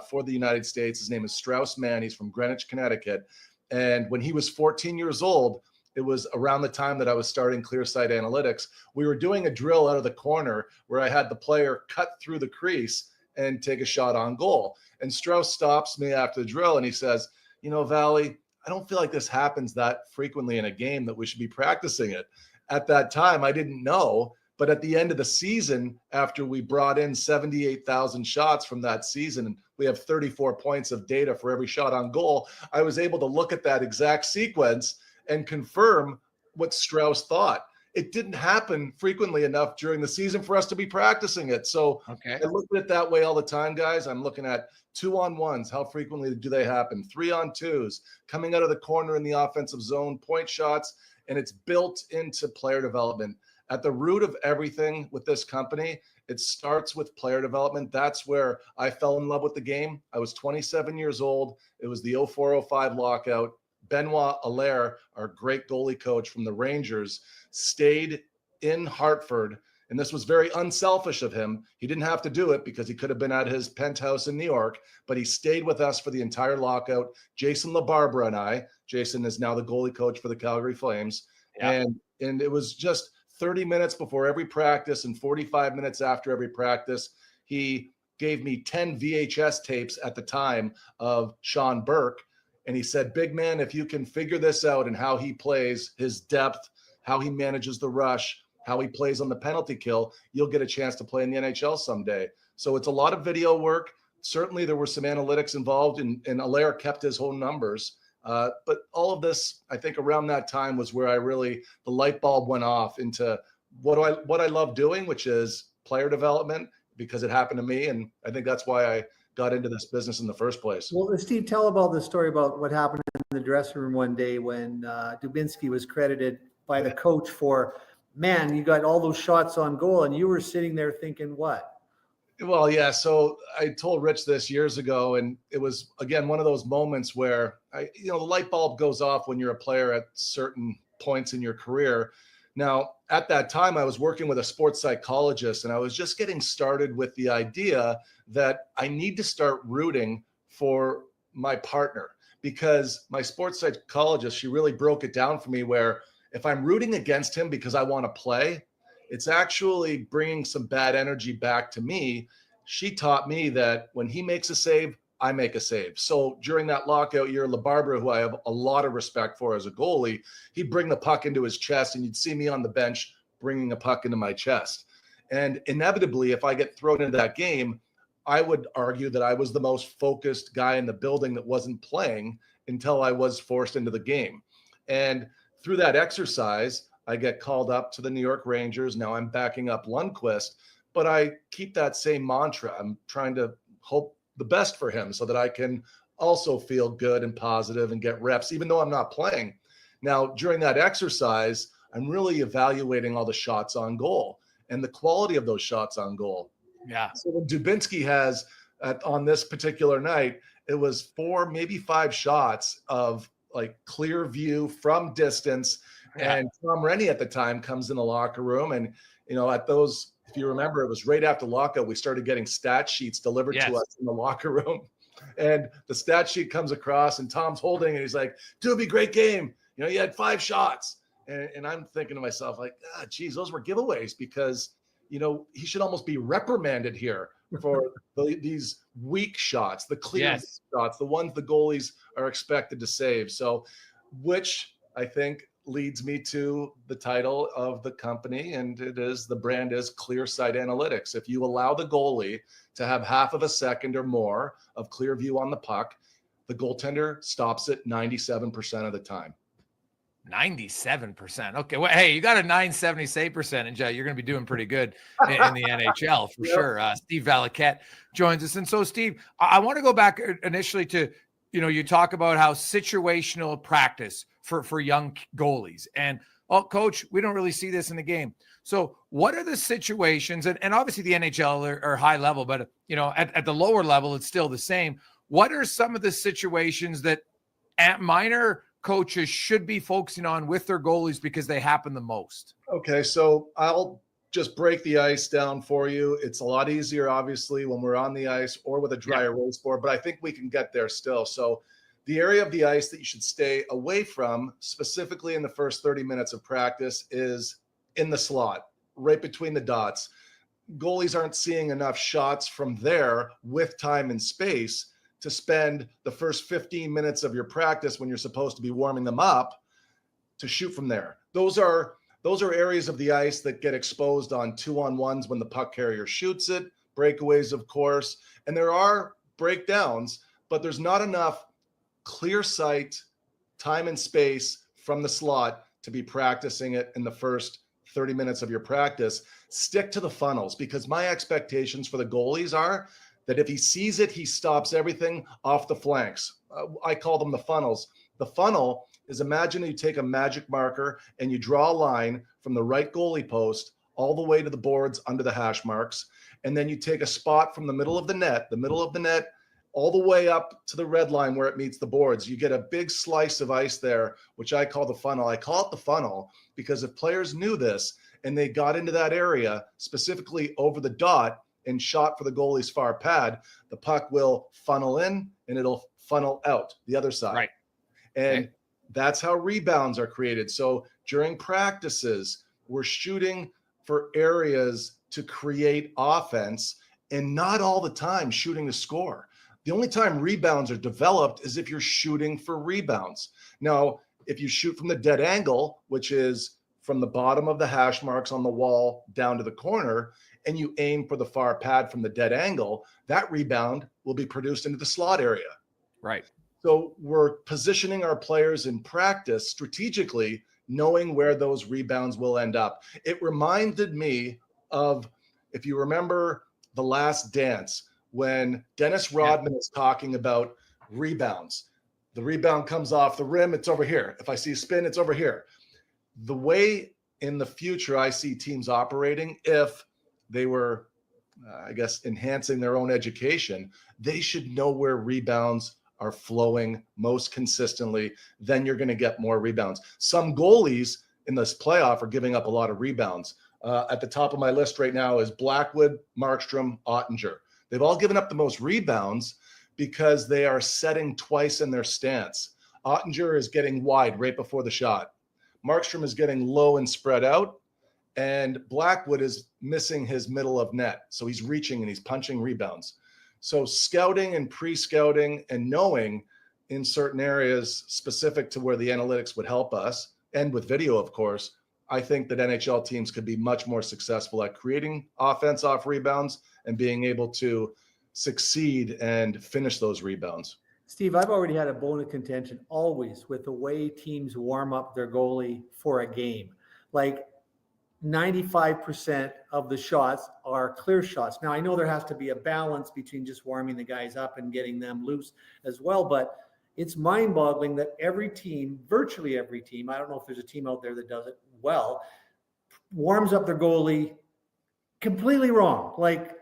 for the United States. His name is Strauss Mann. He's from Greenwich, Connecticut. And when he was 14 years old, it was around the time that I was starting ClearSight Analytics. We were doing a drill out of the corner where I had the player cut through the crease and take a shot on goal. And Strauss stops me after the drill and he says, "You know, Valley, I don't feel like this happens that frequently in a game that we should be practicing it. At that time, I didn't know. But at the end of the season, after we brought in 78,000 shots from that season, and we have 34 points of data for every shot on goal, I was able to look at that exact sequence and confirm what Strauss thought. It didn't happen frequently enough during the season for us to be practicing it. So I look at it that way all the time, guys. I'm looking at 2-on-1s. How frequently do they happen? 3-on-2s, coming out of the corner in the offensive zone, point shots, and it's built into player development. At the root of everything with this company, it starts with player development. That's where I fell in love with the game. I was 27 years old. It was the 04-05 lockout. Benoit Allaire, our great goalie coach from the Rangers, stayed in Hartford. And this was very unselfish of him. He didn't have to do it because he could have been at his penthouse in New York, but he stayed with us for the entire lockout. Jason LaBarbera and I, Jason is now the goalie coach for the Calgary Flames. Yeah. And it was just 30 minutes before every practice and 45 minutes after every practice. He gave me 10 VHS tapes at the time of Sean Burke. And he said, big man, if you can figure this out and how he plays, his depth, how he manages the rush, how he plays on the penalty kill, you'll get a chance to play in the NHL someday. So it's a lot of video work. Certainly there were some analytics involved, and Allaire kept his whole numbers. But all of this, I think around that time was where the light bulb went off into what I love doing, which is player development, because it happened to me. And I think that's why I got into this business in the first place. Well, Steve, tell about the story about what happened in the dressing room one day when Dubinsky was credited by the coach for, man, you got all those shots on goal, and you were sitting there thinking what? Well, yeah. So I told Rich this years ago, and it was, again, one of those moments where the light bulb goes off when you're a player at certain points in your career. Now, at that time, I was working with a sports psychologist, and I was just getting started with the idea that I need to start rooting for my partner, because my sports psychologist, she really broke it down for me where if I'm rooting against him because I want to play, it's actually bringing some bad energy back to me. She taught me that when he makes a save, I make a save. So during that lockout year, LaBarbera, who I have a lot of respect for as a goalie, he'd bring the puck into his chest, and you'd see me on the bench bringing a puck into my chest. And inevitably, if I get thrown into that game, I would argue that I was the most focused guy in the building that wasn't playing until I was forced into the game. And through that exercise, I get called up to the New York Rangers. Now I'm backing up Lundqvist, but I keep that same mantra. I'm trying to hope the best for him so that I can also feel good and positive and get reps, even though I'm not playing. Now, during that exercise, I'm really evaluating all the shots on goal and the quality of those shots on goal. Yeah. So when Dubinsky has, on this particular night, it was 4, maybe 5 shots of like clear view from distance. Yeah. And Tom Rennie at the time comes in the locker room, and at those, if you remember, it was right after lockout, we started getting stat sheets delivered to us in the locker room, and the stat sheet comes across, and Tom's holding, and he's like, "Doobie, great game. You had 5 shots," and I'm thinking to myself like, geez, those were giveaways, because he should almost be reprimanded here for these weak shots, the clear shots, the ones the goalies are expected to save. So, which I think leads me to the title of the company, and the brand is Clear Sight Analytics. If you allow the goalie to have half of a second or more of clear view on the puck, the goaltender stops it 97% of the time. 97%. Okay. Well, hey, you got a 970 save percentage. You're going to be doing pretty good in the NHL for sure. Steve Valiquette joins us. And so, Steve, I want to go back initially to, you talk about how situational practice for young goalies. And, coach, we don't really see this in the game. So what are the situations, and obviously the NHL are high level, but, at the lower level, it's still the same. What are some of the situations that minor coaches should be focusing on with their goalies because they happen the most? Okay, so I'll just break the ice down for you. It's a lot easier, obviously, when we're on the ice or with a dry erase board, but I think we can get there still. So the area of the ice that you should stay away from, specifically in the first 30 minutes of practice, is in the slot, right between the dots. Goalies aren't seeing enough shots from there with time and space to spend the first 15 minutes of your practice when you're supposed to be warming them up to shoot from there. Those are areas of the ice that get exposed on 2-on-1s when the puck carrier shoots it, breakaways, of course, and there are breakdowns, but there's not enough clear sight, time and space from the slot to be practicing it in the first 30 minutes of your practice. Stick to the funnels, because my expectations for the goalies are that if he sees it, he stops everything off the flanks. I call them the funnels. The funnel is, imagine you take a magic marker and you draw a line from the right goalie post all the way to the boards under the hash marks. And then you take a spot from the middle of the net, all the way up to the red line where it meets the boards. You get a big slice of ice there, which I call the funnel. I call it the funnel because if players knew this and they got into that area, specifically over the dot, and shot for the goalie's far pad, the puck will funnel in and it'll funnel out the other side. Right. And that's how rebounds are created. So during practices, we're shooting for areas to create offense and not all the time shooting to score. The only time rebounds are developed is if you're shooting for rebounds. Now, if you shoot from the dead angle, which is from the bottom of the hash marks on the wall down to the corner, and you aim for the far pad from the dead angle, that rebound will be produced into the slot area. Right. So we're positioning our players in practice strategically, knowing where those rebounds will end up. It reminded me of, if you remember The Last Dance, when Dennis Rodman is talking about rebounds. The rebound comes off the rim, it's over here. If I see a spin, it's over here. The way in the future I see teams operating, if they were, enhancing their own education, they should know where rebounds are flowing most consistently. Then you're going to get more rebounds. Some goalies in this playoff are giving up a lot of rebounds. At the top of my list right now is Blackwood, Markstrom, Ottinger. They've all given up the most rebounds because they are setting twice in their stance. Ottinger is getting wide right before the shot. Markstrom is getting low and spread out. And Blackwood is missing his middle of net. So he's reaching and he's punching rebounds. So scouting and pre-scouting and knowing in certain areas specific to where the analytics would help us, and with video, of course, I think that NHL teams could be much more successful at creating offense off rebounds and being able to succeed and finish those rebounds. Steve, I've already had a bone of contention always with the way teams warm up their goalie for a game. Like 95% of the shots are clear shots. Now, I know there has to be a balance between just warming the guys up and getting them loose as well, but it's mind-boggling that every team, virtually every team, I don't know if there's a team out there that does it well, warms up their goalie completely wrong. Like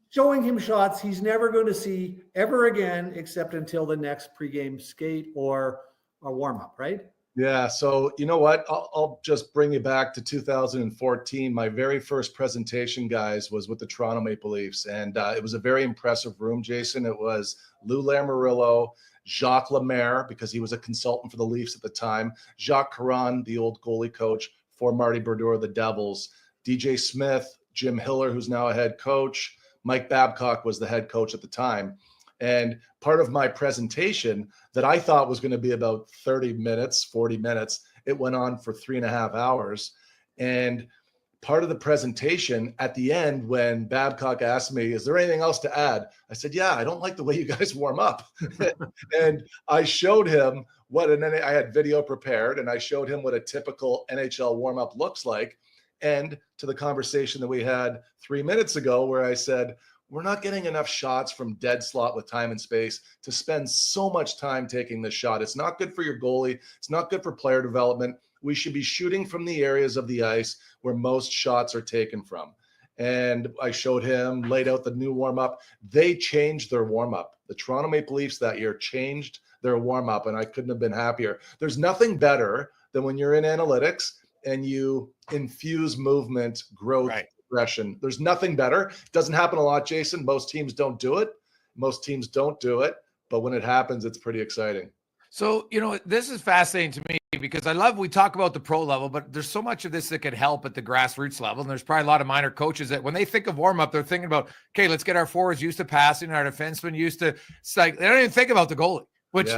showing him shots he's never going to see ever again, except until the next pregame skate or a warm-up, right? Yeah. So you know what? I'll just bring you back to 2014. My very first presentation, guys, was with the Toronto Maple Leafs. And it was a very impressive room, Jason. It was Lou Lamoriello, Jacques Lemaire, because he was a consultant for the Leafs at the time, Jacques Caron, the old goalie coach for Marty Brodeur, the Devils, DJ Smith, Jim Hiller, who's now a head coach, Mike Babcock was the head coach at the time. And part of my presentation that I thought was going to be about 30 minutes, 40 minutes, it went on for 3.5 hours. And part of the presentation at the end, when Babcock asked me, is there anything else to add? I said, yeah, I don't like the way you guys warm up. And I showed him I had video prepared, and I showed him what a typical NHL warm up looks like. And to the conversation that we had 3 minutes ago, where I said, we're not getting enough shots from dead slot with time and space to spend so much time taking this shot. It's not good for your goalie. It's not good for player development. We should be shooting from the areas of the ice where most shots are taken from. And I showed him, laid out the new warm-up. They changed their warm-up. The Toronto Maple Leafs that year changed their warm-up, and I couldn't have been happier. There's nothing better than when you're in analytics and you infuse movement, growth, progression. There's nothing better. It doesn't happen a lot, Jason. Most teams don't do it. But when it happens, it's pretty exciting. So, this is fascinating to me. because we talk about the pro level, but there's so much of this that could help at the grassroots level. And there's probably a lot of minor coaches that when they think of warm up, they're thinking about, okay, let's get our forwards used to passing, our defensemen used to, it's like, they don't even think about the goalie, which,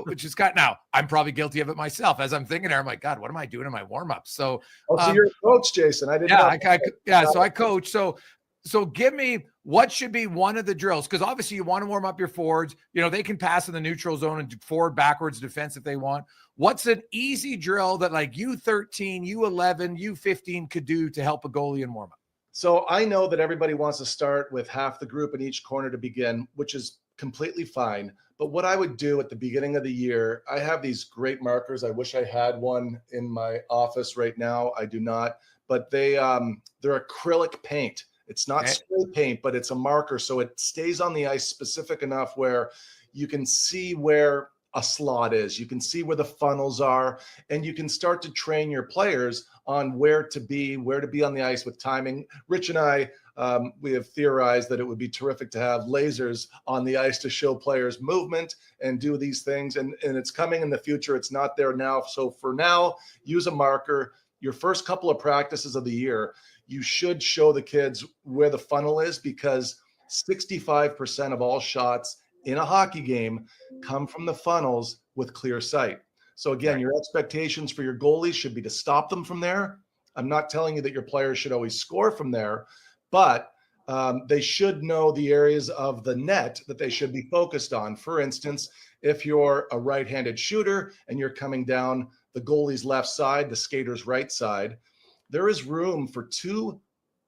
which is now I'm probably guilty of it myself. As I'm thinking there, I'm like, God, what am I doing in my warm up? So, so you're a coach, Jason. I didn't know. So I coach. So give me what should be one of the drills, because obviously you want to warm up your forwards. They can pass in the neutral zone and forward, backwards defense if they want. What's an easy drill that like U13, U11, U15 could do to help a goalie in warm up? So I know that everybody wants to start with half the group in each corner to begin, which is completely fine. But what I would do at the beginning of the year, I have these great markers. I wish I had one in my office right now. I do not, but they're acrylic paint. It's not spray paint, but it's a marker. So it stays on the ice specific enough where you can see where a slot is. You can see where the funnels are, and you can start to train your players on where to be on the ice with timing. Rich and I, we have theorized that it would be terrific to have lasers on the ice to show players movement and do these things. And it's coming in the future. It's not there now. So for now, use a marker. Your first couple of practices of the year, you should show the kids where the funnel is, because 65% of all shots in a hockey game come from the funnels with clear sight. So again, your expectations for your goalies should be to stop them from there. I'm not telling you that your players should always score from there, but they should know the areas of the net that they should be focused on. For instance, if you're a right-handed shooter and you're coming down the goalie's left side, the skater's right side, there is room for two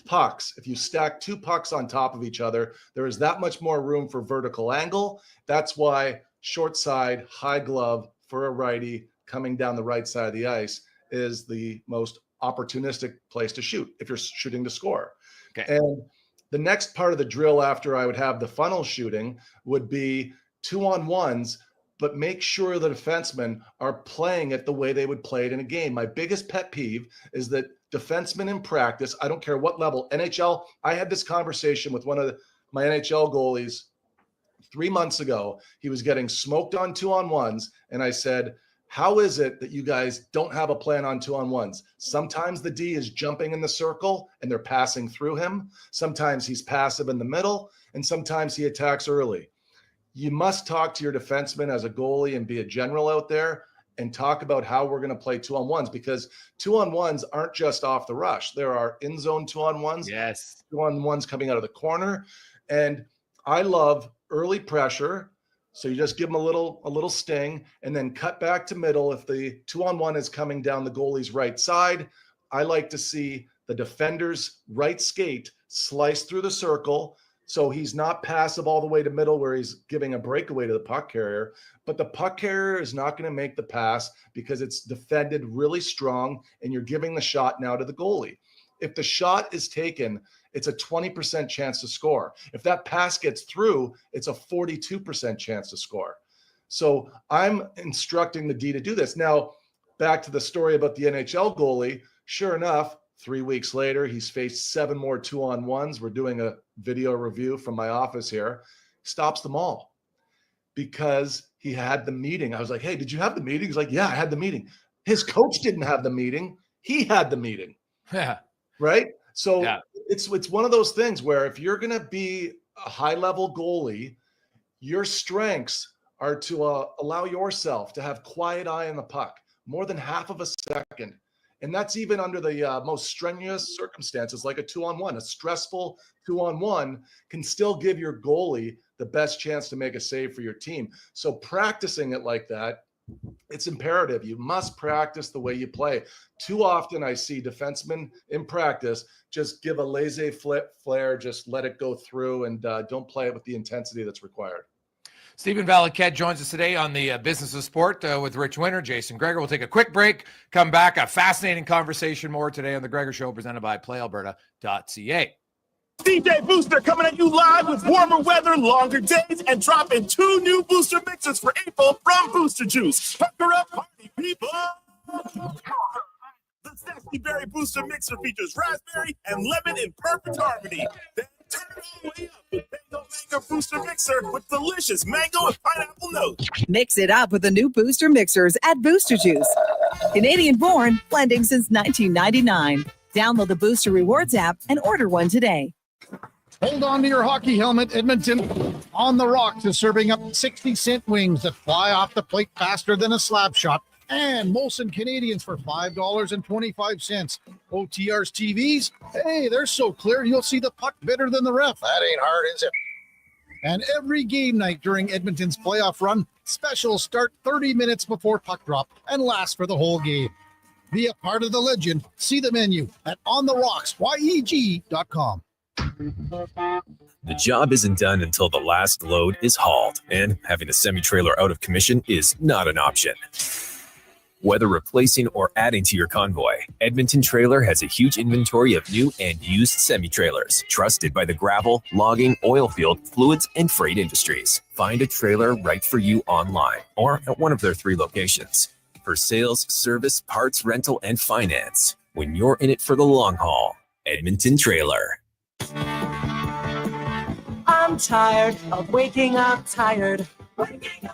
pucks. If you stack two pucks on top of each other, there is that much more room for vertical angle. That's why short side, high glove for a righty coming down the right side of the ice is the most opportunistic place to shoot if you're shooting to score. Okay. And the next part of the drill after I would have the funnel shooting would be 2-on-1s, but make sure the defensemen are playing it the way they would play it in a game. My biggest pet peeve is that defensemen in practice, I don't care what level, NHL, I had this conversation with one of my NHL goalies 3 months ago. He was getting smoked on 2-on-1s, and I said, how is it that you guys don't have a plan on 2-on-1s? Sometimes the D is jumping in the circle and they're passing through him. Sometimes he's passive in the middle, and sometimes he attacks early. You must talk to your defenseman as a goalie and be a general out there and talk about how we're going to play 2-on-1s, because 2-on-1s aren't just off the rush. There are in-zone 2-on-1s. Yes. 2-on-1s coming out of the corner. And I love early pressure. So you just give them a little sting and then cut back to middle. If the 2-on-1 is coming down the goalie's right side, I like to see the defender's right skate slice through the circle. So he's not passive all the way to middle where he's giving a breakaway to the puck carrier, but the puck carrier is not going to make the pass because it's defended really strong and you're giving the shot now to the goalie. If the shot is taken, it's a 20% chance to score. If that pass gets through, it's a 42% chance to score. So I'm instructing the D to do this. Now, back to the story about the NHL goalie, sure enough, 3 weeks later, he's faced 7 more 2-on-1s. We're doing a video review from my office here. Stops them all because he had the meeting. I was like, hey, did you have the meeting? He's like, yeah, I had the meeting. His coach didn't have the meeting. He had the meeting. Yeah. Right? So it's one of those things where if you're going to be a high-level goalie, your strengths are to allow yourself to have quiet eye on the puck more than half of a second. And that's even under the most strenuous circumstances, like a 2-on-1. A stressful 2-on-1 can still give your goalie the best chance to make a save for your team. So practicing it like that, it's imperative. You must practice the way you play. Too often I see defensemen in practice just give a laissez-faire, just let it go through and don't play it with the intensity that's required. Stephen Valiquette joins us today on the Business of Sport with Rich Winter, Jason Gregor. We'll take a quick break, come back, a fascinating conversation more today on the Gregor Show presented by PlayAlberta.ca. DJ Booster coming at you live with warmer weather, longer days, and dropping 2 new booster mixes for April from Booster Juice. Pucker up, party people! The Sassy Berry Booster Mixer features raspberry and lemon in perfect harmony. Then turn it all the way up with Mango Booster Mixer with delicious mango and pineapple notes. Mix it up with the new Booster Mixers at Booster Juice. Canadian born, blending since 1999. Download the Booster Rewards app and order one today. Hold on to your hockey helmet, Edmonton. On the Rocks is serving up 60-cent wings that fly off the plate faster than a slap shot. And Molson Canadians for $5.25. OTR's TVs, hey, they're so clear you'll see the puck better than the ref. That ain't hard, is it? And every game night during Edmonton's playoff run, specials start 30 minutes before puck drop and last for the whole game. Be a part of the legend. See the menu at ontherocks.com. The job isn't done until the last load is hauled, and having a semi-trailer out of commission is not an option. Whether replacing or adding to your convoy, Edmonton Trailer has a huge inventory of new and used semi-trailers, trusted by the gravel, logging, oil field, fluids, and freight industries. Find a trailer right for you online or at one of their 3 locations. For sales, service, parts, rental, and finance, when you're in it for the long haul, Edmonton Trailer. I'm tired of waking up tired. Waking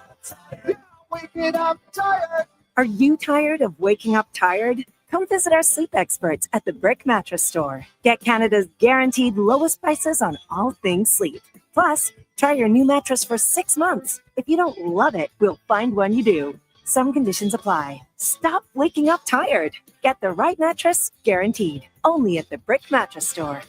up tired. Are you tired of waking up tired? Come visit our sleep experts at the Brick Mattress Store. Get Canada's guaranteed lowest prices on all things sleep. Plus, try your new mattress for 6 months. If you don't love it, we'll find one you do. Some conditions apply. Stop waking up tired. Get the right mattress guaranteed. Only at the Brick Mattress Store.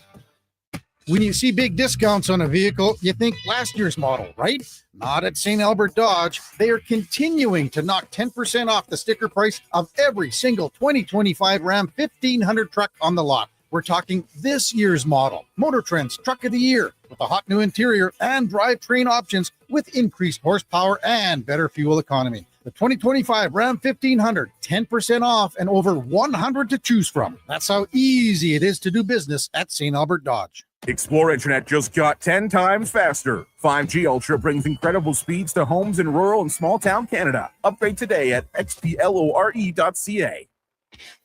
When you see big discounts on a vehicle, you think last year's model, right? Not at St. Albert Dodge. They are continuing to knock 10% off the sticker price of every single 2025 Ram 1500 truck on the lot. We're talking this year's model. Motor Trend's Truck of the Year with a hot new interior and drivetrain options with increased horsepower and better fuel economy. The 2025 Ram 1500, 10% off and over 100 to choose from. That's how easy it is to do business at St. Albert Dodge. Explore Internet just got 10 times faster. 5G Ultra brings incredible speeds to homes in rural and small town Canada. Upgrade today at xplore.ca.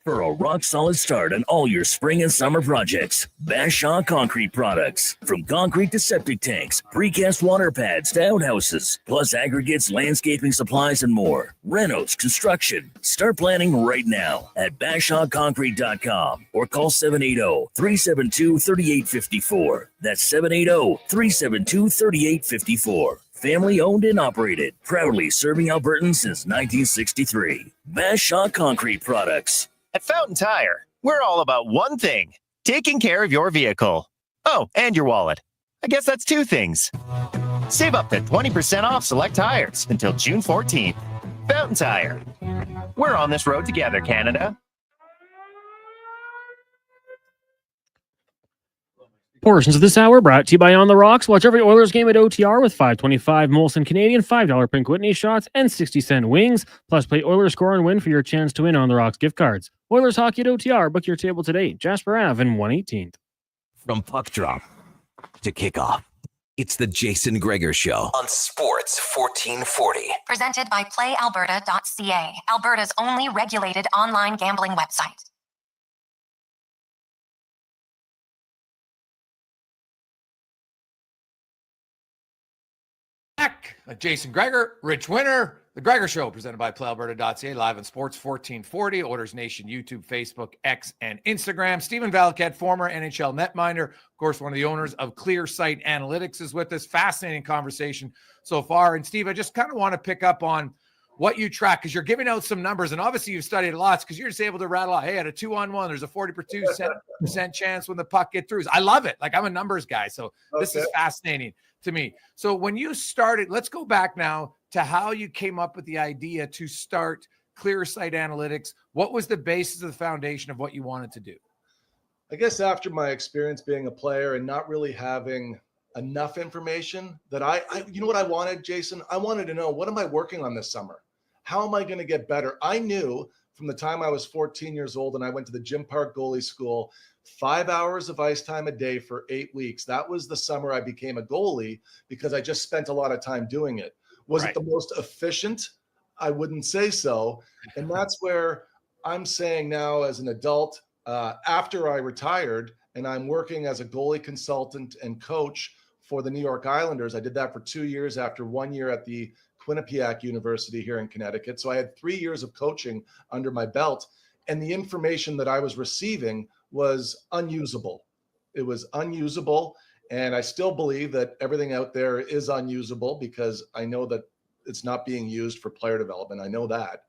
For a rock-solid start on all your spring and summer projects, Bashaw Concrete Products. From concrete to septic tanks, precast water pads to outhouses, plus aggregates, landscaping supplies, and more. Renos, construction. Start planning right now at BashawConcrete.com or call 780-372-3854. That's 780-372-3854. Family owned and operated, proudly serving Albertans since 1963. Bashaw Concrete Products. At Fountain Tire, we're all about one thing, taking care of your vehicle. Oh, and your wallet. I guess that's 2 things. Save up to 20% off select tires until June 14th. Fountain Tire. We're on this road together, Canada. Portions of this hour brought to you by On the Rocks. Watch every Oilers game at OTR with $5.25 Molson Canadian, $5 Pink Whitney shots, and 60-cent wings. Plus, play Oilers score and win for your chance to win On the Rocks gift cards. Oilers hockey at OTR. Book your table today. Jasper Ave in 118th. From puck drop to kickoff, it's the Jason Gregor Show on Sports 1440. Presented by PlayAlberta.ca, Alberta's only regulated online gambling website. Back. Jason Gregor, Rich Winter, The Gregor Show, presented by PlayAlberta.ca, live on Sports 1440, Oilers Nation, YouTube, Facebook, X, and Instagram. Stephen Valiquette, former NHL netminder, of course, one of the owners of Clear Sight Analytics, is with us. Fascinating conversation so far. And Steve, I just kind of want to pick up on what you track, because you're giving out some numbers, and obviously you've studied lots, because you're just able to rattle out, hey, at a 2-on-1, there's a 40% chance when the puck gets through. I love it. Like, I'm a numbers guy, so this is fascinating to me. So when you started, let's go back now to how you came up with the idea to start Clear Sight Analytics. What was the basis of the foundation of what you wanted to do? I guess after my experience being a player and not really having enough information that I you know what I wanted, Jason? I wanted to know, what am I working on this summer? How am I going to get better? I knew from the time I was 14 years old and I went to the Gym Park goalie school, 5 hours of ice time a day for 8 weeks. That was the summer I became a goalie, because I just spent a lot of time doing it. Was it the most efficient? I wouldn't say so. And that's where I'm saying now, as an adult, after I retired, and I'm working as a goalie consultant and coach for the New York Islanders. I did that for 2 years after 1 year at the Quinnipiac University here in Connecticut. So I had 3 years of coaching under my belt, and the information that I was receiving was unusable. It was unusable. And I still believe that everything out there is unusable because I know that it's not being used for player development. I know that.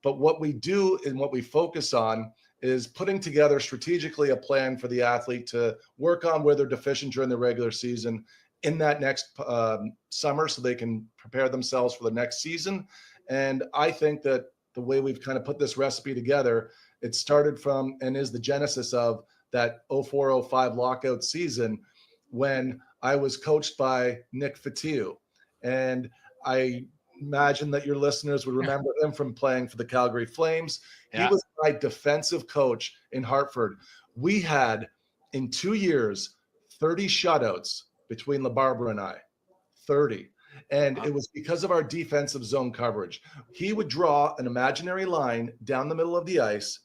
But what we do and what we focus on is putting together strategically a plan for the athlete to work on where they're deficient during the regular season in that next summer so they can prepare themselves for the next season. And I think that the way we've kind of put this recipe together, it started from and is the genesis of that 04-05 lockout season when I was coached by Nick Fatiu. And I imagine that your listeners would remember him from playing for the Calgary Flames. Yeah. He was my defensive coach in Hartford. We had, in 2 years, 30 shutouts between LaBarbera and I, 30. And it was because of our defensive zone coverage. He would draw an imaginary line down the middle of the ice,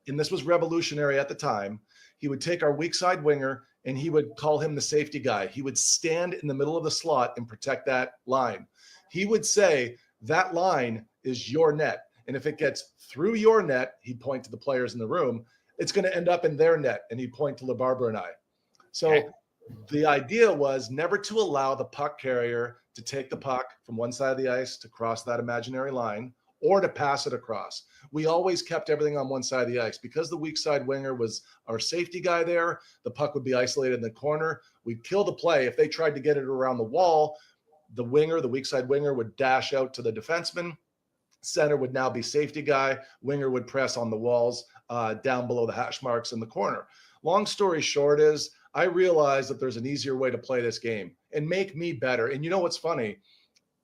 and this was revolutionary at the time. He would take our weak side winger, and he would call him the safety guy. He would stand in the middle of the slot and protect that line. He would say, that line is your net. And if it gets through your net, he'd point to the players in the room, it's going to end up in their net. And he'd point to LaBarbera and I. So the idea was never to allow the puck carrier to take the puck from one side of the ice to cross that imaginary line or to pass it across. We always kept everything on one side of the ice. Because the weak side winger was our safety guy there, the puck would be isolated in the corner. We'd kill the play. If they tried to get it around the wall, the weak side winger would dash out to the defenseman. Center would now be safety guy. Winger would press on the walls down below the hash marks in the corner. Long story short is I realized that there's an easier way to play this game and make me better. And you know what's funny?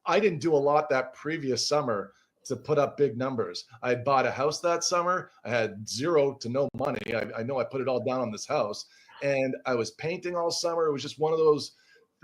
I didn't do a lot that previous summer to put up big numbers. I had bought a house that summer. I had zero to no money. I know I put it all down on this house. And I was painting all summer. It was just one of those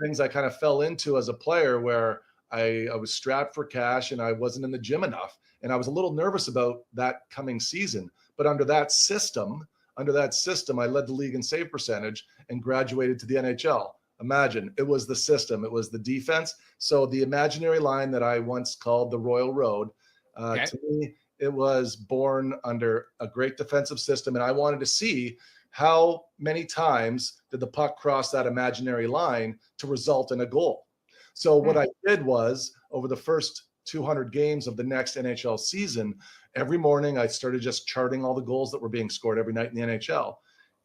things I kind of fell into as a player where I was strapped for cash and I wasn't in the gym enough. And I was a little nervous about that coming season. But under that system, I led the league in save percentage and graduated to the NHL. Imagine, it was the system. It was the defense. So the imaginary line that I once called the Royal Road, to me, it was born under a great defensive system. And I wanted to see how many times did the puck cross that imaginary line to result in a goal. So what I did was over the first 200 games of the next NHL season, every morning I started just charting all the goals that were being scored every night in the NHL.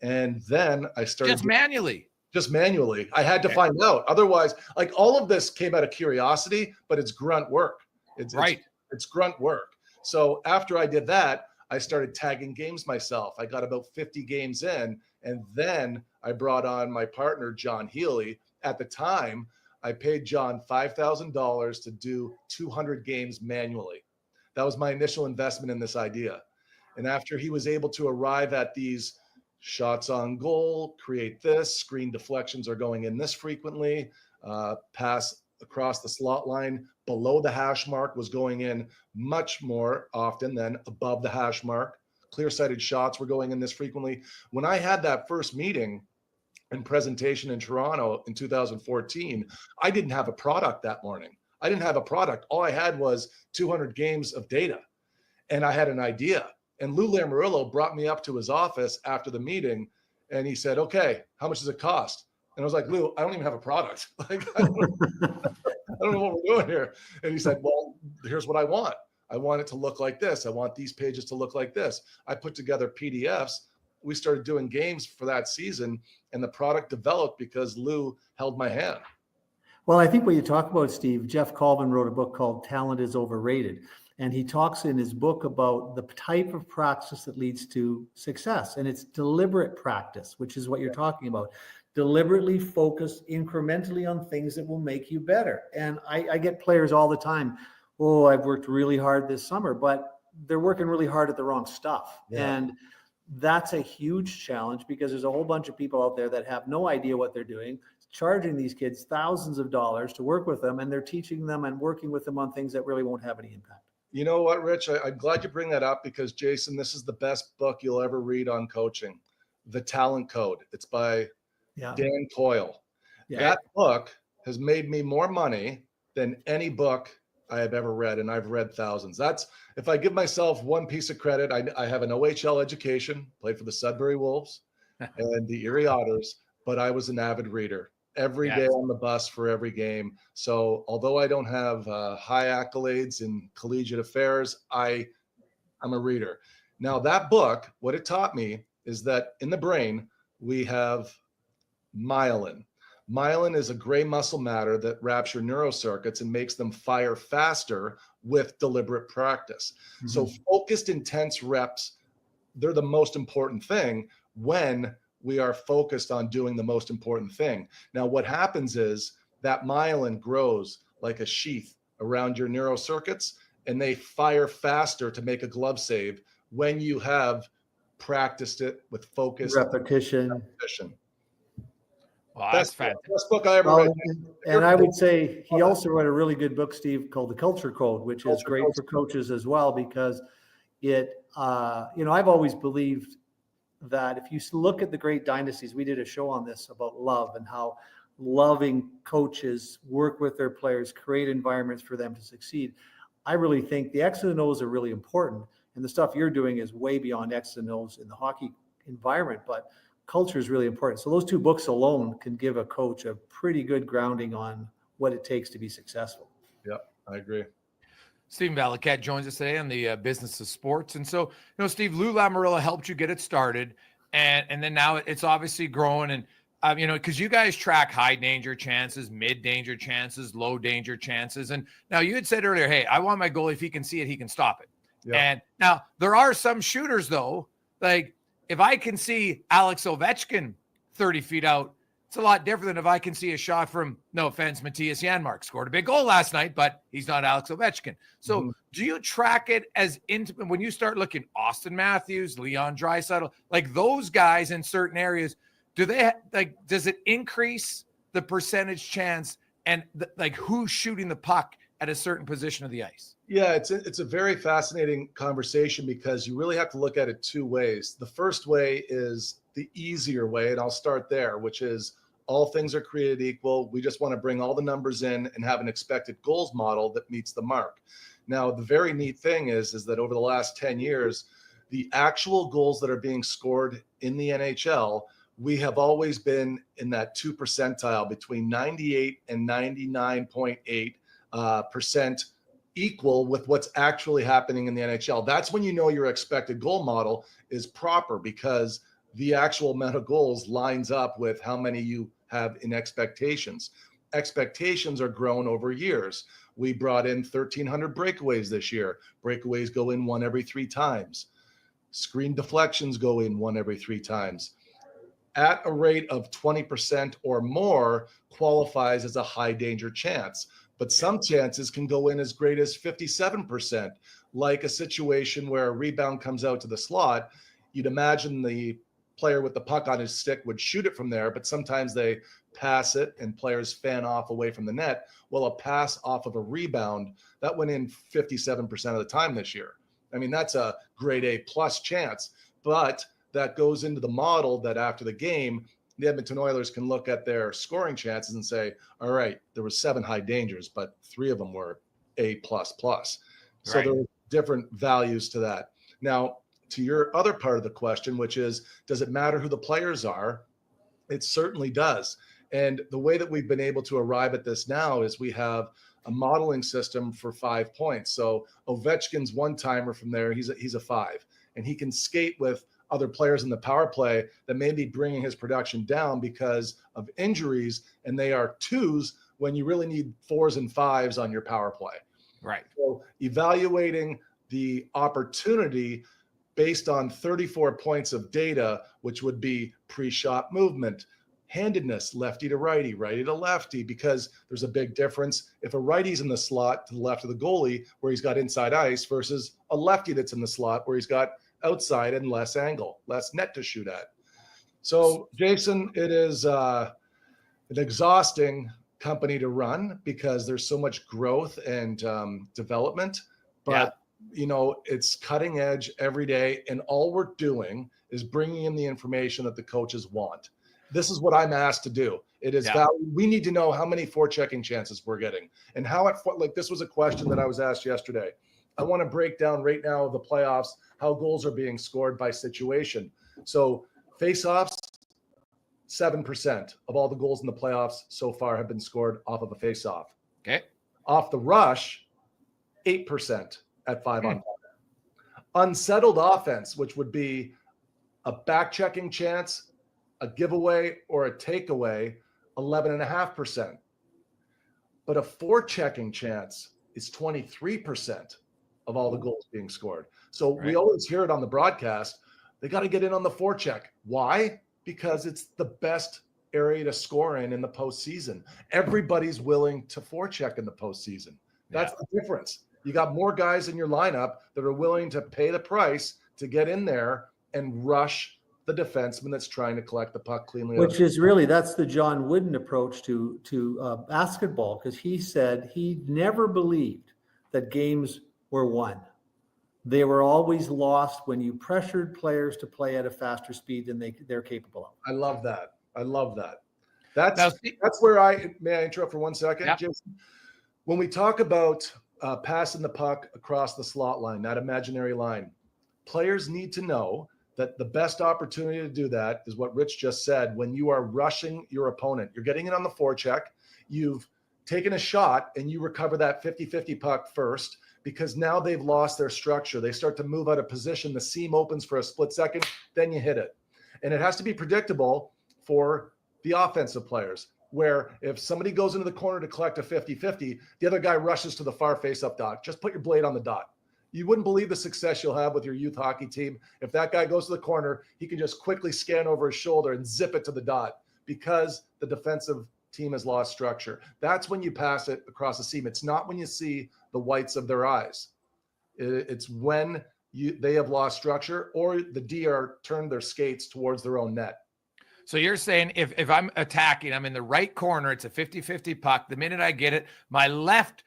And then I started Just manually. I had to find out. Otherwise, like all of this came out of curiosity, but it's grunt work. It's grunt work. So after I did that, I started tagging games myself. I got about 50 games in, and then I brought on my partner, John Healy. At the time, I paid John $5,000 to do 200 games manually. That was my initial investment in this idea. And after he was able to arrive at these shots on goal, create this, screen deflections are going in this frequently, pass across the slot line below the hash mark was going in much more often than above the hash mark. Clear-sighted shots were going in this frequently. When I had that first meeting and presentation in Toronto in 2014, I didn't have a product that morning. I didn't have a product. All I had was 200 games of data, and I had an idea. And Lou Lamoriello brought me up to his office after the meeting, and he said, "Okay, how much does it cost?" And I was like, "Lou, I don't even have a product. Like, I don't know what we're doing here." And he said, "Well, here's what I want. I want it to look like this. I want these pages to look like this." I put together PDFs. We started doing games for that season, and the product developed because Lou held my hand. Well, I think what you talk about, Steve, Jeff Colvin wrote a book called Talent is Overrated. And he talks in his book about the type of practice that leads to success. And it's deliberate practice, which is what you're talking about. Deliberately focus incrementally on things that will make you better. And I get players all the time, "Oh, I've worked really hard this summer," but they're working really hard at the wrong stuff. Yeah. And that's a huge challenge because there's a whole bunch of people out there that have no idea what they're doing, charging these kids thousands of dollars to work with them, and they're teaching them and working with them on things that really won't have any impact. You know what, Rich? I'm glad you bring that up because, Jason, this is the best book you'll ever read on coaching, The Talent Code. It's by Dan Coyle. That book has made me more money than any book I have ever read, and I've read thousands. That's, if I give myself one piece of credit, I have an OHL education, played for the Sudbury Wolves and the Erie Otters, but I was an avid reader every day on the bus for every game. So although I don't have high accolades in collegiate affairs, I'm a reader. Now that book, what it taught me is that in the brain, we have myelin. Myelin is a gray muscle matter that wraps your neurocircuits and makes them fire faster with deliberate practice. So focused, intense reps, they're the most important thing when we are focused on doing the most important thing. Now, what happens is that myelin grows like a sheath around your neurocircuits, and they fire faster to make a glove save when you have practiced it with focus, repetition. Wow, that's fantastic. Best book I ever read. And I would say he also wrote a really good book, Steve, called The Culture Code, which is great for coaches as well, because it, I've always believed that if you look at the great dynasties, we did a show on this about love and how loving coaches work with their players, create environments for them to succeed. I really think the X's and O's are really important. And the stuff you're doing is way beyond X's and O's in the hockey environment, but culture is really important. So those two books alone can give a coach a pretty good grounding on what it takes to be successful. Yep, I agree. Stephen Valiquette joins us today on the Business of Sports. And so, Steve, Lou Lamoriello helped you get it started. And then now it's obviously growing. And, because you guys track high danger chances, mid danger chances, low danger chances. And now you had said earlier, hey, I want my goalie, if he can see it, he can stop it. Yep. And now there are some shooters, though, like if I can see Alex Ovechkin 30 feet out, it's a lot different than if I can see a shot from, no offense, Matthias Janmark. Scored a big goal last night, but he's not Alex Ovechkin. So do you track it as intimate when you start looking Austin Matthews, Leon Draisaitl, like those guys in certain areas? Do they does it increase the percentage chance and who's shooting the puck at a certain position of the ice? Yeah, it's a very fascinating conversation because you really have to look at it two ways. The first way is the easier way, and I'll start there, which is all things are created equal. We just want to bring all the numbers in and have an expected goals model that meets the mark. Now, the very neat thing is that over the last 10 years, the actual goals that are being scored in the NHL, we have always been in that 2 percentile between 98 and 99.8 percent equal with what's actually happening in the NHL. That's when you know your expected goal model is proper because the actual amount of goals lines up with how many you have in expectations. Expectations are grown over years. We brought in 1,300 breakaways this year. Breakaways go in 1 every 3 times. Screen deflections go in 1 every 3 times. At a rate of 20% or more qualifies as a high danger chance. But some chances can go in as great as 57%, like a situation where a rebound comes out to the slot. You'd imagine the player with the puck on his stick would shoot it from there, but sometimes they pass it and players fan off away from the net. Well, a pass off of a rebound, that went in 57% of the time this year. I mean, that's a grade A plus chance, but that goes into the model that after the game, the Edmonton Oilers can look at their scoring chances and say, all right, there were 7 high dangers, but 3 of them were A++. So there are different values to that. Now, to your other part of the question, which is, does it matter who the players are? It certainly does. And the way that we've been able to arrive at this now is we have a modeling system for 5 points. So Ovechkin's one-timer from there, he's a 5. And he can skate with other players in the power play that may be bringing his production down because of injuries, and they are 2s when you really need 4s and 5s on your power play. Right. So evaluating the opportunity based on 34 points of data, which would be pre-shot movement, handedness, lefty to righty, righty to lefty, because there's a big difference if a righty's in the slot to the left of the goalie where he's got inside ice versus a lefty that's in the slot where he's got outside and less angle, less net to shoot at. So, Jason, it is an exhausting company to run because there's so much growth and development, but it's cutting edge every day. And all we're doing is bringing in the information that the coaches want. This is what I'm asked to do. It is we need to know how many forechecking chances we're getting, and how this was a question that I was asked yesterday. I want to break down right now of the playoffs how goals are being scored by situation. So face-offs, 7% of all the goals in the playoffs so far have been scored off of a face-off. Okay. Off the rush, 8% at 5-on-5. Unsettled offense, which would be a back-checking chance, a giveaway, or a takeaway, 11.5%. But a forechecking chance is 23% of all the goals being scored. So we always hear it on the broadcast. They got to get in on the forecheck. Why? Because it's the best area to score in the postseason. Everybody's willing to forecheck in the postseason. That's the difference. You got more guys in your lineup that are willing to pay the price to get in there and rush the defenseman that's trying to collect the puck cleanly. Which is really, that's the John Wooden approach to basketball, because he said he never believed that games were won. They were always lost when you pressured players to play at a faster speed than they're capable of. I love that. I love that. That's where may I interrupt for 1 second, Jason? When we talk about passing the puck across the slot line, that imaginary line, players need to know that the best opportunity to do that is what Rich just said. When you are rushing your opponent, you're getting in on the forecheck, you've taken a shot, and you recover that 50-50 puck first, because now they've lost their structure. They start to move out of position. The seam opens for a split second, then you hit it. And it has to be predictable for the offensive players, where if somebody goes into the corner to collect a 50-50, the other guy rushes to the far face-up dot. Just put your blade on the dot. You wouldn't believe the success you'll have with your youth hockey team. If that guy goes to the corner, he can just quickly scan over his shoulder and zip it to the dot, because the defensive team has lost structure. That's when you pass it across the seam. It's not when you see the whites of their eyes. It's when they have lost structure, or the D are turned their skates towards their own net. So you're saying if I'm attacking, I'm in the right corner, it's a 50-50 puck. The minute I get it, my left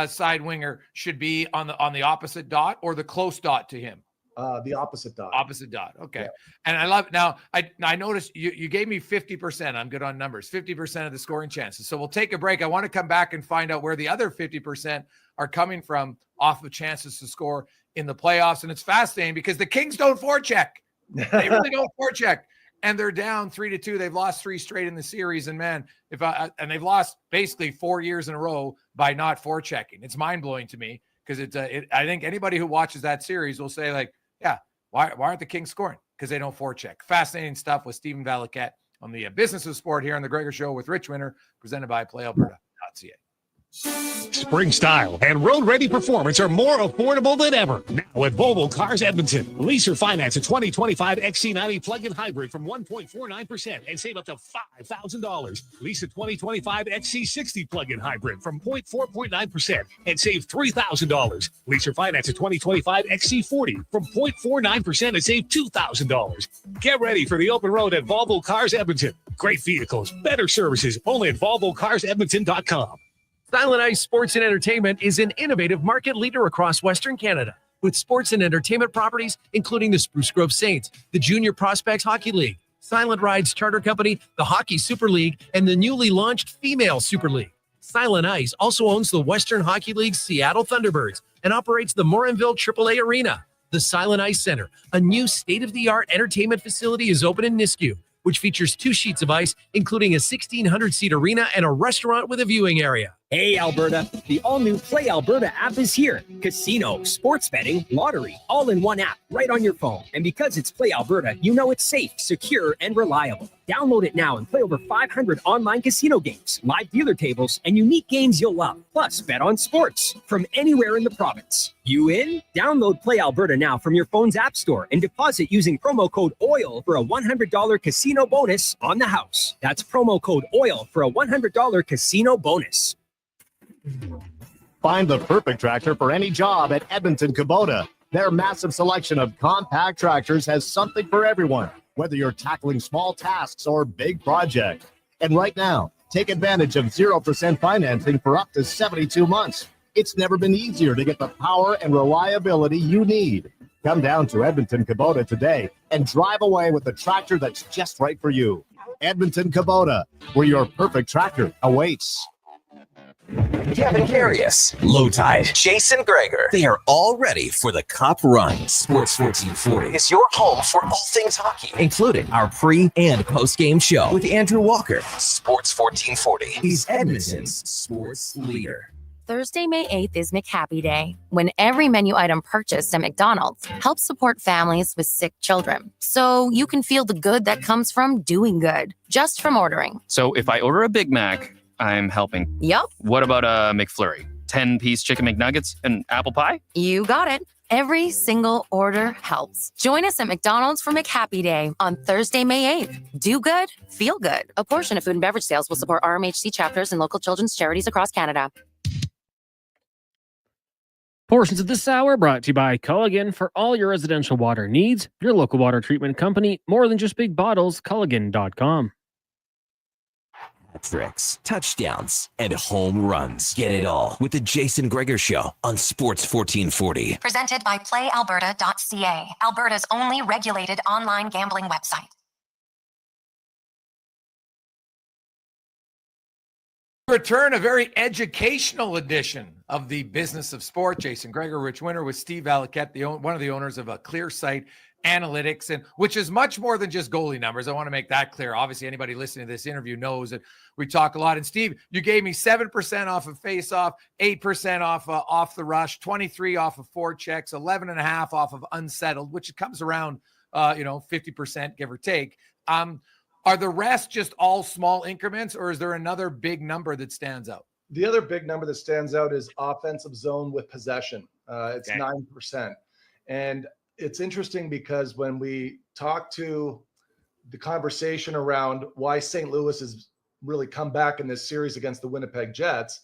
side winger should be on the opposite dot, or the close dot to him? The opposite dot. Opposite dot. Okay. Yeah. And I love, now I noticed you gave me 50%. I'm good on numbers, 50% of the scoring chances. So we'll take a break. I want to come back and find out where the other 50% are coming from off of chances to score in the playoffs. And it's fascinating because the Kings don't forecheck. They really don't forecheck. And they're down 3-2. They've lost 3 straight in the series. And man, and they've lost basically 4 years in a row by not forechecking. It's mind blowing to me, because I think anybody who watches that series will say, like, yeah, why aren't the Kings scoring? Because they don't forecheck. Fascinating stuff with Stephen Valiquette on the Business of Sport here on the Gregor Show with Rich Winter, presented by PlayAlberta.ca. Spring style and road-ready performance are more affordable than ever. Now at Volvo Cars Edmonton. Lease or finance a 2025 XC90 plug-in hybrid from 1.49% and save up to $5,000. Lease a 2025 XC60 plug-in hybrid from 4.9% and save $3,000. Lease or finance a 2025 XC40 from 0.49% and save $2,000. Get ready for the open road at Volvo Cars Edmonton. Great vehicles, better services, only at VolvoCarsEdmonton.com. Silent Ice Sports and Entertainment is an innovative market leader across Western Canada, with sports and entertainment properties including the Spruce Grove Saints, the Junior Prospects Hockey League, Silent Rides Charter Company, the Hockey Super League, and the newly launched Female Super League. Silent Ice also owns the Western Hockey League's Seattle Thunderbirds and operates the Morinville AAA Arena. The Silent Ice Center, a new state-of-the-art entertainment facility, is open in Nisku, which features 2 sheets of ice, including a 1,600-seat arena and a restaurant with a viewing area. Hey, Alberta, the all-new Play Alberta app is here. Casino, sports betting, lottery, all in one app, right on your phone. And because it's Play Alberta, you know it's safe, secure, and reliable. Download it now and play over 500 online casino games, live dealer tables, and unique games you'll love. Plus, bet on sports from anywhere in the province. You in? Download Play Alberta now from your phone's app store and deposit using promo code OIL for a $100 casino bonus on the house. That's promo code OIL for a $100 casino bonus. Find the perfect tractor for any job at Edmonton Kubota. Their massive selection of compact tractors has something for everyone, whether you're tackling small tasks or big projects. And right now, take advantage of 0% financing for up to 72 months. It's never been easier to get the power and reliability you need. Come down to Edmonton Kubota today and drive away with the tractor that's just right for you. Edmonton Kubota, where your perfect tractor awaits. Kevin Carius, Low Tide, Jason Gregor. They are all ready for the Cup run. Sports 1440 is your home for all things hockey, including our pre- and post-game show with Andrew Walker. Sports 1440 is Edmonton's sports leader. Thursday, May 8th is McHappy Day, when every menu item purchased at McDonald's helps support families with sick children. So you can feel the good that comes from doing good, just from ordering. So if I order a Big Mac, I'm helping. Yup. What about a McFlurry? 10-piece chicken McNuggets and apple pie? You got it. Every single order helps. Join us at McDonald's for McHappy Day on Thursday, May 8th. Do good, feel good. A portion of food and beverage sales will support RMHC chapters and local children's charities across Canada. Portions of this hour brought to you by Culligan for all your residential water needs. Your local water treatment company, more than just big bottles, Culligan.com. Tricks, touchdowns, and home runs. Get it all with the Jason Gregor Show on Sports 1440. Presented by PlayAlberta.ca, Alberta's only regulated online gambling website. Return a very educational edition of the Business of Sport. Jason Gregor, Rich Winter with Steve Valiquette, one of the owners of a Clear Sight Analytics, and which is much more than just goalie numbers. I want to make that clear. Obviously, anybody listening to this interview knows that we talk a lot. And Steve, you gave me 7% off of face-off, 8% off the rush, 23 off of forechecks, 11.5 off of unsettled, which comes around 50%, give or take. Are the rest just all small increments, or is there another big number that stands out? The other big number that stands out is offensive zone with possession. It's 9%. And it's interesting because when we talk to the conversation around why St. Louis has really come back in this series against the Winnipeg Jets,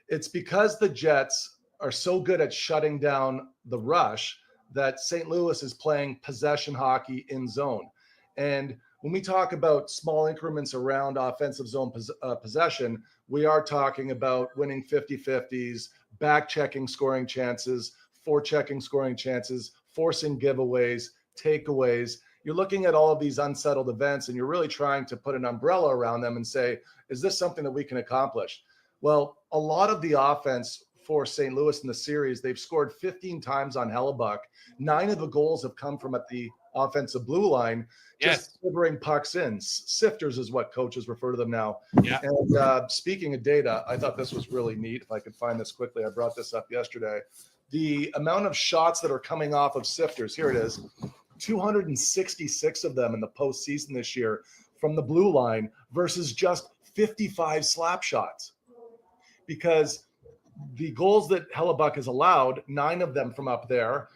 it's because the Jets are so good at shutting down the rush that St. Louis is playing possession hockey in zone. And when we talk about small increments around offensive zone possession, we are talking about winning 50-50s, back-checking scoring chances, forechecking scoring chances, forcing giveaways, takeaways. You're looking at all of these unsettled events, and you're really trying to put an umbrella around them and say, is this something that we can accomplish? Well, a lot of the offense for St. Louis in the series, they've scored 15 times on Hellebuck. 9 of the goals have come from at the offensive blue line, just delivering pucks in. Sifters is what coaches refer to them now. Yeah. And speaking of data, I thought this was really neat. If I could find this quickly, I brought this up yesterday. The amount of shots that are coming off of sifters, here it is, 266 of them in the postseason this year from the blue line versus just 55 slap shots. Because the goals that Hellebuck has allowed, 9 of them from up there,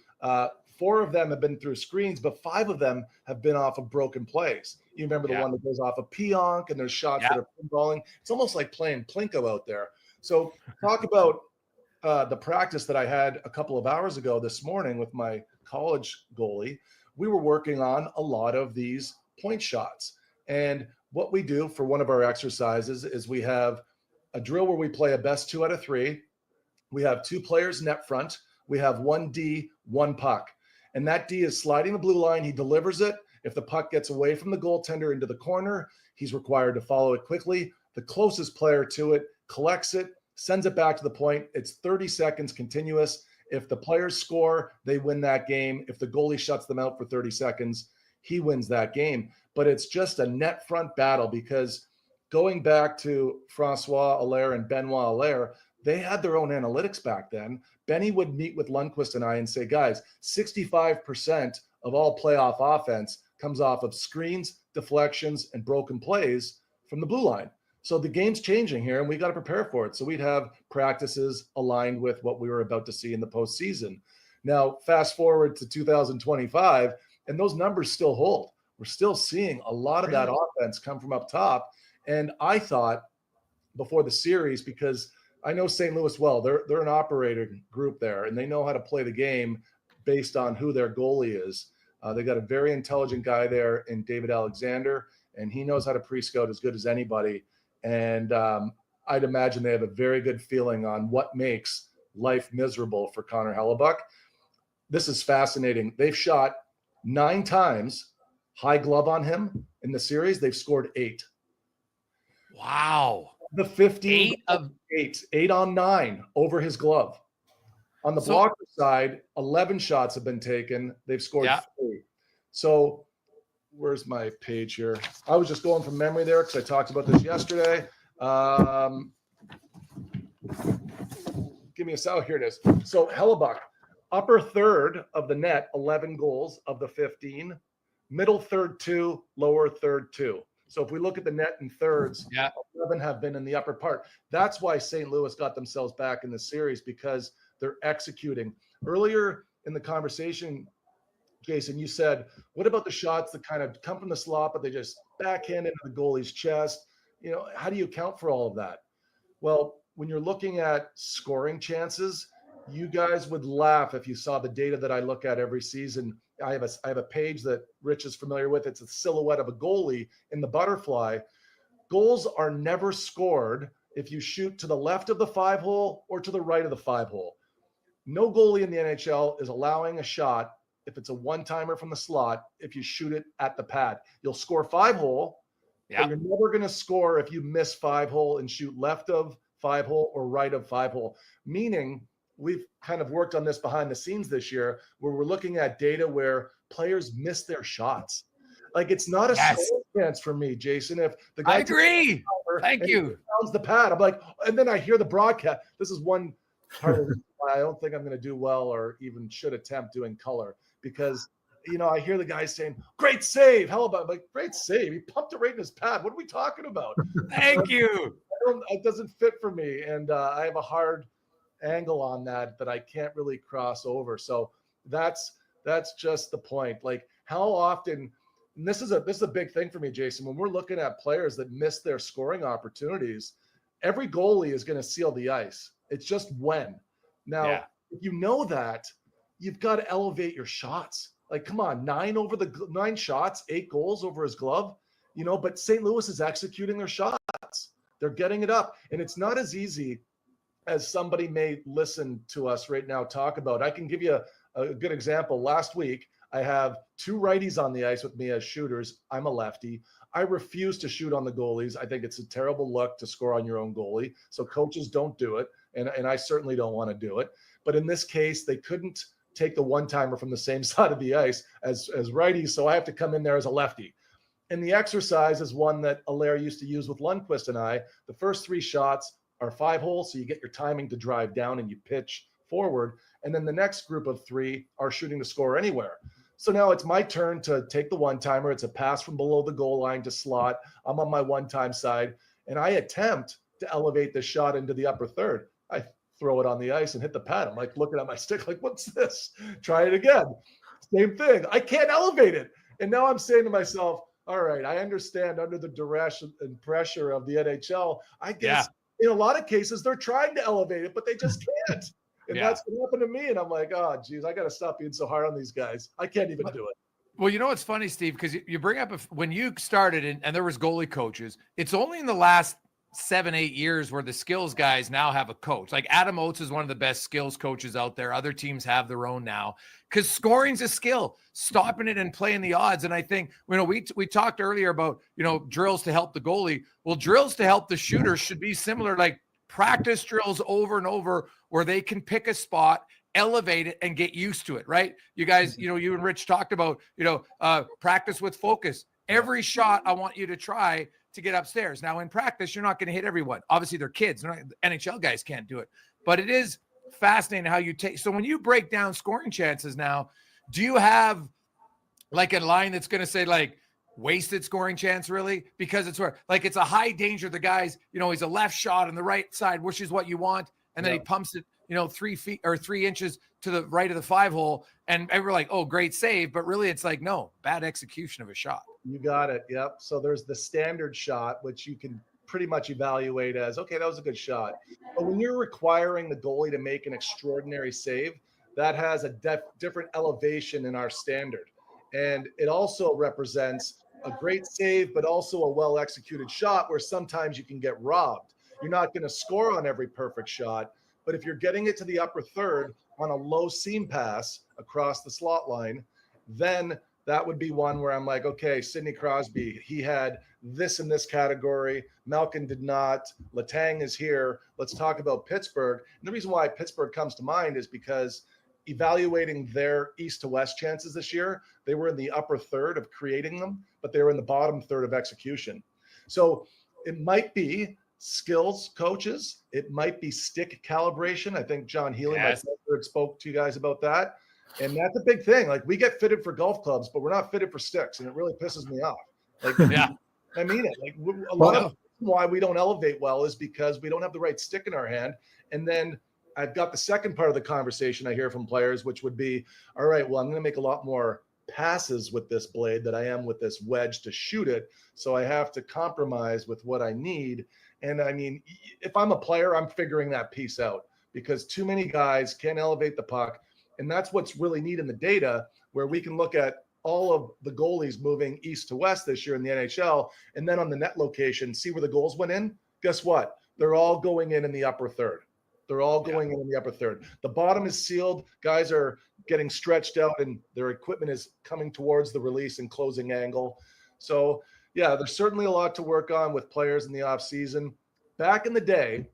4 of them have been through screens, but 5 of them have been off of broken plays. You remember the one that goes off of Pionk, and there's shots that are pinballing. It's almost like playing Plinko out there. So talk about the practice that I had a couple of hours ago this morning with my college goalie. We were working on a lot of these point shots. And what we do for one of our exercises is we have a drill where we play a best 2 out of 3. We have 2 players net front. We have 1 D, 1 puck. And that D is sliding the blue line. He delivers it. If the puck gets away from the goaltender into the corner, he's required to follow it quickly. The closest player to it collects it, sends it back to the point. It's 30 seconds continuous. If the players score, they win that game. If the goalie shuts them out for 30 seconds, he wins that game. But it's just a net front battle, because going back to Francois Allaire and Benoit Allaire, they had their own analytics back then. Benny would meet with Lundqvist and I and say, guys, 65% of all playoff offense comes off of screens, deflections, and broken plays from the blue line. So the game's changing here, and we got to prepare for it. So we'd have practices aligned with what we were about to see in the postseason. Now, fast forward to 2025, and those numbers still hold. We're still seeing a lot of that offense come from up top. And I thought before the series, because I know St. Louis well, they're an operating group there, and they know how to play the game based on who their goalie is. They got a very intelligent guy there in David Alexander, and he knows how to pre-scout as good as anybody. And I'd imagine they have a very good feeling on what makes life miserable for Connor Halley. This is fascinating. They've shot 9 times, high glove on him, in the series, they've scored 8. Wow. The 15 8 on 9 over his glove. On the blocker side, 11 shots have been taken. They've scored 3. So where's my page here? I was just going from memory there because I talked about this yesterday. Give me a second. Here it is. So Hellebuck, upper third of the net, 11 goals of the 15. Middle third 2, lower third 2. So if we look at the net in thirds, 11 have been in the upper part. That's why St. Louis got themselves back in the series, because they're executing. Earlier in the conversation, Jason, you said, what about the shots that kind of come from the slot, but they just backhand into the goalie's chest? You know, how do you account for all of that? Well, when you're looking at scoring chances, you guys would laugh if you saw the data that I look at every season. I have a page that Rich is familiar with. It's a silhouette of a goalie in the butterfly. Goals are never scored if you shoot to the left of the 5-hole or to the right of the 5-hole. No goalie in the NHL is allowing a shot if it's a one-timer from the slot, if you shoot it at the pad. You'll score 5-hole, but you're never going to score if you miss 5-hole and shoot left of 5-hole or right of 5-hole. Meaning, we've kind of worked on this behind the scenes this year, where we're looking at data where players miss their shots. Like, it's not a score chance for me, Jason. If the guy I agree. Thank you. Sounds the pad. I'm like, and then I hear the broadcast. This is one part of why I don't think I'm going to do well, or even should attempt doing color, because, you know, I hear the guys saying, great save. Hell about, like, great save. He pumped it right in his pad. What are we talking about? Thank you. It doesn't fit for me. And I have a hard angle on that I can't really cross over. So that's just the point. Like, how often, and this is a big thing for me, Jason, when we're looking at players that miss their scoring opportunities, every goalie is going to seal the ice. It's just when. Now, if you know that, you've got to elevate your shots. Like, come on, 9 shots, 8 goals over his glove, you know, but St. Louis is executing their shots. They're getting it up. And it's not as easy as somebody may listen to us right now talk about. I can give you a good example. Last week, I have 2 righties on the ice with me as shooters. I'm a lefty. I refuse to shoot on the goalies. I think it's a terrible look to score on your own goalie. So coaches don't do it. And I certainly don't want to do it. But in this case, they couldn't take the one-timer from the same side of the ice as righties. So I have to come in there as a lefty. And the exercise is one that Allaire used to use with Lundqvist and I. The first 3 shots are 5-hole, so you get your timing to drive down and you pitch forward. And then the next group of 3 are shooting to score anywhere. So now it's my turn to take the one-timer. It's a pass from below the goal line to slot. I'm on my one-time side, and I attempt to elevate the shot into the upper third. I throw it on the ice and hit the pad. I'm like looking at my stick like, what's this? Try it again. Same thing. I can't elevate it. And now I'm saying to myself, all right, I understand under the duress and pressure of the NHL, I guess in a lot of cases they're trying to elevate it, but they just can't. And that's what happened to me. And I'm like, oh, geez, I got to stop being so hard on these guys. I can't even do it. Well, you know what's funny, Steve, because you bring up when you started and there was goalie coaches, it's only in the last 7-8 years where the skills guys now have a coach. Like Adam Oates is one of the best skills coaches out there. Other teams have their own now, because scoring's a skill, stopping it and playing the odds. And I think, you know, we talked earlier about, you know, drills to help the goalie. Well, drills to help the shooters should be similar, like practice drills over and over where they can pick a spot, elevate it, and get used to it, right? You guys, you know, you and Rich talked about, you know, practice with focus. Every shot I want you to try to get upstairs. Now in practice, you're not going to hit everyone. Obviously they're kids. NHL guys can't do it, but it is fascinating how you take. So when you break down scoring chances now, do you have like a line that's going to say like wasted scoring chance really? Because it's where like, it's a high danger. The guy's, you know, he's a left shot on the right side, which is what you want. And then he pumps it, you know, 3 feet or 3 inches to the right of the 5-hole. And we're like, oh, great save. But really it's like, no, bad execution of a shot. You got it. Yep. So there's the standard shot, which you can pretty much evaluate as, okay, that was a good shot. But when you're requiring the goalie to make an extraordinary save, that has a different elevation in our standard. And it also represents a great save, but also a well-executed shot where sometimes you can get robbed. You're not going to score on every perfect shot, but if you're getting it to the upper third on a low seam pass across the slot line, then that would be one where I'm like, okay, Sidney Crosby, he had this in this category. Malkin did not. Letang is here. Let's talk about Pittsburgh. And the reason why Pittsburgh comes to mind is because evaluating their east to west chances this year, they were in the upper third of creating them, but they were in the bottom third of execution. So it might be skills coaches. It might be stick calibration. I think John Healy, my friend, spoke to you guys about that. And that's a big thing. Like, we get fitted for golf clubs, but we're not fitted for sticks. And it really pisses me off. Like, yeah, I mean it. Like, a lot of why we don't elevate well is because we don't have the right stick in our hand. And then I've got the second part of the conversation I hear from players, which would be, all right, well, I'm going to make a lot more passes with this blade than I am with this wedge to shoot it. So I have to compromise with what I need. And I mean, if I'm a player, I'm figuring that piece out, because too many guys can't elevate the puck. And that's what's really neat in the data, where we can look at all of the goalies moving east to west this year in the NHL. And then on the net location, see where the goals went in. Guess what? They're all going in the upper third. They're all going in the upper third. The bottom is sealed. Guys are getting stretched out and their equipment is coming towards the release and closing angle. So yeah, there's certainly a lot to work on with players in the off season. Back in the day,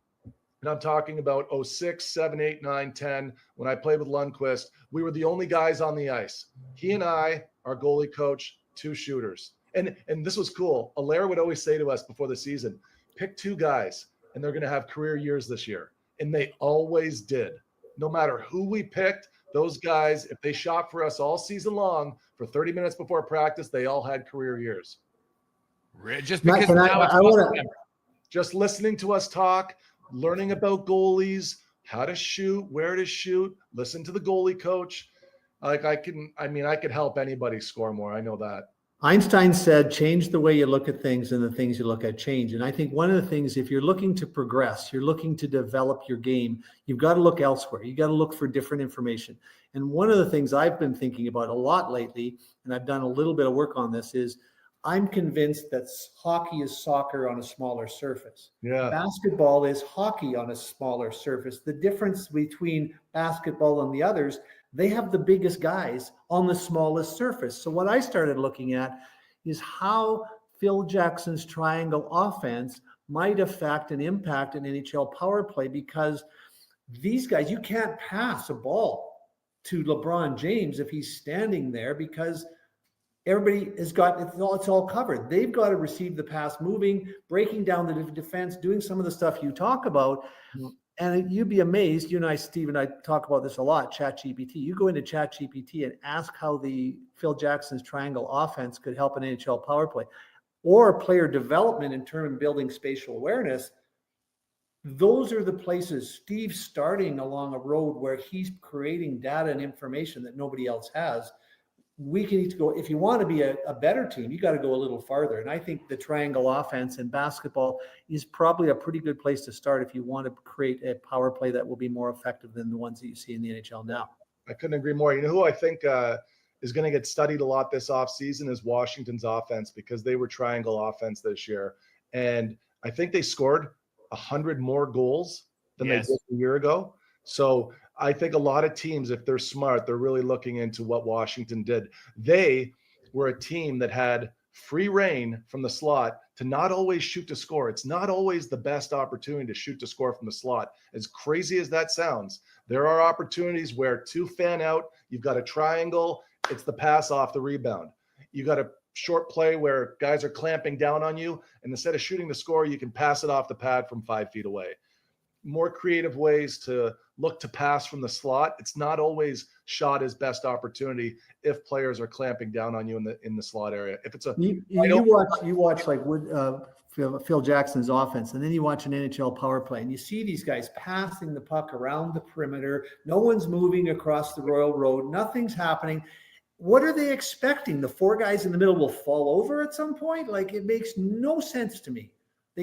and I'm talking about 06, 7, 8, 9, 10, when I played with Lundqvist, we were the only guys on the ice. He and I, our goalie coach, 2 shooters. And this was cool. Allaire would always say to us before the season, pick 2 guys and they're going to have career years this year. And they always did. No matter who we picked, those guys, if they shot for us all season long for 30 minutes before practice, they all had career years. Just because just listening to us talk, learning about goalies, how to shoot, where to shoot, listen to the goalie coach. Like, I could help anybody score more. I know that. Einstein said, change the way you look at things and the things you look at change. And I think one of the things, if you're looking to progress, you're looking to develop your game, you've got to look elsewhere. You got to look for different information. And one of the things I've been thinking about a lot lately, and I've done a little bit of work on this, is I'm convinced that hockey is soccer on a smaller surface. Yeah. Basketball is hockey on a smaller surface. The difference between basketball and the others, they have the biggest guys on the smallest surface. So what I started looking at is how Phil Jackson's triangle offense might affect and impact an NHL power play, because these guys, you can't pass a ball to LeBron James if he's standing there, because everybody has got, it's all covered. They've got to receive the pass, moving, breaking down the defense, doing some of the stuff you talk about. And you'd be amazed. You and I, Steve and I talk about this a lot, ChatGPT. You go into ChatGPT and ask how the Phil Jackson's triangle offense could help an NHL power play or player development in terms of building spatial awareness. Those are the places Steve's starting along a road where he's creating data and information that nobody else has. We can need to go, if you want to be a better team, you got to go a little farther. And I think the triangle offense in basketball is probably a pretty good place to start if you want to create a power play that will be more effective than the ones that you see in the NHL now. I couldn't agree more. You know who I think is going to get studied a lot this offseason is Washington's offense, because they were triangle offense this year. And I think they scored 100 more goals than they did a year ago. So I think a lot of teams, if they're smart, they're really looking into what Washington did. They were a team that had free reign from the slot to not always shoot to score. It's not always the best opportunity to shoot to score from the slot. As crazy as that sounds, there are opportunities where 2 fan out, you've got a triangle, it's the pass off the rebound. You got a short play where guys are clamping down on you, and instead of shooting to score, you can pass it off the pad from 5 feet away. More creative ways to look to pass from the slot. It's not always shot as best opportunity if players are clamping down on you in the slot area. If it's a you watch like Phil Jackson's offense, and then you watch an NHL power play, and you see these guys passing the puck around the perimeter. No one's moving across the Royal Road. Nothing's happening. What are they expecting? The 4 guys in the middle will fall over at some point? Like, it makes no sense to me.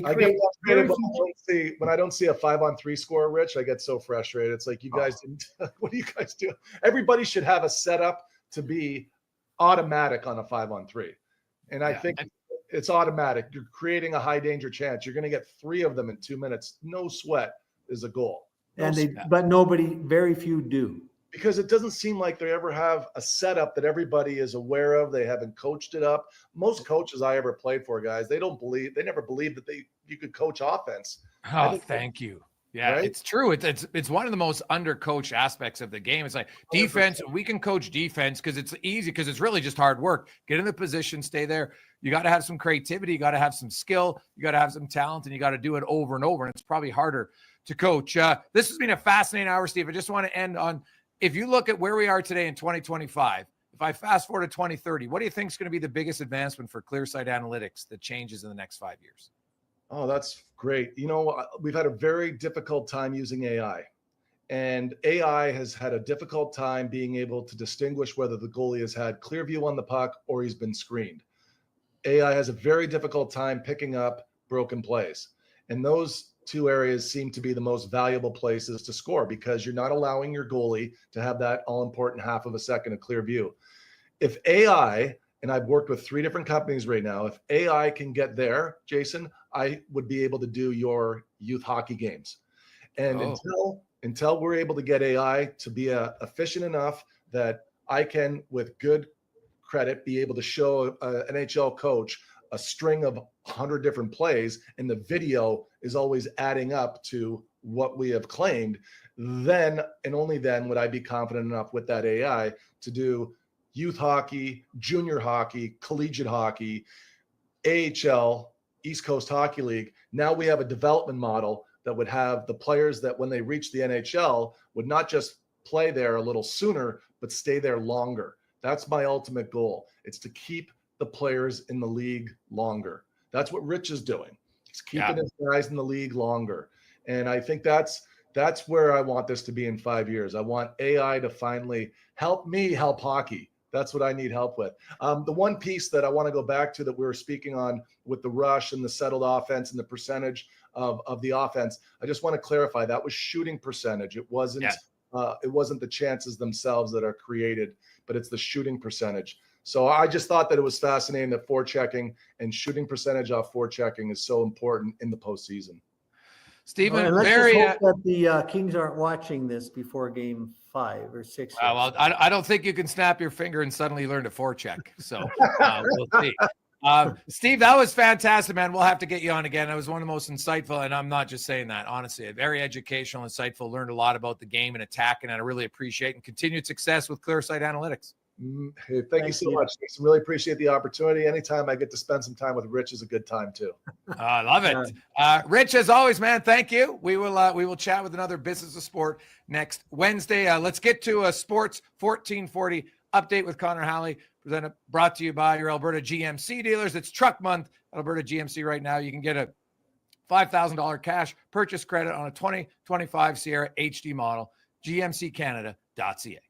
I get frustrated when I don't see a 5-on-3 score, Rich. I get so frustrated. It's like, you guys didn't. What do you guys do? Everybody should have a setup to be automatic on a 5-on-3, and I think it's automatic. You're creating a high danger chance. You're going to get 3 of them in 2 minutes. No sweat is a goal. But very few do. because it doesn't seem like they ever have a setup that everybody is aware of. They haven't coached it up. Most coaches I ever played for, guys, they never believed that you could coach offense. Oh, thank you. Yeah, Right? it's true. It's one of the most undercoached aspects of the game. It's like defense. We can coach defense because it's easy, because it's really just hard work. Get in the position, stay there. You got to have some creativity. You got to have some skill. You got to have some talent, and you got to do it over and over. And it's probably harder to coach. This has been a fascinating hour, Steve. I just want to end on, if you look at where we are today in 2025, if I fast forward to 2030, what do you think is going to be the biggest advancement for ClearSight Analytics that changes in the next 5 years? Oh, that's great. We've had a very difficult time using AI, and AI has had a difficult time being able to distinguish whether the goalie has had clear view on the puck or he's been screened. AI has a very difficult time picking up broken plays. And those two areas seem to be the most valuable places to score, because you're not allowing your goalie to have that all-important half of a second of clear view. If AI, and I've worked with 3 different companies right now, if AI can get there, Jason, I would be able to do your youth hockey games. And until we're able to get AI to be efficient enough that I can, with good credit, be able to show an NHL coach a string of 100 different plays, and the video is always adding up to what we have claimed, then and only then would I be confident enough with that AI to do youth hockey, junior hockey, collegiate hockey, AHL, East Coast Hockey League. Now we have a development model that would have the players that when they reach the NHL would not just play there a little sooner, but stay there longer. That's my ultimate goal. It's to keep the players in the league longer. That's what Rich is doing. He's keeping his guys in the league longer. And I think that's where I want this to be in 5 years. I want AI to finally help me help hockey. That's what I need help with. The one piece that I want to go back to that we were speaking on with the rush and the settled offense and the percentage of the offense, I just want to clarify that was shooting percentage. It wasn't the chances themselves that are created, but it's the shooting percentage. So I just thought that it was fascinating that forechecking and shooting percentage off forechecking is so important in the postseason. Stephen, let's just hope that the Kings aren't watching this before game 5 or 6. Well, I don't think you can snap your finger and suddenly learn to forecheck. So we'll see. Steve, that was fantastic, man. We'll have to get you on again. That was one of the most insightful, and I'm not just saying that, honestly. Very educational, insightful, learned a lot about the game and attacking, and I really appreciate and continued success with ClearSight Analytics. Hey, thank you so much. Jason. Really appreciate the opportunity. Anytime I get to spend some time with Rich is a good time too. I love it. Rich, as always, man, thank you. We will chat with another Business of Sport next Wednesday. Let's get to a Sports 1440 update with Connor Halley, brought to you by your Alberta GMC dealers. It's Truck Month at Alberta GMC right now. You can get a $5,000 cash purchase credit on a 2025 Sierra HD model, gmccanada.ca.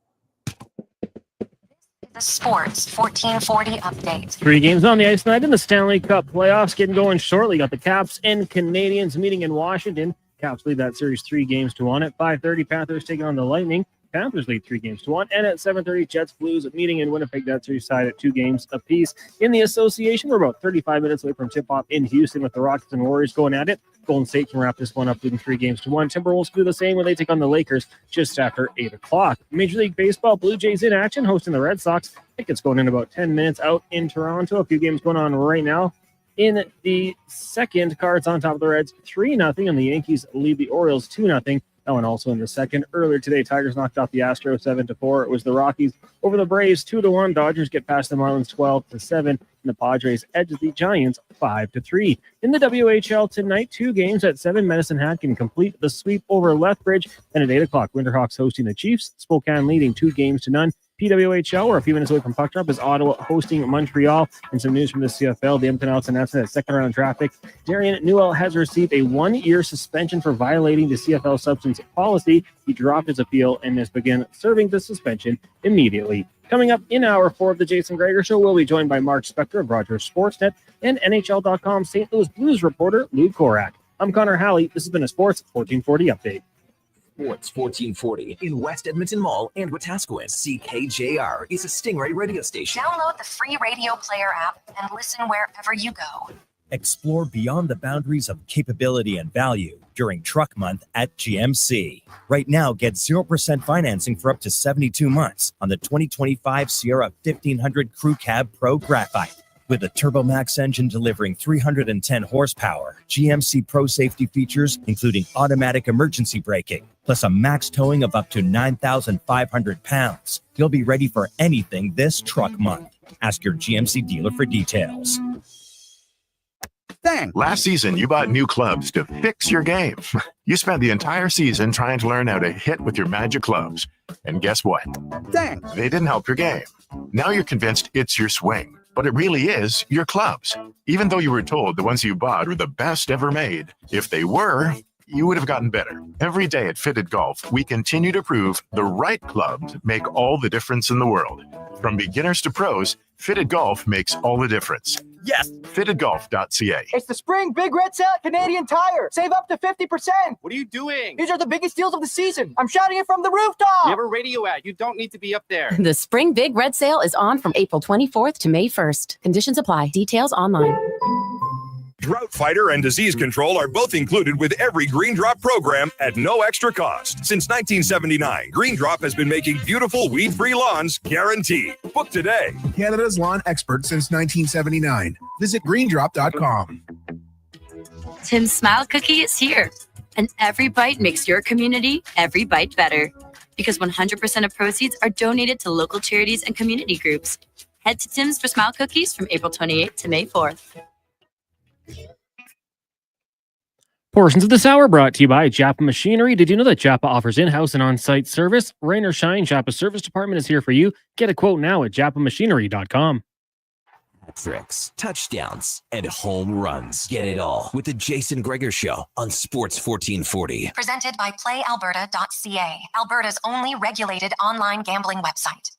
The Sports 1440 update. 3 games on the ice tonight in the Stanley Cup playoffs getting going shortly. Got the Caps and Canadians meeting in Washington. Caps lead that series 3-1. At 5:30, Panthers taking on the Lightning. Panthers lead 3-1. And at 7:30, Jets Blues meeting in Winnipeg. That series side at 2 games apiece. In the association, we're about 35 minutes away from tip-off in Houston with the Rockets and Warriors going at it. Golden State can wrap this one up, leading 3-1. Timberwolves do the same when they take on the Lakers just after 8 o'clock. Major League Baseball, Blue Jays in action, hosting the Red Sox. It gets going in about 10 minutes out in Toronto. A few games going on right now. In the second, Cards on top of the Reds 3-0, and the Yankees lead the Orioles 2-0. That one also in the second. Earlier today, Tigers knocked off the Astros 7-4. It was the Rockies over the Braves 2-1. Dodgers get past the Marlins 12-7. And the Padres edge the Giants 5-3. In the WHL tonight, 2 games at 7. Medicine Hat can complete the sweep over Lethbridge. And at 8 o'clock, Winterhawks hosting the Chiefs. Spokane leading 2-0. PWHL, we're a few minutes away from puck drop, is Ottawa hosting Montreal. And some news from the CFL. The Edmonton Oilers announced that second-round traffic. Darian Newell has received a 1-year suspension for violating the CFL substance policy. He dropped his appeal and has begun serving the suspension immediately. Coming up in hour 4 of the Jason Gregor Show, we'll be joined by Mark Spector of Rogers Sportsnet and NHL.com St. Louis Blues reporter Lou Korak. I'm Connor Halley. This has been a Sports 1440 update. Sports 1440 in West Edmonton Mall and Wetaskiwin. CKJR is a Stingray radio station. Download the free radio player app and listen wherever you go. Explore beyond the boundaries of capability and value during Truck Month at GMC. Right now, get 0% financing for up to 72 months on the 2025 Sierra 1500 Crew Cab Pro Graphite. With a TurboMax engine delivering 310 horsepower, GMC Pro safety features including automatic emergency braking, plus a max towing of up to 9,500 pounds. You'll be ready for anything this Truck Month. Ask your GMC dealer for details. Thanks. Last season, you bought new clubs to fix your game. You spent the entire season trying to learn how to hit with your magic clubs. And guess what? Thanks. They didn't help your game. Now you're convinced it's your swing, but it really is your clubs. Even though you were told the ones you bought were the best ever made, if they were, you would have gotten better. Every day at Fitted Golf, we continue to prove the right clubs make all the difference in the world. From beginners to pros, Fitted Golf makes all the difference. Yes, fittedgolf.ca. It's the spring Big Red Sale at Canadian Tire. Save up to 50%. What are you doing? These are the biggest deals of the season. I'm shouting it from the rooftop. You have a radio ad. You don't need to be up there. The Spring Big Red Sale is on from April 24th to May 1st. Conditions apply. Details online. Drought Fighter and Disease Control are both included with every Green Drop program at no extra cost. Since 1979, Green Drop has been making beautiful weed-free lawns guaranteed. Book today. Canada's lawn expert since 1979. Visit greendrop.com. Tim's Smile Cookie is here, and every bite makes your community every bite better. Because 100% of proceeds are donated to local charities and community groups. Head to Tim's for Smile Cookies from April 28th to May 4th. Portions of this hour brought to you by Japa Machinery. Did you know that Japa offers in-house and on-site service? Rain or shine, Japa's service department is here for you. Get a quote now at japamachinery.com. Tricks, touchdowns, and home runs. Get it all with the Jason Gregor Show on Sports 1440. Presented by PlayAlberta.ca, Alberta's only regulated online gambling website.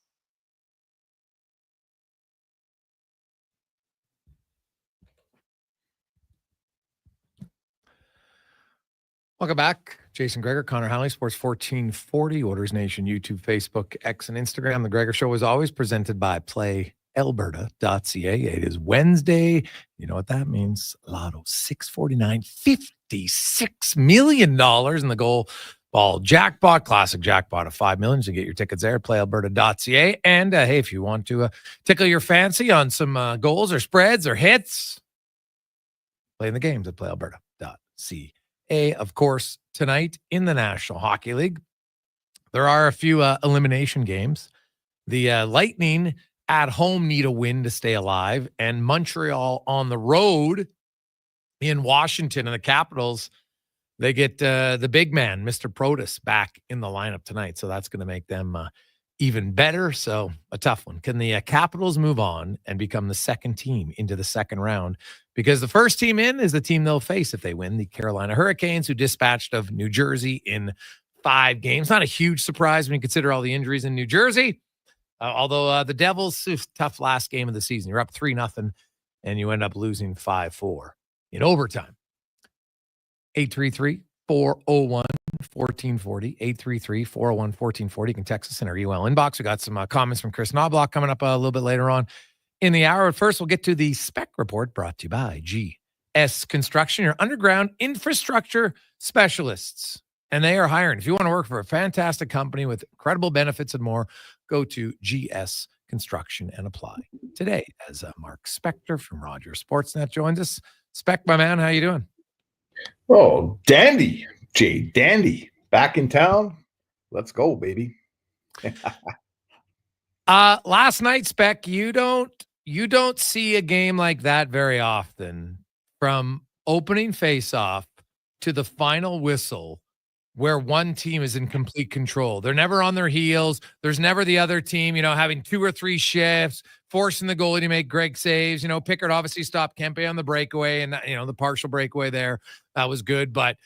Welcome back. Jason Gregor, Connor Halley, Sports 1440, Oilers Nation, YouTube, Facebook, X, and Instagram. The Gregor Show is always presented by PlayAlberta.ca. It is Wednesday. You know what that means. Lotto 649, $56 million in the goal ball jackpot, classic jackpot of $5 million. You get your tickets there at PlayAlberta.ca. And hey, if you want to tickle your fancy on some goals or spreads or hits, playing the games at PlayAlberta.ca. Of course, tonight in the National Hockey League, there are a few elimination games. The Lightning at home need a win to stay alive, and Montreal on the road in Washington, and the Capitals, they get the big man, Mr. Protas, back in the lineup tonight. So that's going to make them even better. So a tough one. Can the Capitals move on and become the second team into the second round? Because the first team in is the team they'll face if they win, the Carolina Hurricanes, who dispatched of New Jersey in 5 games. Not a huge surprise when you consider all the injuries in New Jersey. Although the Devils, tough last game of the season. You're up 3-0, and you end up losing 5-4 in overtime. 833-401-1440. 833-401-1440. You can text us in our UL inbox. We got some comments from Chris Knobloch coming up a little bit later on in the hour. But first, we'll get to the spec report brought to you by GS Construction, your underground infrastructure specialists. And they are hiring. If you want to work for a fantastic company with incredible benefits and more, go to GS Construction and apply today. As Mark Spector from Rogers Sportsnet joins us. Spec, my man, how you doing? Oh, dandy, Jay, dandy. Back in town. Let's go, baby. Last night, Spec, you don't see a game like that very often, from opening face-off to the final whistle, where one team is in complete control. They're never on their heels. There's never the other team, having 2 or 3 shifts, forcing the goalie to make Greg saves. Pickard obviously stopped Kempe on the breakaway, and the partial breakaway there, that was good. But,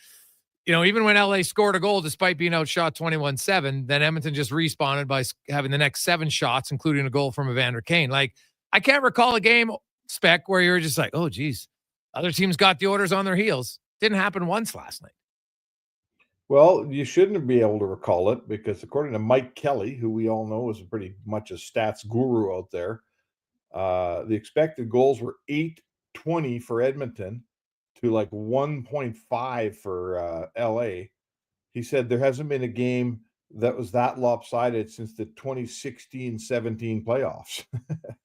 even when LA scored a goal, despite being outshot 21-7, then Edmonton just respawned by having the next 7 shots, including a goal from Evander Kane. Like, I can't recall a game, Spec, where you're just like, oh, geez, other teams got the Oilers on their heels. Didn't happen once last night. Well, you shouldn't be able to recall it because according to Mike Kelly, who we all know is pretty much a stats guru out there, the expected goals were 8, 20 for Edmonton to like 1.5 for LA. He said there hasn't been a game that was that lopsided since the 2016-17 playoffs.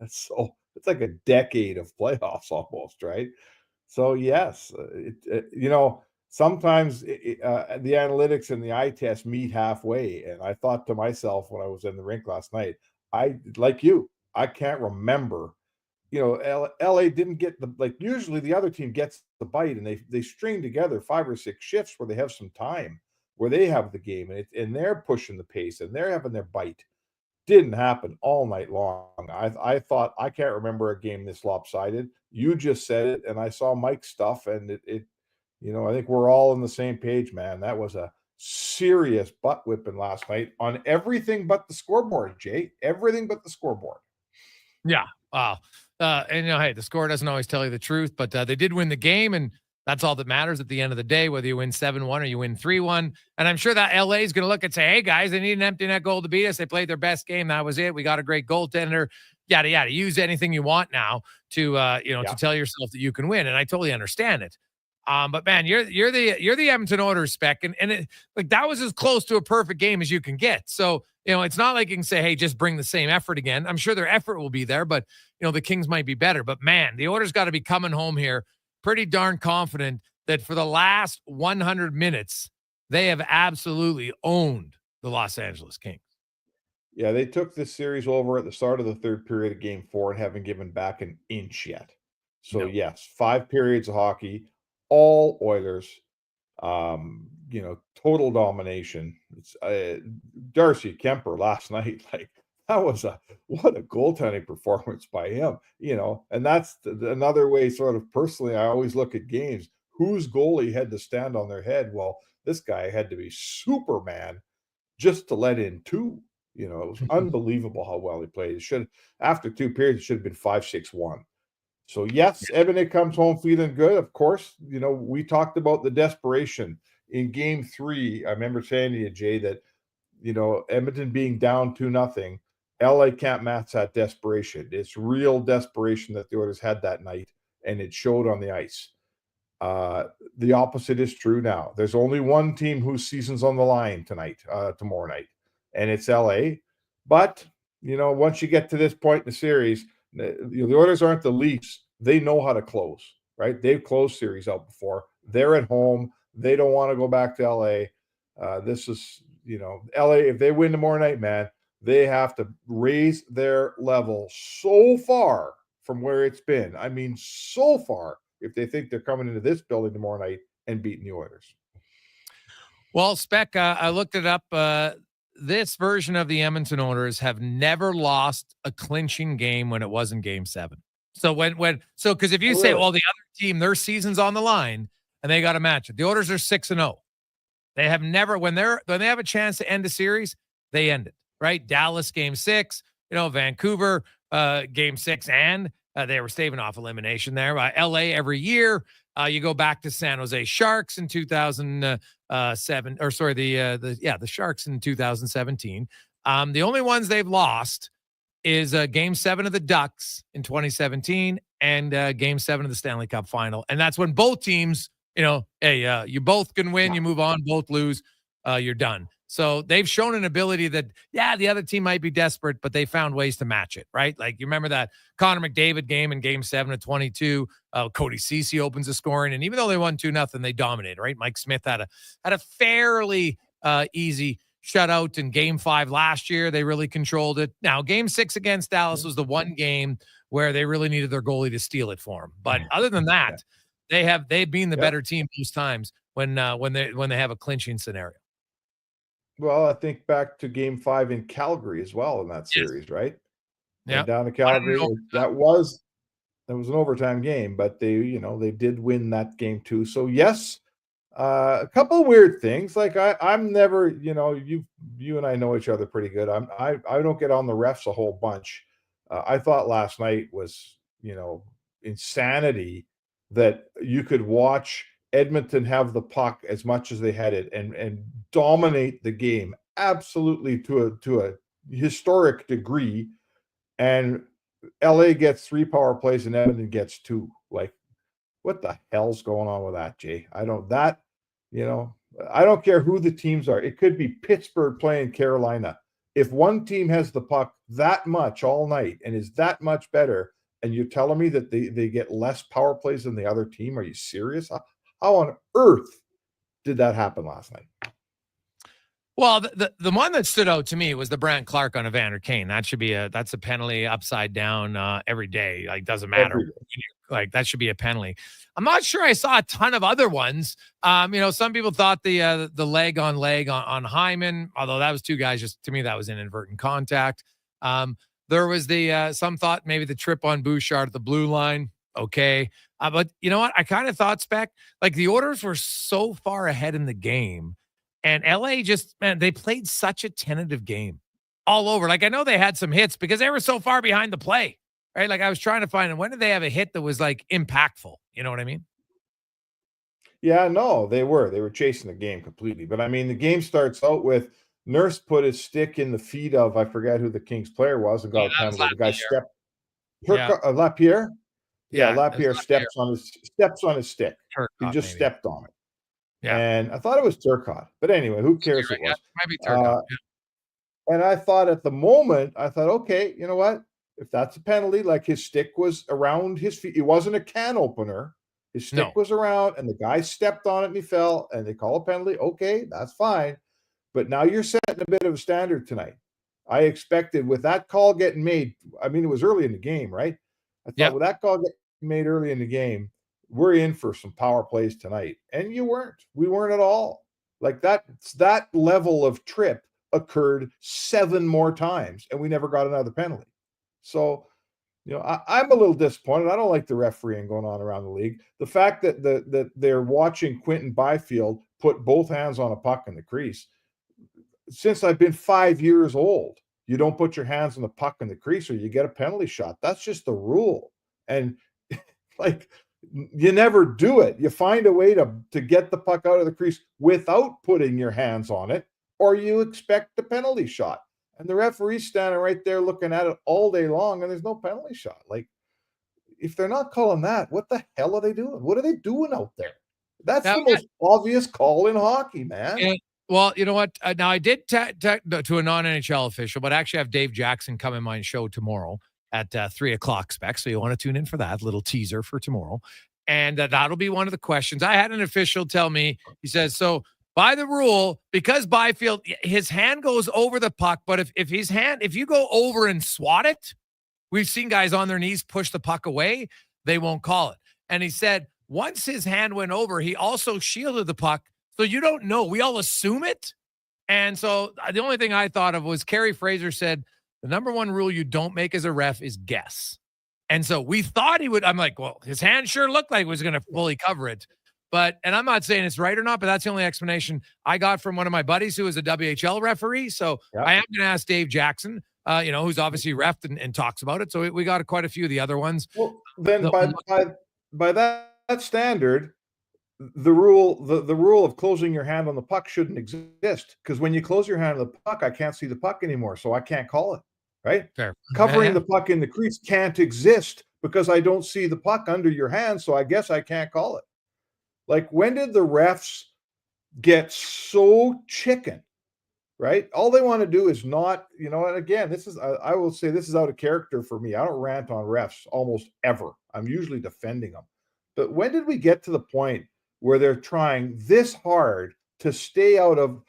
So it's like a decade of playoffs almost, right? So yes, sometimes the analytics and the eye test meet halfway. And I thought to myself when I was in the rink last night, I can't remember. LA didn't get usually the other team gets the bite, and they string together 5 or 6 shifts where they have some time, where they have the game, and they're pushing the pace and they're having their bite. Didn't happen all night long. I thought, I can't remember a game this lopsided. You just said it, and I saw Mike's stuff, and I think we're all on the same page, man. That was a serious butt whipping last night on everything but the scoreboard, Jay. Everything but the scoreboard. Yeah. Wow. And hey, the score doesn't always tell you the truth, but they did win the game, and that's all that matters at the end of the day, whether you win 7-1 or you win 3-1. And I'm sure that LA is going to look and say, hey, guys, they need an empty net goal to beat us. They played their best game. That was it. We got a great goaltender, yada, yada. Use anything you want now to, to tell yourself that you can win. And I totally understand it. But man, you're the Edmonton Oilers spec, and it, that was as close to a perfect game as you can get. So, it's not like you can say, hey, just bring the same effort again. I'm sure their effort will be there, but the Kings might be better. But man, the Oilers got to be coming home here pretty darn confident that for the last 100 minutes, they have absolutely owned the Los Angeles Kings. Yeah, they took this series over at the start of the third period of game 4 and haven't given back an inch yet. So yes, 5 periods of hockey, all Oilers, total domination. It's Darcy Kemper last night, what a goaltending performance by him, and that's another way, sort of personally, I always look at games. Whose goalie had to stand on their head? Well, this guy had to be Superman just to let in 2. It was unbelievable how well he played. After 2 periods, it should have been 5-6-1. So yes, Edmonton comes home feeling good. Of course, we talked about the desperation in game 3. I remember saying to you, Jay, that Edmonton being down 2-0, LA can't match that desperation. It's real desperation that the Oilers had that night, and it showed on the ice. The opposite is true now. There's only one team whose season's on the line tomorrow night, and it's LA. But, once you get to this point in the series, the Oilers aren't the Leafs. They know how to close, right? They've closed series out before. They're at home. They don't want to go back to LA. This is, LA, if they win tomorrow night, man, they have to raise their level so far from where it's been. I mean, so far, if they think they're coming into this building tomorrow night and beating the Oilers. Well, Spec, I looked it up. This version of the Edmonton Oilers have never lost a clinching game when it wasn't game 7. So because if you say, well, the other team, their season's on the line and they got to match it. The Oilers are 6-0. They have never, when they have a chance to end a series, they end it, right? Dallas game 6, Vancouver game 6, and they were staving off elimination there. LA every year. You go back to San Jose Sharks in 2007, or sorry, the Sharks in 2017. The only ones they've lost is game 7 of the Ducks in 2017 and game 7 of the Stanley Cup final. And that's when both teams, hey, you both can win, you move on, both lose, you're done. So they've shown an ability that, the other team might be desperate, but they found ways to match it, right? Like you remember that Connor McDavid game in game 7 of 22, Cody Ceci opens the scoring. And even though they won 2-0, they dominated, right? Mike Smith had a fairly easy shutout in game 5 last year. They really controlled it. Now game 6 against Dallas was the one game where they really needed their goalie to steal it for them. But other than that, they've been the better team most times when they have a clinching scenario. Well, I think back to game 5 in Calgary as well in that series, right? Yeah. Down to Calgary. That was an overtime game, but they did win that game too. So yes, a couple of weird things. Like I'm never, you and I know each other pretty good. I don't get on the refs a whole bunch. I thought last night was, insanity that you could watch Edmonton have the puck as much as they had it and dominate the game absolutely to a historic degree, and LA gets 3 power plays and Edmonton gets 2. Like What the hell's going on with that, Jay? I don't care who the teams are. It could be Pittsburgh playing Carolina. If one team has the puck that much all night and is that much better, and you're telling me that they get less power plays than the other team, are you serious? How on earth did that happen last night? Well, the one that stood out to me was the Brant Clark on Evander Kane. That's a penalty upside down every day. Like, doesn't matter. Like, that should be a penalty. I'm not sure I saw a ton of other ones. Some people thought the leg on Hyman, although that was two guys, just to me, that was inadvertent contact. There was some thought maybe the trip on Bouchard at the blue line. Okay. But you know what? I kind of thought, Spec, like the Oilers were so far ahead in the game. And LA they played such a tentative game all over. Like, I know they had some hits because they were so far behind the play, right? Like, I was trying to find, when did they have a hit that was like impactful? You know what I mean? Yeah, no, they were chasing the game completely. But I mean, the game starts out with Nurse put his stick in the feet of, I forget who the Kings player was, and got a penalty. The guy stepped. Lapierre? Yeah, Lapierre steps on his stick. He just stepped on it. Yeah. And I thought it was Turcotte. But anyway, who cares who it was? Might be Turcotte. And I thought at the moment, okay, you know what? If that's a penalty, like his stick was around his feet. It wasn't a can opener. His stick was around, and the guy stepped on it and he fell, and they call a penalty. Okay, that's fine. But now you're setting a bit of a standard tonight. I expected with that call getting made, I mean, it was early in the game, right? I thought with that call getting made early in the game, we're in for some power plays tonight. And you weren't. We weren't at all. Like that level of trip occurred 7 more times, and we never got another penalty. So, I'm a little disappointed. I don't like the refereeing going on around the league. The fact that they're watching Quentin Byfield put both hands on a puck in the crease. Since I've been 5 years old, you don't put your hands on the puck in the crease or you get a penalty shot. That's just the rule. And like, you never do it. You find a way to get the puck out of the crease without putting your hands on it, or you expect the penalty shot. And the referee's standing right there looking at it all day long, and there's no penalty shot. Like, if they're not calling that, what the hell are they doing? What are they doing out there? That's the most obvious call in hockey, man. Yeah. Well, you know what? Now, I did to a non-NHL official, but actually I have Dave Jackson come in my show tomorrow at 3:00 Spec. So you want to tune in for that little teaser for tomorrow. And that'll be one of the questions. I had an official tell me, he says, so by the rule, because Byfield, his hand goes over the puck, but if you go over and swat it, we've seen guys on their knees push the puck away, they won't call it. And he said, once his hand went over, he also shielded the puck. So you don't know. We all assume it. And so the only thing I thought of was Kerry Fraser said, the number one rule you don't make as a ref is guess. And so we thought he would. I'm like, well, his hand sure looked like he was going to fully cover it. And I'm not saying it's right or not, but that's the only explanation I got from one of my buddies who is a WHL referee. So I am going to ask Dave Jackson, who's obviously reffed and talks about it. So we got quite a few of the other ones. Well, then by that standard, the rule of closing your hand on the puck shouldn't exist, because when you close your hand on the puck, I can't see the puck anymore, so I can't call it. Right? Fair. Covering the puck in the crease can't exist because I don't see the puck under your hand, so I guess I can't call it. Like, when did the refs get so chicken? Right? All they want to do is not, and again, I will say this is out of character for me. I don't rant on refs almost ever. I'm usually defending them. But when did we get to the point where they're trying this hard to stay out of,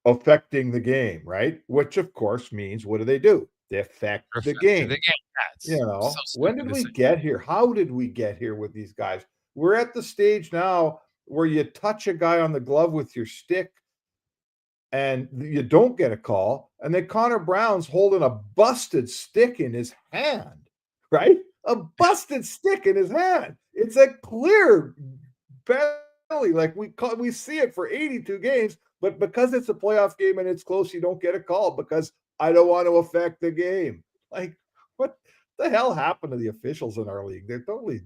affecting the game, right? Which of course means, what do? They affect the game. When did we get here? How did we get here with these guys? We're at the stage now where you touch a guy on the glove with your stick and you don't get a call. And then Connor Brown's holding a busted stick in his hand, right? A busted stick in his hand. It's a clear penalty. Like, we see it for 82 games, but because it's a playoff game and it's close, you don't get a call because I don't want to affect the game. Like, what the hell happened to the officials in our league? They're totally,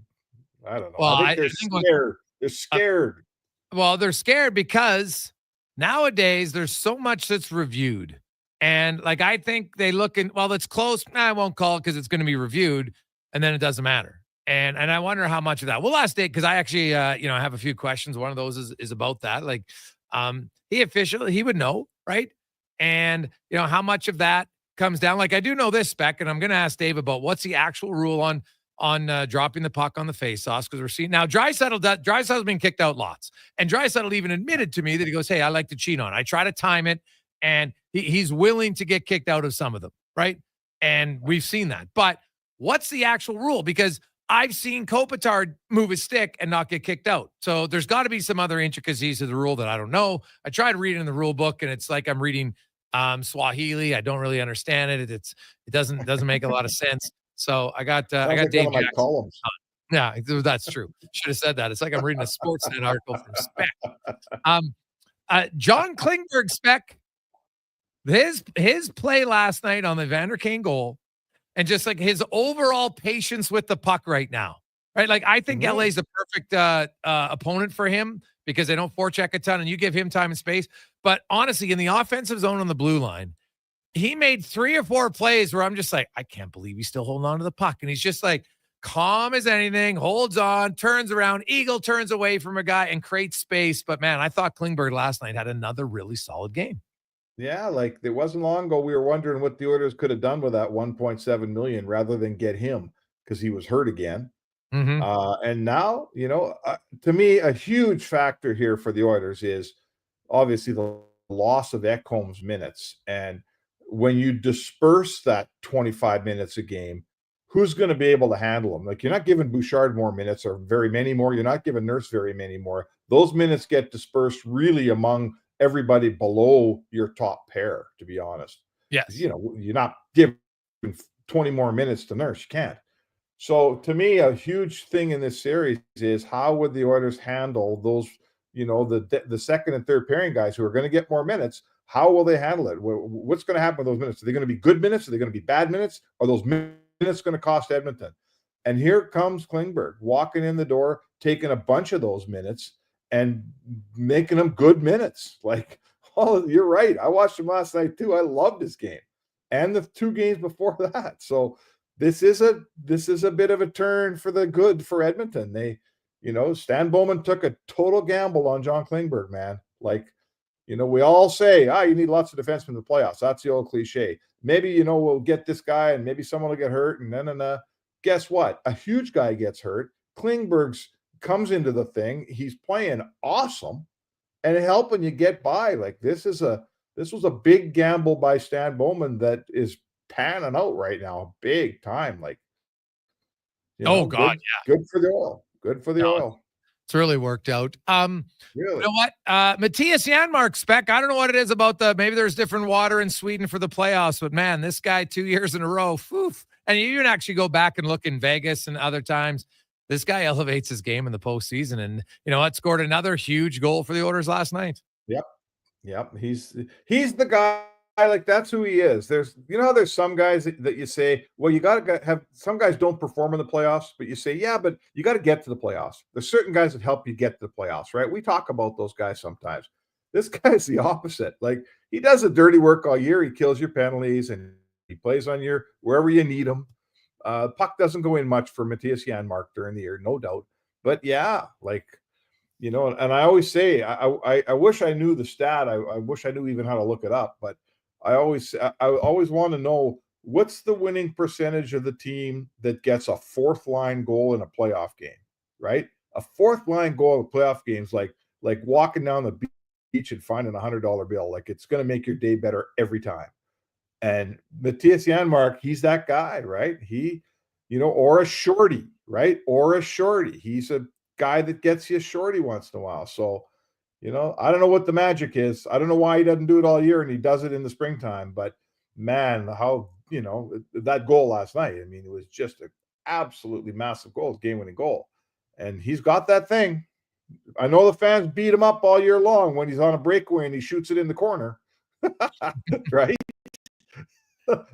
I don't know. Well, I think they're scared. They're scared. Well, they're scared because nowadays there's so much that's reviewed. And like, I think they look in, well, it's close. I won't call it because it's going to be reviewed. And then it doesn't matter. And I wonder how much of that. We'll ask Dave because I actually, I have a few questions. One of those is about that. Like, he would know, right? And how much of that comes down. Like, I do know this, Spec, and I'm going to ask Dave about what's the actual rule on dropping the puck on the face-offs, because we're seeing now Draisaitl's been kicked out lots, and Draisaitl even admitted to me that he goes, "Hey, I like to cheat on. I try to time it," and he's willing to get kicked out of some of them, right? And we've seen that. But what's the actual rule? Because I've seen Kopitar move his stick and not get kicked out. So there's got to be some other intricacies to the rule that I don't know. I tried reading the rule book, and it's like I'm reading Swahili. I don't really understand it. It doesn't make a lot of sense. So I got Dave one of my Jackson. columns. Yeah, that's true. Should have said that. It's like I'm reading a Sportsnet article from Spec. John Klingberg, Spec, his play last night on the Evander Kane goal, and just like his overall patience with the puck right now, right? Like, I think LA is the perfect opponent for him because they don't forecheck a ton, and you give him time and space. But honestly, in the offensive zone on the blue line, he made 3 or 4 plays where I'm just like, I can't believe he's still holding on to the puck. And he's just like calm as anything, holds on, turns around, eagle turns away from a guy and creates space. But man, I thought Klingberg last night had another really solid game. Yeah, like it wasn't long ago we were wondering what the Oilers could have done with that 1.7 million rather than get him because he was hurt again. And now, to me, a huge factor here for the Oilers is obviously the loss of Ekholm's minutes. And when you disperse that 25 minutes a game, who's going to be able to handle them? Like, you're not giving Bouchard more minutes or very many more. You're not giving Nurse very many more. Those minutes get dispersed really among everybody below your top pair, to be honest. Yes. You're not giving 20 more minutes to Nurse. You can't. So to me, a huge thing in this series is how would the Oilers handle those, the second and third pairing guys who are going to get more minutes? How will they handle it? What's going to happen with those minutes? Are they going to be good minutes? Are they going to be bad minutes? Are those minutes going to cost Edmonton? And here comes Klingberg walking in the door, taking a bunch of those minutes and making them good minutes. Like, oh, you're right. I watched him last night too. I loved this game and the 2 games before that. So this is a bit of a turn for the good for Edmonton. They, Stan Bowman took a total gamble on John Klingberg, man. Like, we all say, you need lots of defensemen in the playoffs. That's the old cliche. Maybe, we'll get this guy and maybe someone will get hurt and Guess what? A huge guy gets hurt. Klingberg's comes into the thing. He's playing awesome and helping you get by. Like, this was a big gamble by Stan Bowman that is panning out right now, big time. Like, God, yeah. Good for the oil. Good for the oil. It's really worked out. Really? You know what? Matthias Janmark, Spec, I don't know what it is about maybe there's different water in Sweden for the playoffs, but man, this guy 2 years in a row, and you can actually go back and look in Vegas and other times. This guy elevates his game in the postseason, and scored another huge goal for the Oilers last night. Yep. He's the guy. Like, that's who he is. There's some guys that you say, well, you got to have some guys don't perform in the playoffs, but you say, yeah, but you got to get to the playoffs. There's certain guys that help you get to the playoffs, right? We talk about those guys sometimes. This guy's the opposite. Like, he does the dirty work all year. He kills your penalties and he plays on wherever you need him. Puck doesn't go in much for Matthias Janmark during the year, no doubt. But yeah, like, and I always say, I wish I knew the stat. I wish I knew even how to look it up, but I always want to know what's the winning percentage of the team that gets a 4th line goal in a playoff game, right? A 4th line goal in a playoff game is like walking down the beach and finding $100 bill. Like, it's going to make your day better every time. And Matthias Janmark, he's that guy, right? He, or a shorty, right? Or a shorty. He's a guy that gets you a shorty once in a while. So, I don't know what the magic is. I don't know why he doesn't do it all year and he does it in the springtime. But man, how, that goal last night, I mean, it was just an absolutely massive goal, game-winning goal. And he's got that thing. I know the fans beat him up all year long when he's on a breakaway and he shoots it in the corner. Right?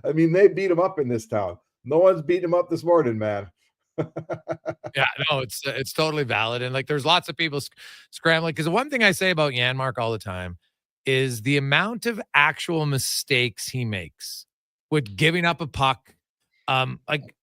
I mean, they beat him up in this town. No one's beating him up this morning, man. Yeah, no, it's totally valid. And like, there's lots of people scrambling. Because the one thing I say about Janmark all the time is the amount of actual mistakes he makes with giving up a puck. Like,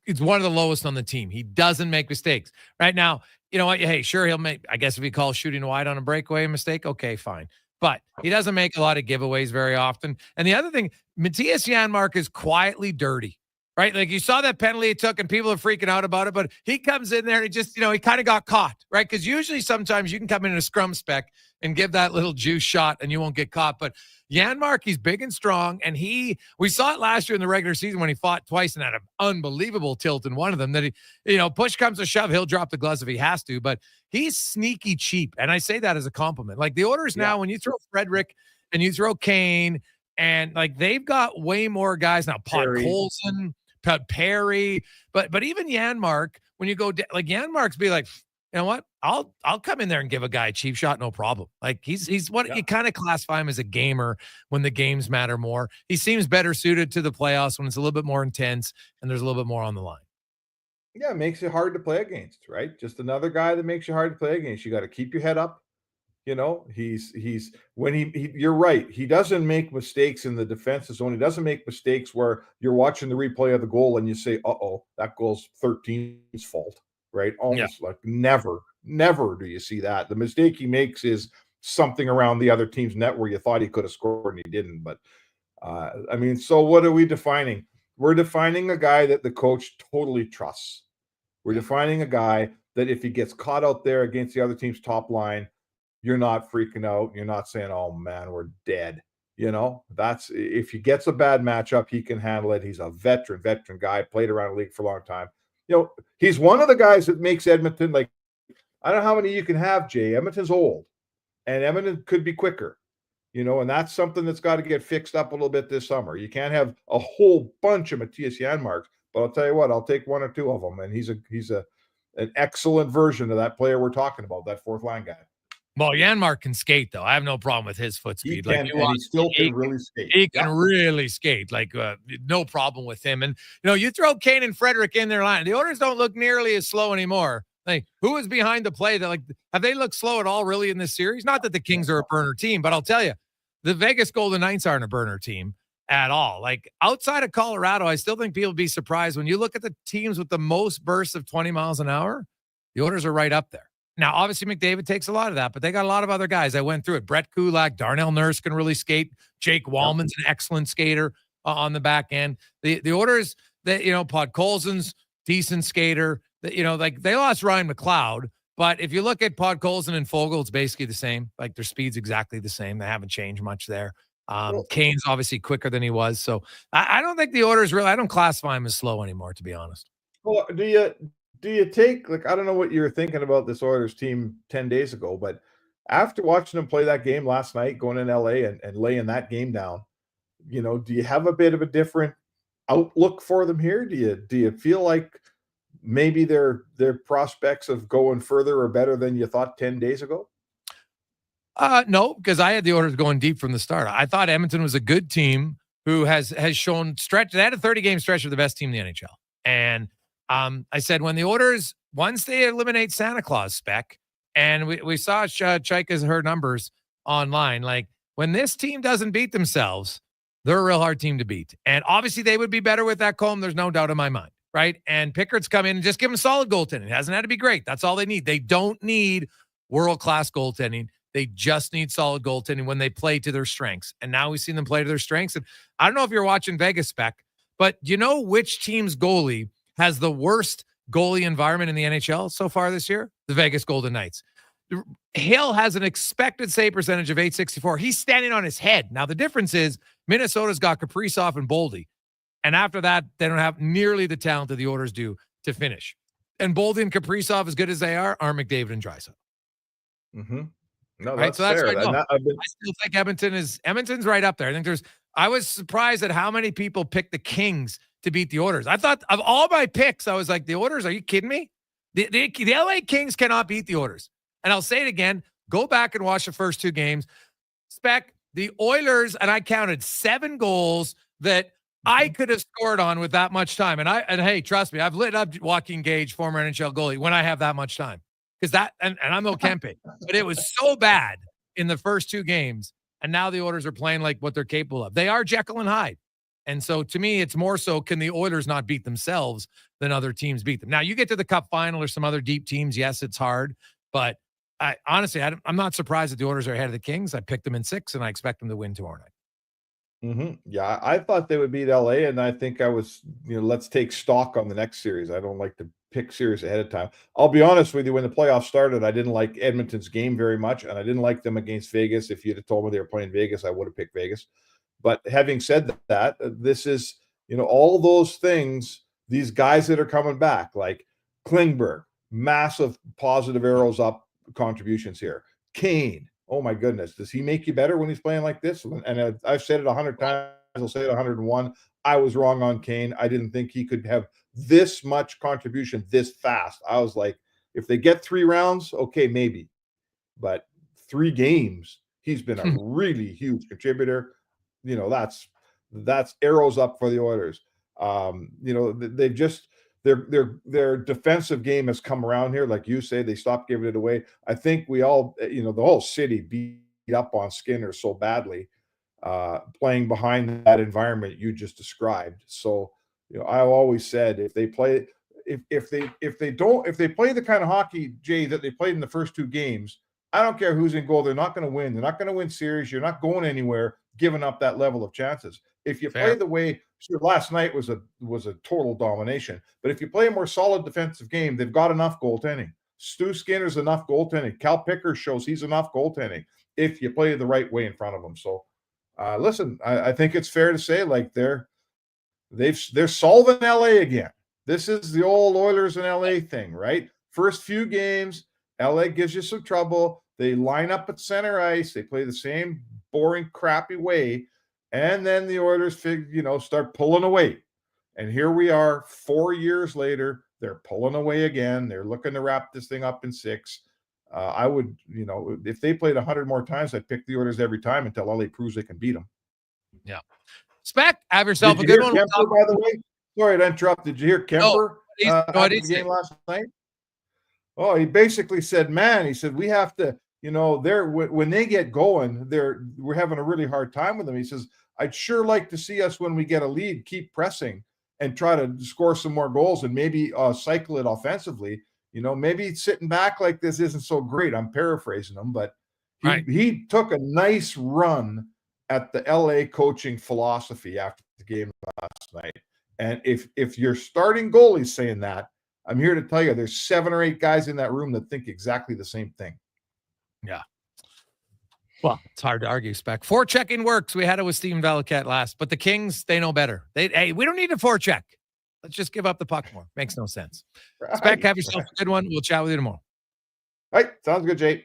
it's one of the lowest on the team. He doesn't make mistakes. Right now, you know what? Hey, sure, he'll make, I guess if he calls shooting wide on a breakaway a mistake, okay, fine. But he doesn't make a lot of giveaways very often. And the other thing, Matthias Janmark is quietly dirty, right? Like you saw that penalty he took and people are freaking out about it, but he comes in there and he just, he kind of got caught, right? Because usually sometimes you can come in a scrum spec and give that little juice shot and you won't get caught. But Janmark, he's big and strong. And we saw it last year in the regular season when he fought twice and had an unbelievable tilt in one of them that he, push comes to shove, he'll drop the gloves if he has to, but he's sneaky cheap. And I say that as a compliment. Like the Oilers now, when you throw Frederick and you throw Kane and like they've got way more guys now, Colson, Perry, but even Janmark, when you go like Janmark's be like, you know what? I'll come in there and give a guy a cheap shot, no problem. Like he's what you kind of classify him as a gamer when the games matter more. He seems better suited to the playoffs when it's a little bit more intense and there's a little bit more on the line. Yeah, it makes it hard to play against, right? Just another guy that makes you hard to play against. You got to keep your head up. He's when he you're right. He doesn't make mistakes in the defensive zone. He doesn't make mistakes where you're watching the replay of the goal and you say, "Uh-oh, that goal's 13's fault." Right? Almost like never do you see that. The mistake he makes is something around the other team's net where you thought he could have scored and he didn't. But so what are we defining? We're defining a guy that the coach totally trusts. We're defining a guy that if he gets caught out there against the other team's top line, you're not freaking out. You're not saying, "Oh man, we're dead." That's if he gets a bad matchup, he can handle it. He's a veteran guy, played around the league for a long time. He's one of the guys that makes Edmonton, like, I don't know how many you can have, Jay. Edmonton's old, and Edmonton could be quicker, and that's something that's got to get fixed up a little bit this summer. You can't have a whole bunch of Matthias Janmarks, but I'll tell you what, I'll take one or two of them, and he's an excellent version of that player we're talking about, that fourth line guy. Well, Janmark can skate, though. I have no problem with his foot speed. He can really skate. He can really skate. Like, no problem with him. And, you throw Kane and Frederick in their line. The Oilers don't look nearly as slow anymore. Like, who is behind the play? That have they looked slow at all really in this series? Not that the Kings are a burner team, but I'll tell you, the Vegas Golden Knights aren't a burner team at all. Like, outside of Colorado, I still think people be surprised when you look at the teams with the most bursts of 20 miles an hour, the Oilers are right up there. Now, obviously, McDavid takes a lot of that, but they got a lot of other guys. I went through it. Brett Kulak, Darnell Nurse can really skate. Jake Wallman's an excellent skater on the back end. The Oilers, Podkolzin's decent skater. They lost Ryan McLeod, but if you look at Podkolzin and Fogle, it's basically the same. Like their speed's exactly the same. They haven't changed much there. Kane's obviously quicker than he was. So I don't think the Oilers I don't classify him as slow anymore, to be honest. Well, do you take, I don't know what you were thinking about this Oilers team 10 days ago, but after watching them play that game last night, going in LA and laying that game down, do you have a bit of a different outlook for them here? Do you feel like maybe their prospects of going further are better than you thought 10 days ago? No, because I had the Oilers going deep from the start. I thought Edmonton was a good team who has shown stretch. They had a 30-game stretch of the best team in the NHL. And I said, when the Oilers, once they eliminate Santa Claus spec, and we saw Chaika's her numbers online, like when this team doesn't beat themselves, they're a real hard team to beat. And obviously they would be better with that Combe. There's no doubt in my mind, right? And Pickard's come in and just give them solid goaltending. It hasn't had to be great. That's all they need. They don't need world-class goaltending. They just need solid goaltending when they play to their strengths. And now we've seen them play to their strengths. And I don't know if you're watching Vegas spec, but you know which team's goalie has the worst goalie environment in the NHL so far this year? The Vegas Golden Knights. Hill has an expected save percentage of .864. He's standing on his head. Now, the difference is Minnesota's got Kaprizov and Boldy. And after that, they don't have nearly the talent that the Oilers do to finish. And Boldy and Kaprizov, as good as they are McDavid and Draisaitl. Mm-hmm. No, right, that's so that's fair. right. No, I still think Edmonton's right up there. I was surprised at how many people picked the Kings to beat the Oilers. I thought of all my picks, I was like, the Oilers, are you kidding me? The LA Kings cannot beat the Oilers. And I'll say it again, go back and watch the first two games. Spec, the Oilers, and I counted 7 goals that I could have scored on with that much time. And hey, trust me, I've lit up Joaquin Gage, former NHL goalie, when I have that much time. Because and I'm no Kempe, but it was so bad in the first 2 games. And now the Oilers are playing like what they're capable of. They are Jekyll and Hyde. And so to me, it's more so, can the Oilers not beat themselves than other teams beat them? Now, you get to the Cup final or some other deep teams. Yes, it's hard. But honestly, I'm not surprised that the Oilers are ahead of the Kings. I picked them in 6, and I expect them to win tomorrow night. Yeah, I thought they would beat LA, and I think I was, let's take stock on the next series. I don't like to pick series ahead of time. I'll be honest with you, when the playoffs started, I didn't like Edmonton's game very much, and I didn't like them against Vegas. If you'd have told me they were playing Vegas, I would have picked Vegas. But having said that, this is, all those things, these guys that are coming back, like Klingberg, massive positive arrows up contributions here. Kane, oh my goodness, does he make you better when he's playing like this? And I've said it 100 times, I'll say it 101. I was wrong on Kane. I didn't think he could have this much contribution this fast. I was like, if they get 3 rounds, okay, maybe. But 3 games, he's been a really huge contributor. That's arrows up for the Oilers. They've just their defensive game has come around here. Like you say, they stopped giving it away. I think we all, the whole city beat up on Skinner so badly, playing behind that environment you just described. So, I always said, if they play the kind of hockey, Jay, that they played in the first 2 games, I don't care who's in goal. They're not going to win. They're not going to win series. You're not going anywhere giving up that level of chances. If you play the way, sure, last night was a total domination, but if you play a more solid defensive game, they've got enough goaltending. Stu Skinner's enough goaltending. Cal Picker shows he's enough goaltending if you play the right way in front of them. So, listen, I think it's fair to say, like, they're solving LA again. This is the old Oilers and LA thing, right? First few games, LA gives you some trouble. They line up at center ice. They play the same boring, crappy way. And then the Oilers start pulling away. And here we are 4 years later. They're pulling away again. They're looking to wrap this thing up in 6. I would, if they played 100 more times, I'd pick the Oilers every time until LA proves they can beat them. Yeah. Spec, have yourself Did a you good hear one. Kemper, by the way? Sorry to interrupt. Did you hear Kemper after the game last night? Oh, he basically said, man, he said, we have to, when they get going, we're having a really hard time with them. He says, I'd sure like to see us when we get a lead, keep pressing and try to score some more goals and maybe cycle it offensively. Maybe sitting back like this isn't so great. I'm paraphrasing him, but he took a nice run at the LA coaching philosophy after the game last night. And if your starting goalie's saying that, I'm here to tell you there's 7 or 8 guys in that room that think exactly the same thing. Yeah. Well, it's hard to argue, Spec. Forechecking works. We had it with Steven Valiquette last, but the Kings, they know better. We don't need a forecheck. Let's just give up the puck more. Makes no sense. Spec, have yourself a good one. We'll chat with you tomorrow. All right. Sounds good, Jay.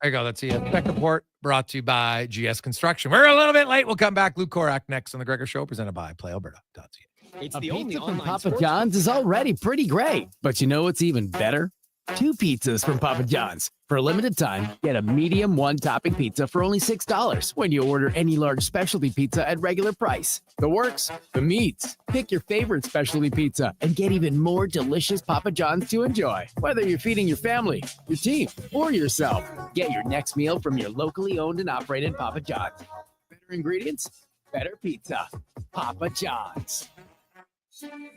There you go. That's the Spec Report brought to you by GS Construction. We're a little bit late. We'll come back. Luke Korak next on The Gregor Show, presented by PlayAlberta.ca. It's A the only pizza from online Papa sports- John's is already pretty great. But you know what's even better? 2 pizzas from Papa John's. For a limited time, get a medium 1-topping pizza for only $6 when you order any large specialty pizza at regular price. The works, the meats. Pick your favorite specialty pizza and get even more delicious Papa John's to enjoy. Whether you're feeding your family, your team, or yourself, get your next meal from your locally owned and operated Papa John's. Better ingredients, better pizza. Papa John's.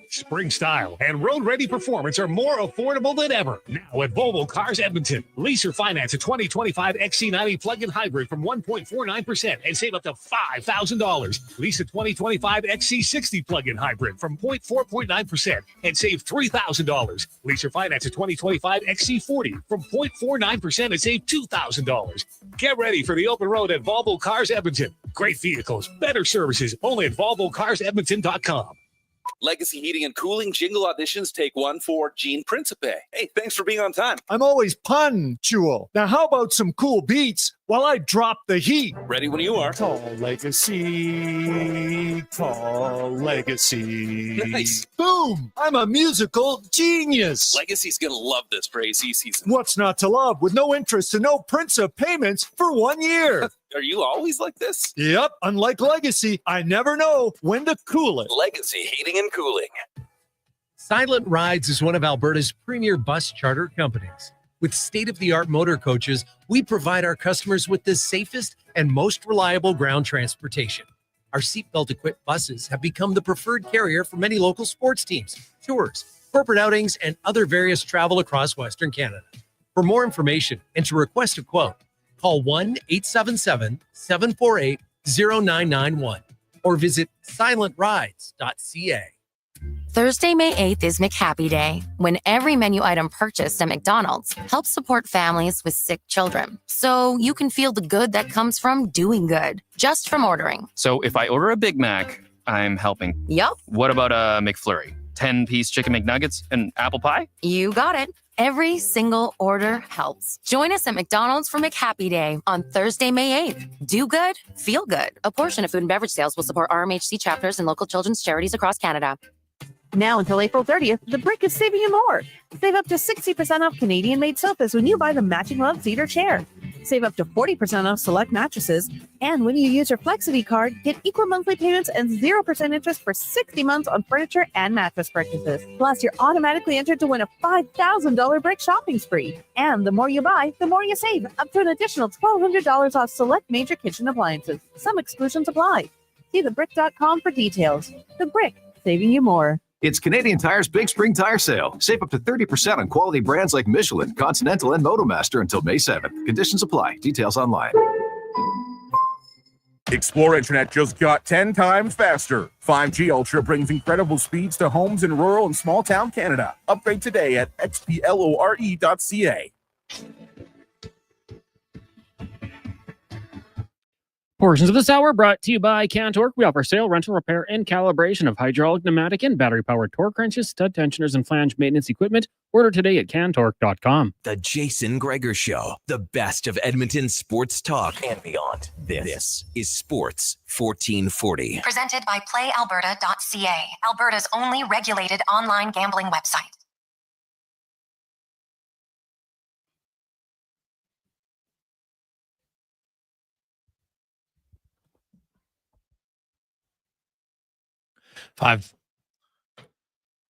Spring style and road-ready performance are more affordable than ever. Now at Volvo Cars Edmonton. Lease or finance a 2025 XC90 plug-in hybrid from 1.49% and save up to $5,000. Lease a 2025 XC60 plug-in hybrid from 4.9% and save $3,000. Lease or finance a 2025 XC40 from 0.49% and save $2,000. Get ready for the open road at Volvo Cars Edmonton. Great vehicles, better services, only at VolvoCarsEdmonton.com. Legacy Heating and Cooling jingle auditions take 1 for Gene Principe. Hey, thanks for being on time. I'm always punctual. Now, how about some cool beats while I drop the heat? Ready when you are. Tall legacy, tall legacy. Nice. Boom! I'm a musical genius. Legacy's going to love this for AC season. What's not to love with no interest and no Principe payments for 1 year? Are you always like this? Yep. Unlike Legacy, I never know when to cool it. Legacy Heating and Cooling. Silent Rides is one of Alberta's premier bus charter companies. With state-of-the-art motor coaches, we provide our customers with the safest and most reliable ground transportation. Our seatbelt-equipped buses have become the preferred carrier for many local sports teams, tours, corporate outings, and other various travel across Western Canada. For more information and to request a quote, call 1-877-748-0991 or visit silentrides.ca. Thursday, May 8th is McHappy Day, when every menu item purchased at McDonald's helps support families with sick children. So you can feel the good that comes from doing good, just from ordering. So if I order a Big Mac, I'm helping. Yup. What about a McFlurry? 10-piece chicken McNuggets and apple pie? You got it. Every single order helps. Join us at McDonald's for McHappy Day on Thursday, May 8th. Do good, feel good. A portion of food and beverage sales will support RMHC chapters and local children's charities across Canada. Now until April 30th, The Brick is saving you more. Save up to 60% off Canadian-made sofas when you buy the matching love cedar chair. Save up to 40% off select mattresses. And when you use your Flexity card, get equal monthly payments and 0% interest for 60 months on furniture and mattress purchases. Plus, you're automatically entered to win a $5,000 Brick shopping spree. And the more you buy, the more you save, up to an additional $1,200 off select major kitchen appliances. Some exclusions apply. See thebrick.com for details. The Brick, saving you more. It's Canadian Tire's Big Spring Tire Sale. Save up to 30% on quality brands like Michelin, Continental, and Motomaster until May 7th. Conditions apply. Details online. Explore Internet just got 10 times faster. 5G Ultra brings incredible speeds to homes in rural and small town Canada. Upgrade today at xplore.ca. Portions of this hour brought to you by Cantork. We offer sale, rental, repair, and calibration of hydraulic, pneumatic, and battery-powered torque wrenches, stud tensioners, and flange maintenance equipment. Order today at cantork.com. The Jason Gregor Show, the best of Edmonton sports talk and beyond. This is Sports 1440. Presented by PlayAlberta.ca, Alberta's only regulated online gambling website. Five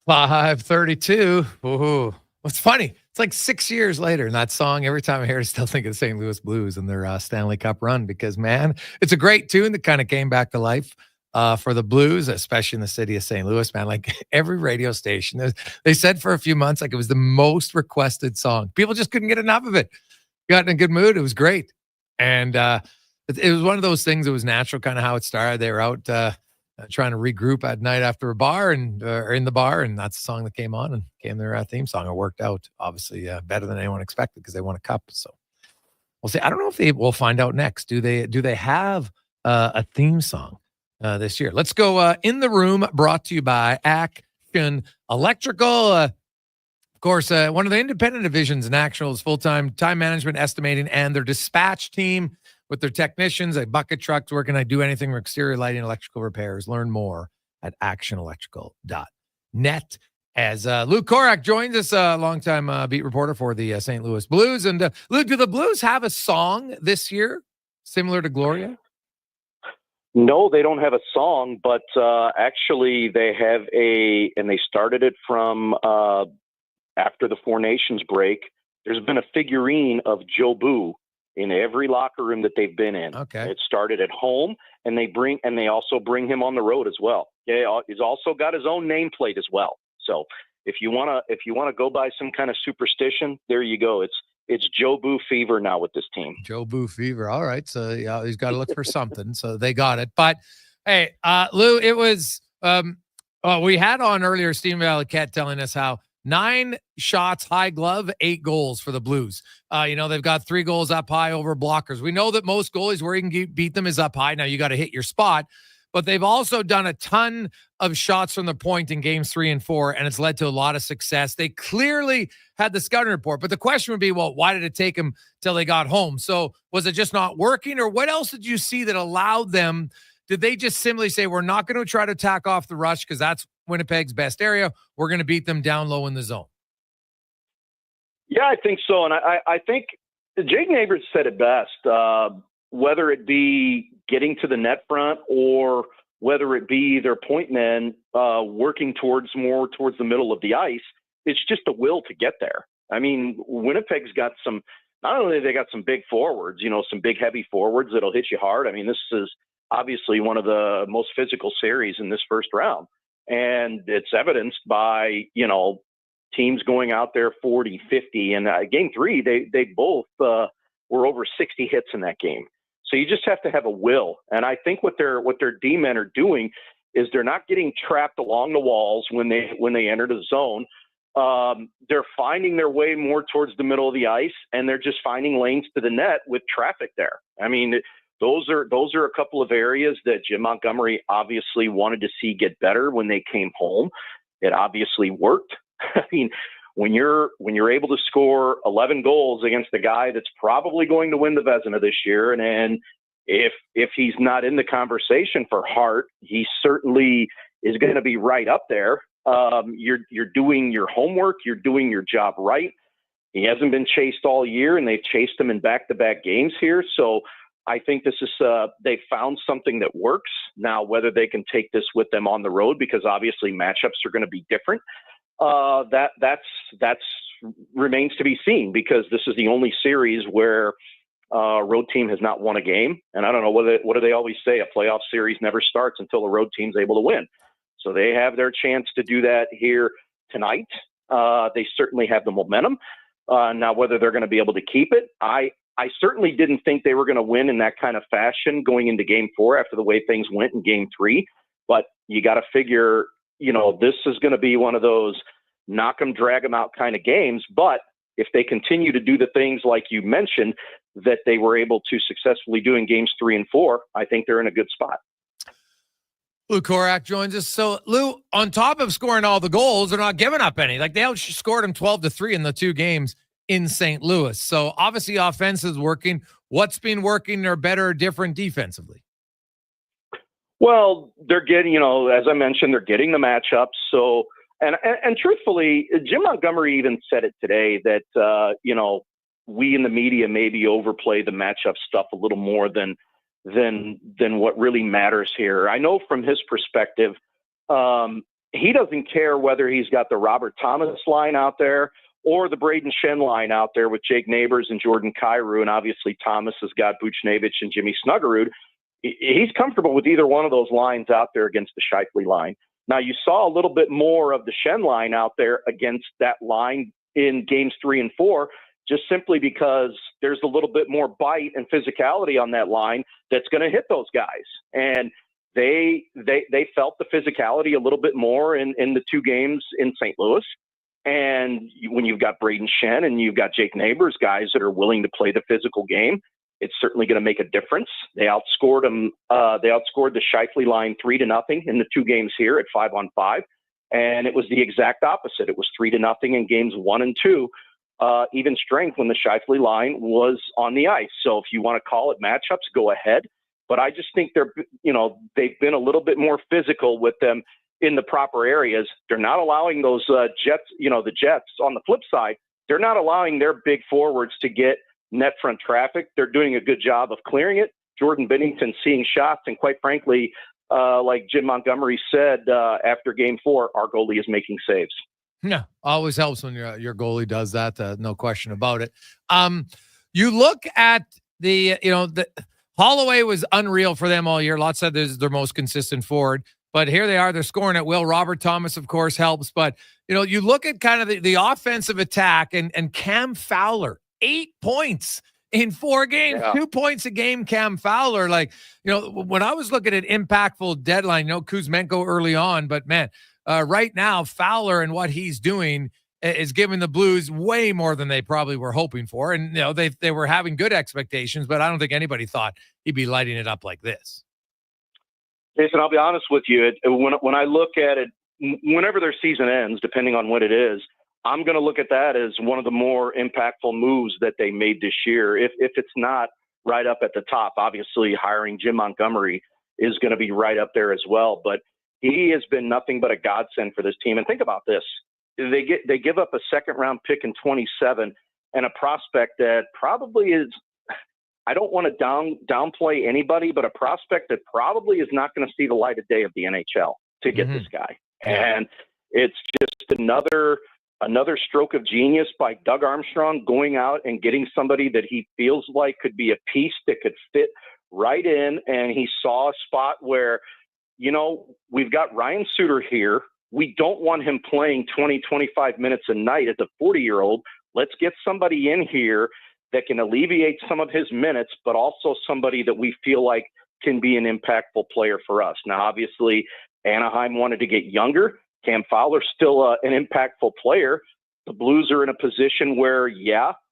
5:32. Ooh. What's funny? It's like 6 years later, and that song, every time I hear it, I still think of the St. Louis Blues and their Stanley Cup run because, man, it's a great tune that kind of came back to life for the Blues, especially in the city of St. Louis, man. Like every radio station, they said for a few months, like it was the most requested song. People just couldn't get enough of it. Got in a good mood. It was great. And it was one of those things that was natural, kind of how it started. They were out trying to regroup at night after a bar or in the bar, and that's the song that came on and became their theme song. It worked out, obviously, better than anyone expected because they won a cup. So we'll see. I don't know if we'll find out next. Do they have a theme song this year? Let's go in the room, brought to you by Action Electrical. Of course, one of the independent divisions in Action is full-time time management, estimating, and their dispatch team with their technicians, bucket trucks, where can I do anything for exterior lighting, electrical repairs? Learn more at actionelectrical.net. As Luke Korak joins us, a longtime beat reporter for the St. Louis Blues. And Luke, do the Blues have a song this year similar to Gloria? No, they don't have a song, but actually they have and they started it from after the Four Nations break. There's been a figurine of Joe Boo in every locker room that they've been in. Okay. It started at home, and they also bring him on the road as well. Yeah, he's also got his own nameplate as well. So if you wanna go by some kind of superstition, there you go. It's Joe Boo fever now with this team. Joe Boo fever. All right. So yeah, he's got to look for something. So they got it. But hey, Lou, it was we had on earlier Steve Valiquette telling us how 9 shots, high glove, 8 goals for the Blues. They've got 3 goals up high over blockers. We know that most goalies where you can beat them is up high. Now you got to hit your spot, but they've also done a ton of shots from the point in games 3 and 4, and it's led to a lot of success. They clearly had the scouting report, but the question would be, well, why did it take them till they got home? So was it just not working, or what else did you see that allowed them? Did they just simply say, we're not going to try to attack off the rush because that's Winnipeg's best area. We're going to beat them down low in the zone? Yeah, I think so. And I think Jake Neighbors said it best, whether it be getting to the net front or whether it be their point men working towards the middle of the ice. It's just the will to get there. I mean, Winnipeg's got not only they got some big forwards, some big heavy forwards that'll hit you hard. I mean, obviously one of the most physical series in this first round. And it's evidenced by, teams going out there 40, 50. And game 3, they both were over 60 hits in that game. So you just have to have a will. And I think what their D-men are doing is they're not getting trapped along the walls when they enter the zone. They're finding their way more towards the middle of the ice, and they're just finding lanes to the net with traffic there. I mean, those are a couple of areas that Jim Montgomery obviously wanted to see get better when they came home. It obviously worked. I mean, when you're able to score 11 goals against a guy that's probably going to win the Vezina this year, and if he's not in the conversation for Hart, he certainly is going to be right up there. You're doing your homework, you're doing your job right. He hasn't been chased all year, and they've chased him in back-to-back games here. So I think this is they found something that works. Now, whether they can take this with them on the road, because obviously matchups are going to be different. That's remains to be seen, because this is the only series where road team has not won a game. And I don't know what do they always say? A playoff series never starts until the road team's able to win. So they have their chance to do that here tonight. They certainly have the momentum. Now, whether they're going to be able to keep it, I certainly didn't think they were going to win in that kind of fashion going into game 4 after the way things went in game 3. But you got to figure, this is going to be one of those knock them, drag them out kind of games. But if they continue to do the things like you mentioned that they were able to successfully do in games 3 and 4, I think they're in a good spot. Lou Korak joins us. So, Lou, on top of scoring all the goals, they're not giving up any. Like, they outscored them 12-3 in the 2 games in St. Louis. So, obviously, offense is working. What's been working or better or different defensively? Well, they're getting, as I mentioned, they're getting the matchups. So, and truthfully, Jim Montgomery even said it today that, we in the media maybe overplay the matchup stuff a little more than what really matters here. I know from his perspective, he doesn't care whether he's got the Robert Thomas line out there or the Braden Shen line out there with Jake Neighbors and Jordan Kyrou, and obviously Thomas has got Buchnevich and Jimmy Snuggerud. He's comfortable with either one of those lines out there against the Scheifele line. Now, you saw a little bit more of the Shen line out there against that line in games 3 and 4, just simply because there's a little bit more bite and physicality on that line that's going to hit those guys. And they felt the physicality a little bit more in the 2 games in St. Louis. And when you've got Braden Shen and you've got Jake Neighbors, guys that are willing to play the physical game, it's certainly going to make a difference. They outscored them. They outscored the Scheifele line 3-0 in the 2 games here at 5-on-5. And it was the exact opposite. It was 3-0 in games 1 and 2. Even strength when the Scheifele line was on the ice. So if you want to call it matchups, go ahead. But I just think they've been a little bit more physical with them in the proper areas. They're not allowing those Jets, the Jets on the flip side, they're not allowing their big forwards to get net front traffic. They're doing a good job of clearing it. Jordan Binnington seeing shots. And quite frankly, like Jim Montgomery said after game 4, our goalie is making saves. No, always helps when your goalie does that. No question about it. You look at the Holloway was unreal for them all year. Lots said this is their most consistent forward, but here they are. They're scoring at will. Robert Thomas, of course, helps. But, you look at kind of the offensive attack and Cam Fowler, 8 points in 4 games, 2 points a game. Cam Fowler, when I was looking at impactful deadline, Kuzmenko early on, but man, right now, Fowler and what he's doing is giving the Blues way more than they probably were hoping for. And, they were having good expectations, but I don't think anybody thought he'd be lighting it up like this. Jason, I'll be honest with you. When I look at it, whenever their season ends, depending on what it is, I'm going to look at that as one of the more impactful moves that they made this year. If it's not right up at the top, obviously hiring Jim Montgomery is going to be right up there as well. But he has been nothing but a godsend for this team. And think about this. They give up a 2nd-round pick in 27 and a prospect that probably is, I don't want to downplay anybody, but a prospect that probably is not going to see the light of day of the NHL to get this guy. And it's just another stroke of genius by Doug Armstrong going out and getting somebody that he feels like could be a piece that could fit right in, and he saw a spot where, we've got Ryan Suter here. We don't want him playing 20, 25 minutes a night as a 40-year-old. Let's get somebody in here that can alleviate some of his minutes, but also somebody that we feel like can be an impactful player for us. Now, obviously, Anaheim wanted to get younger. Cam Fowler's still an impactful player. The Blues are in a position where,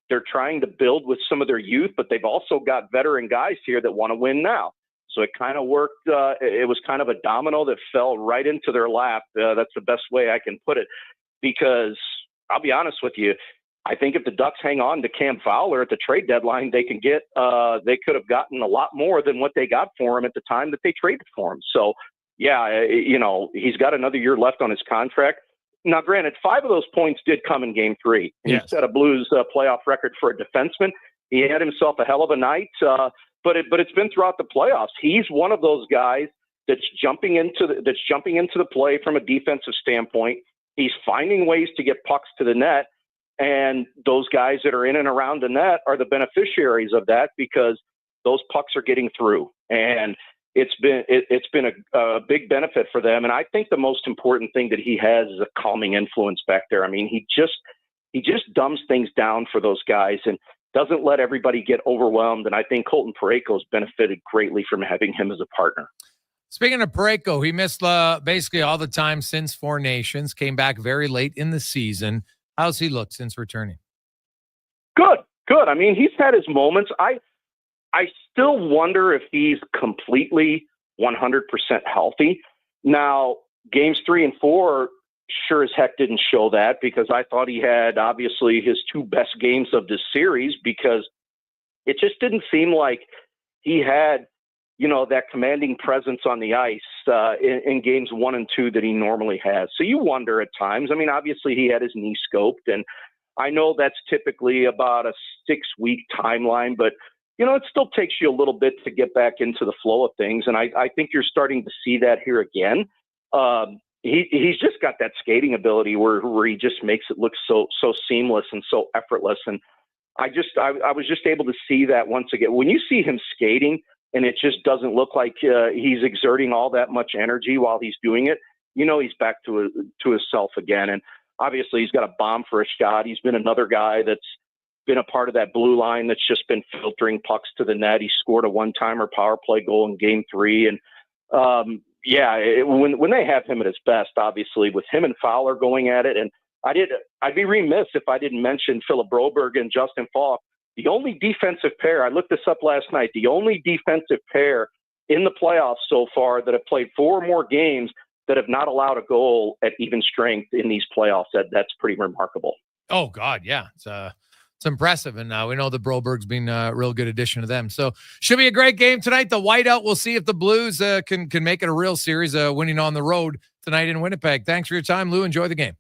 they're trying to build with some of their youth, but they've also got veteran guys here that want to win now. So it kind of worked. It was kind of a domino that fell right into their lap. That's the best way I can put it, because I'll be honest with you. I think if the Ducks hang on to Cam Fowler at the trade deadline, they could have gotten a lot more than what they got for him at the time that they traded for him. So, he's got another year left on his contract. Now, granted, 5 of those points did come in Game 3. Yes. He set a Blues playoff record for a defenseman. He had himself a hell of a night, but it's been throughout the playoffs. He's one of those guys that's jumping into the play from a defensive standpoint. He's finding ways to get pucks to the net, and those guys that are in and around the net are the beneficiaries of that, because those pucks are getting through. And it's been a big benefit for them. And I think the most important thing that he has is a calming influence back there. I mean, he just dumbs things down for those guys and doesn't let everybody get overwhelmed. And I think Colton Parayko's benefited greatly from having him as a partner. Speaking of Parayko, he missed basically all the time since Four Nations, came back very late in the season. How's he looked since returning? Good. I mean, he's had his moments. I still wonder if he's completely 100% healthy. Now, games 3 and 4 sure as heck didn't show that, because I thought he had obviously his 2 best games of this series, because it just didn't seem like he had, that commanding presence on the ice in games 1 and 2 that he normally has. So you wonder at times. I mean, obviously he had his knee scoped, and I know that's typically about a 6-week timeline, but it still takes you a little bit to get back into the flow of things. And I think you're starting to see that here again. He's just got that skating ability where he just makes it look so seamless and so effortless. And I was just able to see that once again. When you see him skating and it just doesn't look like he's exerting all that much energy while he's doing it, he's back to himself again. And obviously he's got a bomb for a shot. He's been another guy that's been a part of that blue line that's just been filtering pucks to the net. He scored a one-timer power play goal in Game 3. And when they have him at his best, obviously with him and Fowler going at it, and I'd be remiss if I didn't mention Philip Broberg and Justin Falk, the only defensive pair, I looked this up last night, the only defensive pair in the playoffs so far that have played 4 or more games that have not allowed a goal at even strength in these playoffs. That's pretty remarkable. Oh God. Yeah. It's impressive. And we know that Broberg's been a real good addition to them. So should be a great game tonight. The whiteout, we'll see if the Blues can make it a real series, winning on the road tonight in Winnipeg. Thanks for your time, Lou. Enjoy the game.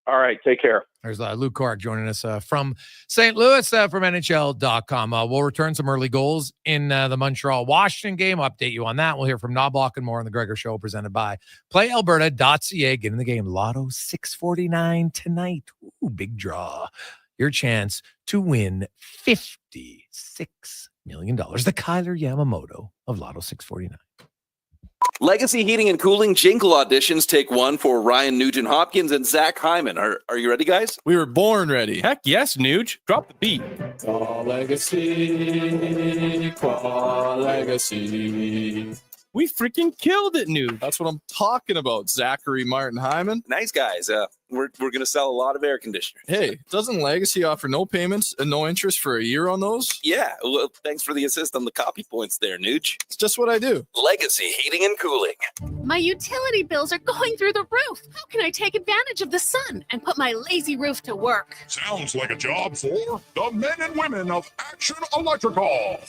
All right. Take care. There's Lou Corrick joining us from St. Louis from NHL.com. We'll return some early goals in the Montreal-Washington game. I'll update you on that. We'll hear from Knobloch and more on the Gregor Show, presented by PlayAlberta.ca. Get in the game. Lotto 649 tonight. Ooh, big draw. Your chance to win $56 million. The Kyler Yamamoto of Lotto 649. Legacy Heating and Cooling jingle auditions. Take 1 for Ryan Nugent-Hopkins and Zach Hyman. Are you ready, guys? We were born ready. Heck yes, Nuge. Drop the beat. Legacy. We freaking killed it, Nuge. That's what I'm talking about, Zachary Martin Hyman. Nice guys. We're going to sell a lot of air conditioners. Hey, doesn't Legacy offer no payments and no interest for a year on those? Yeah. Well, thanks for the assist on the copy points there, Nuge. It's just what I do. Legacy Heating and Cooling. My utility bills are going through the roof. How can I take advantage of the sun and put my lazy roof to work? Sounds like a job for the men and women of Action Electrical.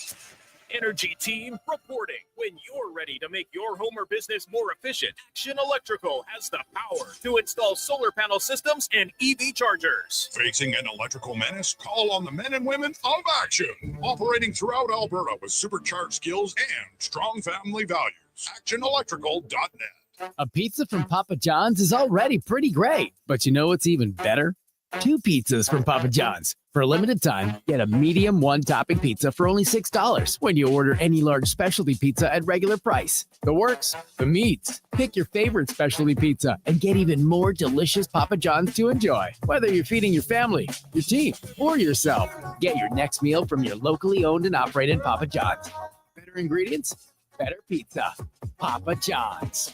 Energy team reporting. When you're ready to make your home or business more efficient, Action Electrical has the power to install solar panel systems and EV chargers. Facing an electrical menace? Call on the men and women of Action. Operating throughout Alberta with supercharged skills and strong family values. ActionElectrical.net. A pizza from Papa John's is already pretty great, but you know what's even better? 2 pizzas from Papa John's. For a limited time, get a medium one-topping pizza for only $6 when you order any large specialty pizza at regular price. The works, the meats. Pick your favorite specialty pizza and get even more delicious Papa John's to enjoy. Whether you're feeding your family, your team, or yourself, get your next meal from your locally owned and operated Papa John's. Better ingredients, better pizza. Papa John's.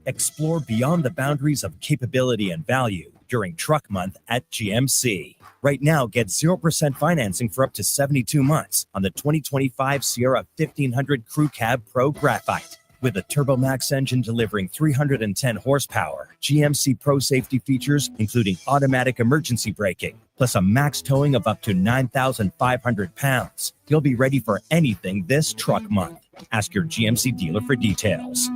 Explore beyond the boundaries of capability and value during Truck Month at GMC. Right now, get 0% financing for up to 72 months on the 2025 Sierra 1500 Crew Cab Pro Graphite. With a TurboMax engine delivering 310 horsepower, GMC Pro safety features including automatic emergency braking, plus a max towing of up to 9,500 pounds. You'll be ready for anything this Truck Month. Ask your GMC dealer for details.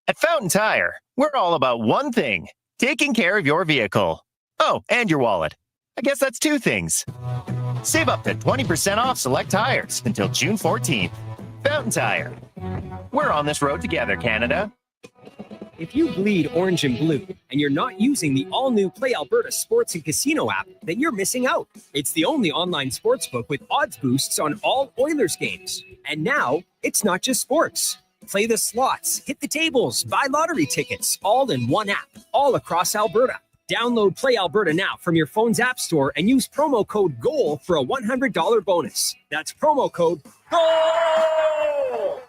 At Fountain Tire, we're all about one thing, taking care of your vehicle. Oh, and your wallet. I guess that's 2 things. Save up to 20% off select tires until June 14th. Fountain Tire. We're on this road together, Canada. If you bleed orange and blue and you're not using the all-new Play Alberta Sports and Casino app, then you're missing out. It's the only online sportsbook with odds boosts on all Oilers games. And now, it's not just sports. Play the slots, hit the tables, buy lottery tickets, all in one app, all across Alberta. Download Play Alberta now from your phone's app store and use promo code GOAL for a $100 bonus. That's promo code GOAL!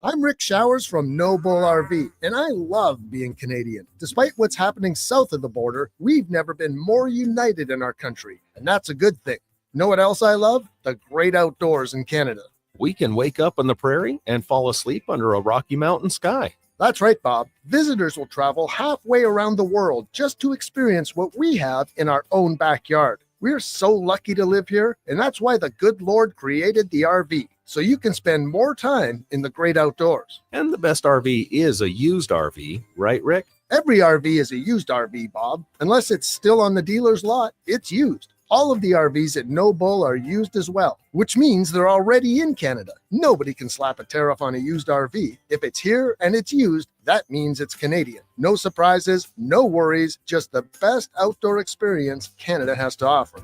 I'm Rick Showers from No Bull RV, and I love being Canadian. Despite what's happening south of the border, we've never been more united in our country, and that's a good thing. Know what else I love? The great outdoors in Canada. We can wake up on the prairie and fall asleep under a Rocky Mountain sky. That's right, Bob. Visitors will travel halfway around the world just to experience what we have in our own backyard. We're so lucky to live here, and that's why the good Lord created the RV, so you can spend more time in the great outdoors. And the best RV is a used RV, right, Rick? Every RV is a used RV, Bob. Unless it's still on the dealer's lot, it's used. All of the RVs at No Bull are used as well, which means they're already in Canada. Nobody can slap a tariff on a used RV. If it's here and it's used, that means it's Canadian. No surprises, no worries, just the best outdoor experience Canada has to offer.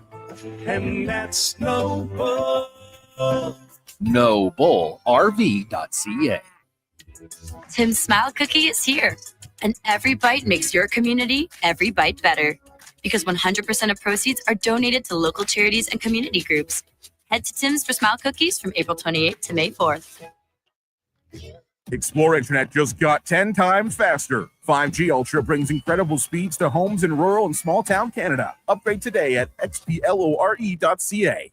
And that's No Bull. NoBullRV.ca. Tim's Smile Cookie is here, and every bite makes your community every bite better. Because 100% of proceeds are donated to local charities and community groups. Head to Tim's for Smile Cookies from April 28th to May 4th. Explore Internet just got 10 times faster. 5G Ultra brings incredible speeds to homes in rural and small town Canada. Upgrade today at xplore.ca.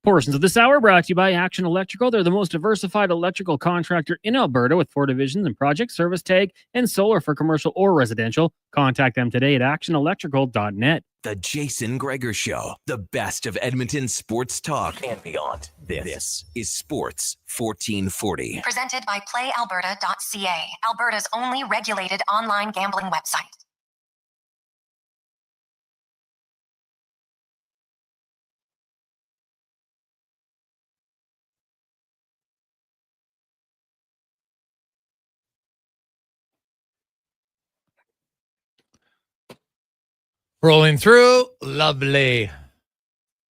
Portions of this hour brought to you by Action Electrical. They're the most diversified electrical contractor in Alberta with 4 divisions in project, service tag, and solar for commercial or residential. Contact them today at actionelectrical.net. The Jason Gregor Show, the best of Edmonton sports talk and beyond. This is Sports 1440. Presented by PlayAlberta.ca, Alberta's only regulated online gambling website. Rolling through, lovely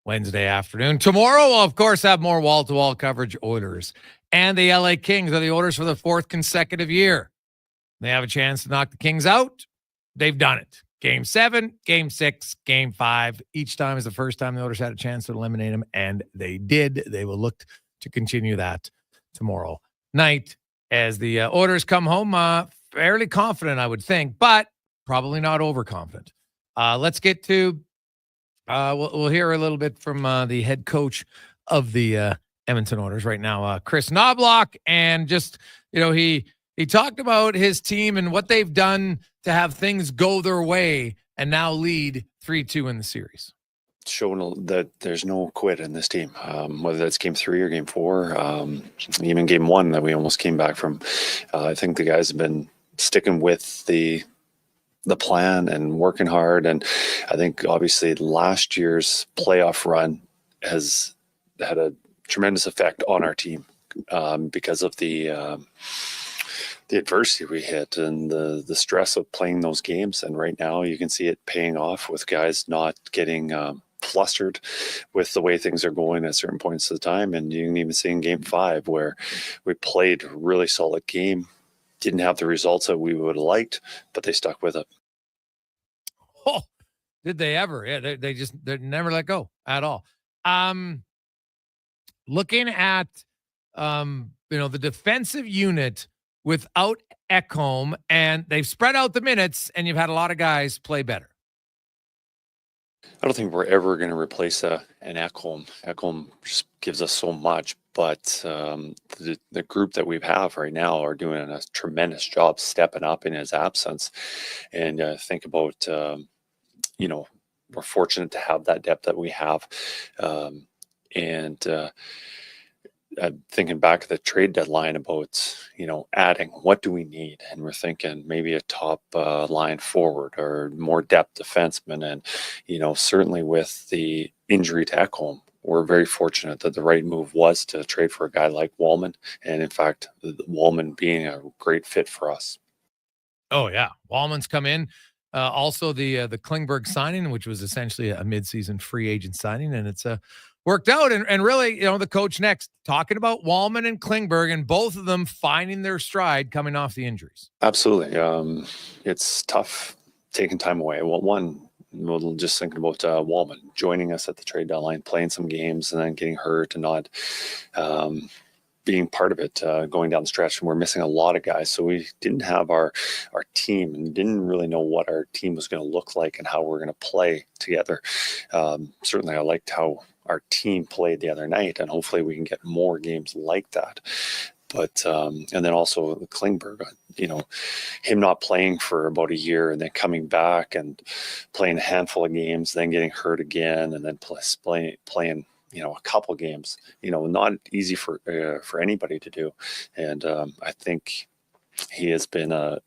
Wednesday afternoon. Tomorrow, we'll, of course, have more wall-to-wall coverage. Oilers and the LA Kings are the Oilers for the 4th consecutive year. They have a chance to knock the Kings out. They've done it. Game 7, Game 6, Game 5. Each time is the first time the Oilers had a chance to eliminate them, and they did. They will look to continue that tomorrow night as the Oilers come home fairly confident, I would think, but probably not overconfident. Let's get to, we'll hear a little bit from the head coach of the Edmonton Oilers right now, Chris Knobloch, and just, he talked about his team and what they've done to have things go their way and now lead 3-2 in the series. Shown that there's no quit in this team, whether that's game 3 or game 4, even game 1 that we almost came back from. I think the guys have been sticking with the plan and working hard. And I think obviously last year's playoff run has had a tremendous effect on our team. because of the adversity we hit and the stress of playing those games. And right now you can see it paying off with guys not getting flustered with the way things are going at certain points of the time. And you can even see in game 5 where we played a really solid game, didn't have the results that we would have liked, but they stuck with it. Oh, did they ever? Yeah, they never let go at all. Looking at the defensive unit without Ekholm, and they've spread out the minutes, and you've had a lot of guys play better. I don't think we're ever going to replace an Ekholm. Ekholm just gives us so much, but the group that we have right now are doing a tremendous job stepping up in his absence. And think about, we're fortunate to have that depth that we have. Thinking back at the trade deadline about, adding what do we need? And we're thinking maybe a top line forward or more depth defenseman. And, certainly with the injury to Ekholm, we're very fortunate that the right move was to trade for a guy like Wallman. And in fact, Wallman being a great fit for us. Oh, yeah. Wallman's come in. Also, the Klingberg signing, which was essentially a midseason free agent signing. And it's worked out. And really, the coach next talking about Wallman and Klingberg and both of them finding their stride coming off the injuries. Absolutely. It's tough taking time away. Well, we'll just thinking about Wallman joining us at the trade deadline, playing some games and then getting hurt and not being part of it going down the stretch. And we're missing a lot of guys. So we didn't have our team and didn't really know what our team was going to look like and how we're going to play together. Certainly I liked how our team played the other night, and hopefully we can get more games like that. But and then also Klingberg, him not playing for about a year and then coming back and playing a handful of games, then getting hurt again, and then playing a couple games, not easy for anybody to do. And I think he has been a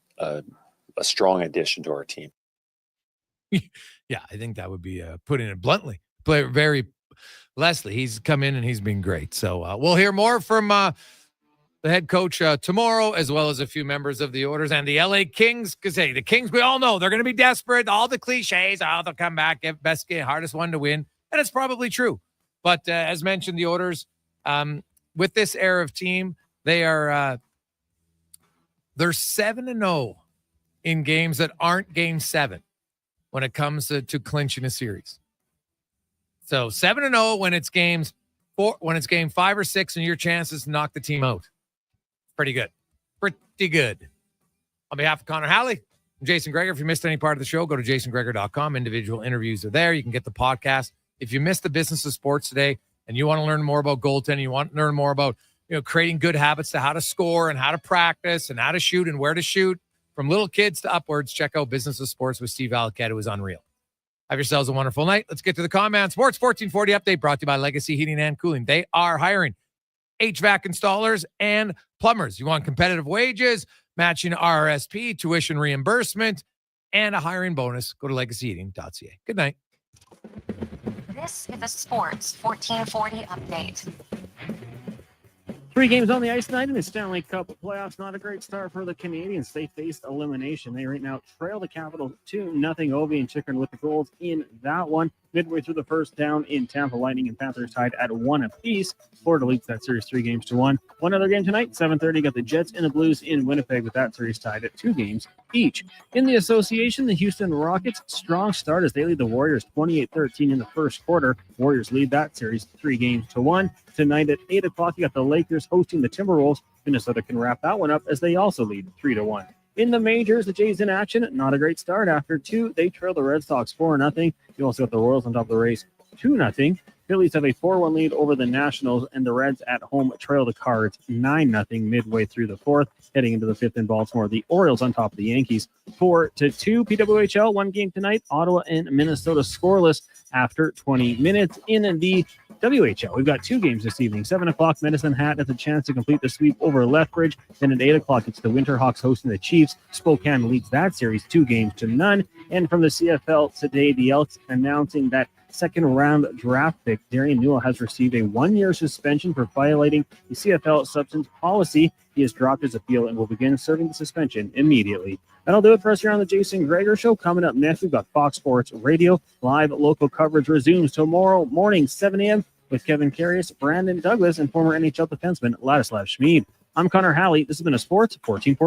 strong addition to our team. Yeah, I think that would be putting it bluntly. Leslie, he's come in and he's been great. So we'll hear more from the head coach tomorrow, as well as a few members of the Oilers and the LA Kings. Because, hey, the Kings, we all know they're going to be desperate. All the cliches, they'll come back, get best game, hardest one to win. And it's probably true. But as mentioned, the Oilers, with this era of team, they're 7-0 in games that aren't game 7 when it comes to clinching a series. So 7-0 when it's game 5 or 6, and your chances to knock the team out. Pretty good. Pretty good. On behalf of Connor Halley, I'm Jason Gregor. If you missed any part of the show, go to jasongregor.com. Individual interviews are there. You can get the podcast. If you missed the business of sports today and you want to learn more about goaltending, you want to learn more about creating good habits to how to score and how to practice and how to shoot and where to shoot, from little kids to upwards, check out Business of Sports with Steve Alcat. It was unreal. Have yourselves a wonderful night. Let's get to the comments. Sports 1440 update brought to you by Legacy Heating and Cooling. They are hiring HVAC installers and plumbers. You want competitive wages, matching RRSP, tuition reimbursement, and a hiring bonus. Go to legacyheating.ca. Good night. This is a Sports 1440 update. 3 games on the ice tonight in the Stanley Cup playoffs. Not a great start for the Canadians. They faced elimination. They right now trail the Capitals 2-0. Ovi and Chikrin with the goals in that one. Midway through the first down in Tampa, Lightning and Panthers tied at 1 apiece. Florida leads that series 3-1. One other game tonight, 7:30, got the Jets and the Blues in Winnipeg with that series tied at 2 games each. In the association, the Houston Rockets, strong start as they lead the Warriors 28-13 in the first quarter. Warriors lead that series 3-1. Tonight at 8 o'clock, you got the Lakers hosting the Timberwolves. Minnesota can wrap that one up as they also lead 3-1. In the majors, the Jays in action. Not a great start. After 2, they trail the Red Sox 4-0. You also got the Royals on top of the race 2-0. Phillies have a 4-1 lead over the Nationals, and the Reds at home trail the Cards 9-0 midway through the 4th. Heading into the 5th in Baltimore, the Orioles on top of the Yankees 4-2. PWHL, 1 game tonight. Ottawa and Minnesota scoreless after 20 minutes. In the WHL, we've got 2 games this evening. 7 o'clock, Medicine Hat has a chance to complete the sweep over Lethbridge. Then at 8 o'clock, it's the Winterhawks hosting the Chiefs. Spokane leads that series 2-0. And from the CFL today, the Elks announcing that second-round draft pick Darian Newell has received a 1-year suspension for violating the CFL substance policy. He has dropped his appeal and will begin serving the suspension immediately. That'll do it for us here on the Jason Gregor Show. Coming up next, we've got Fox Sports Radio. Live local coverage resumes tomorrow morning, 7 a.m. with Kevin Carius, Brandon Douglas, and former NHL defenseman Ladislav Schmid. I'm Connor Halley. This has been a Sports 1440.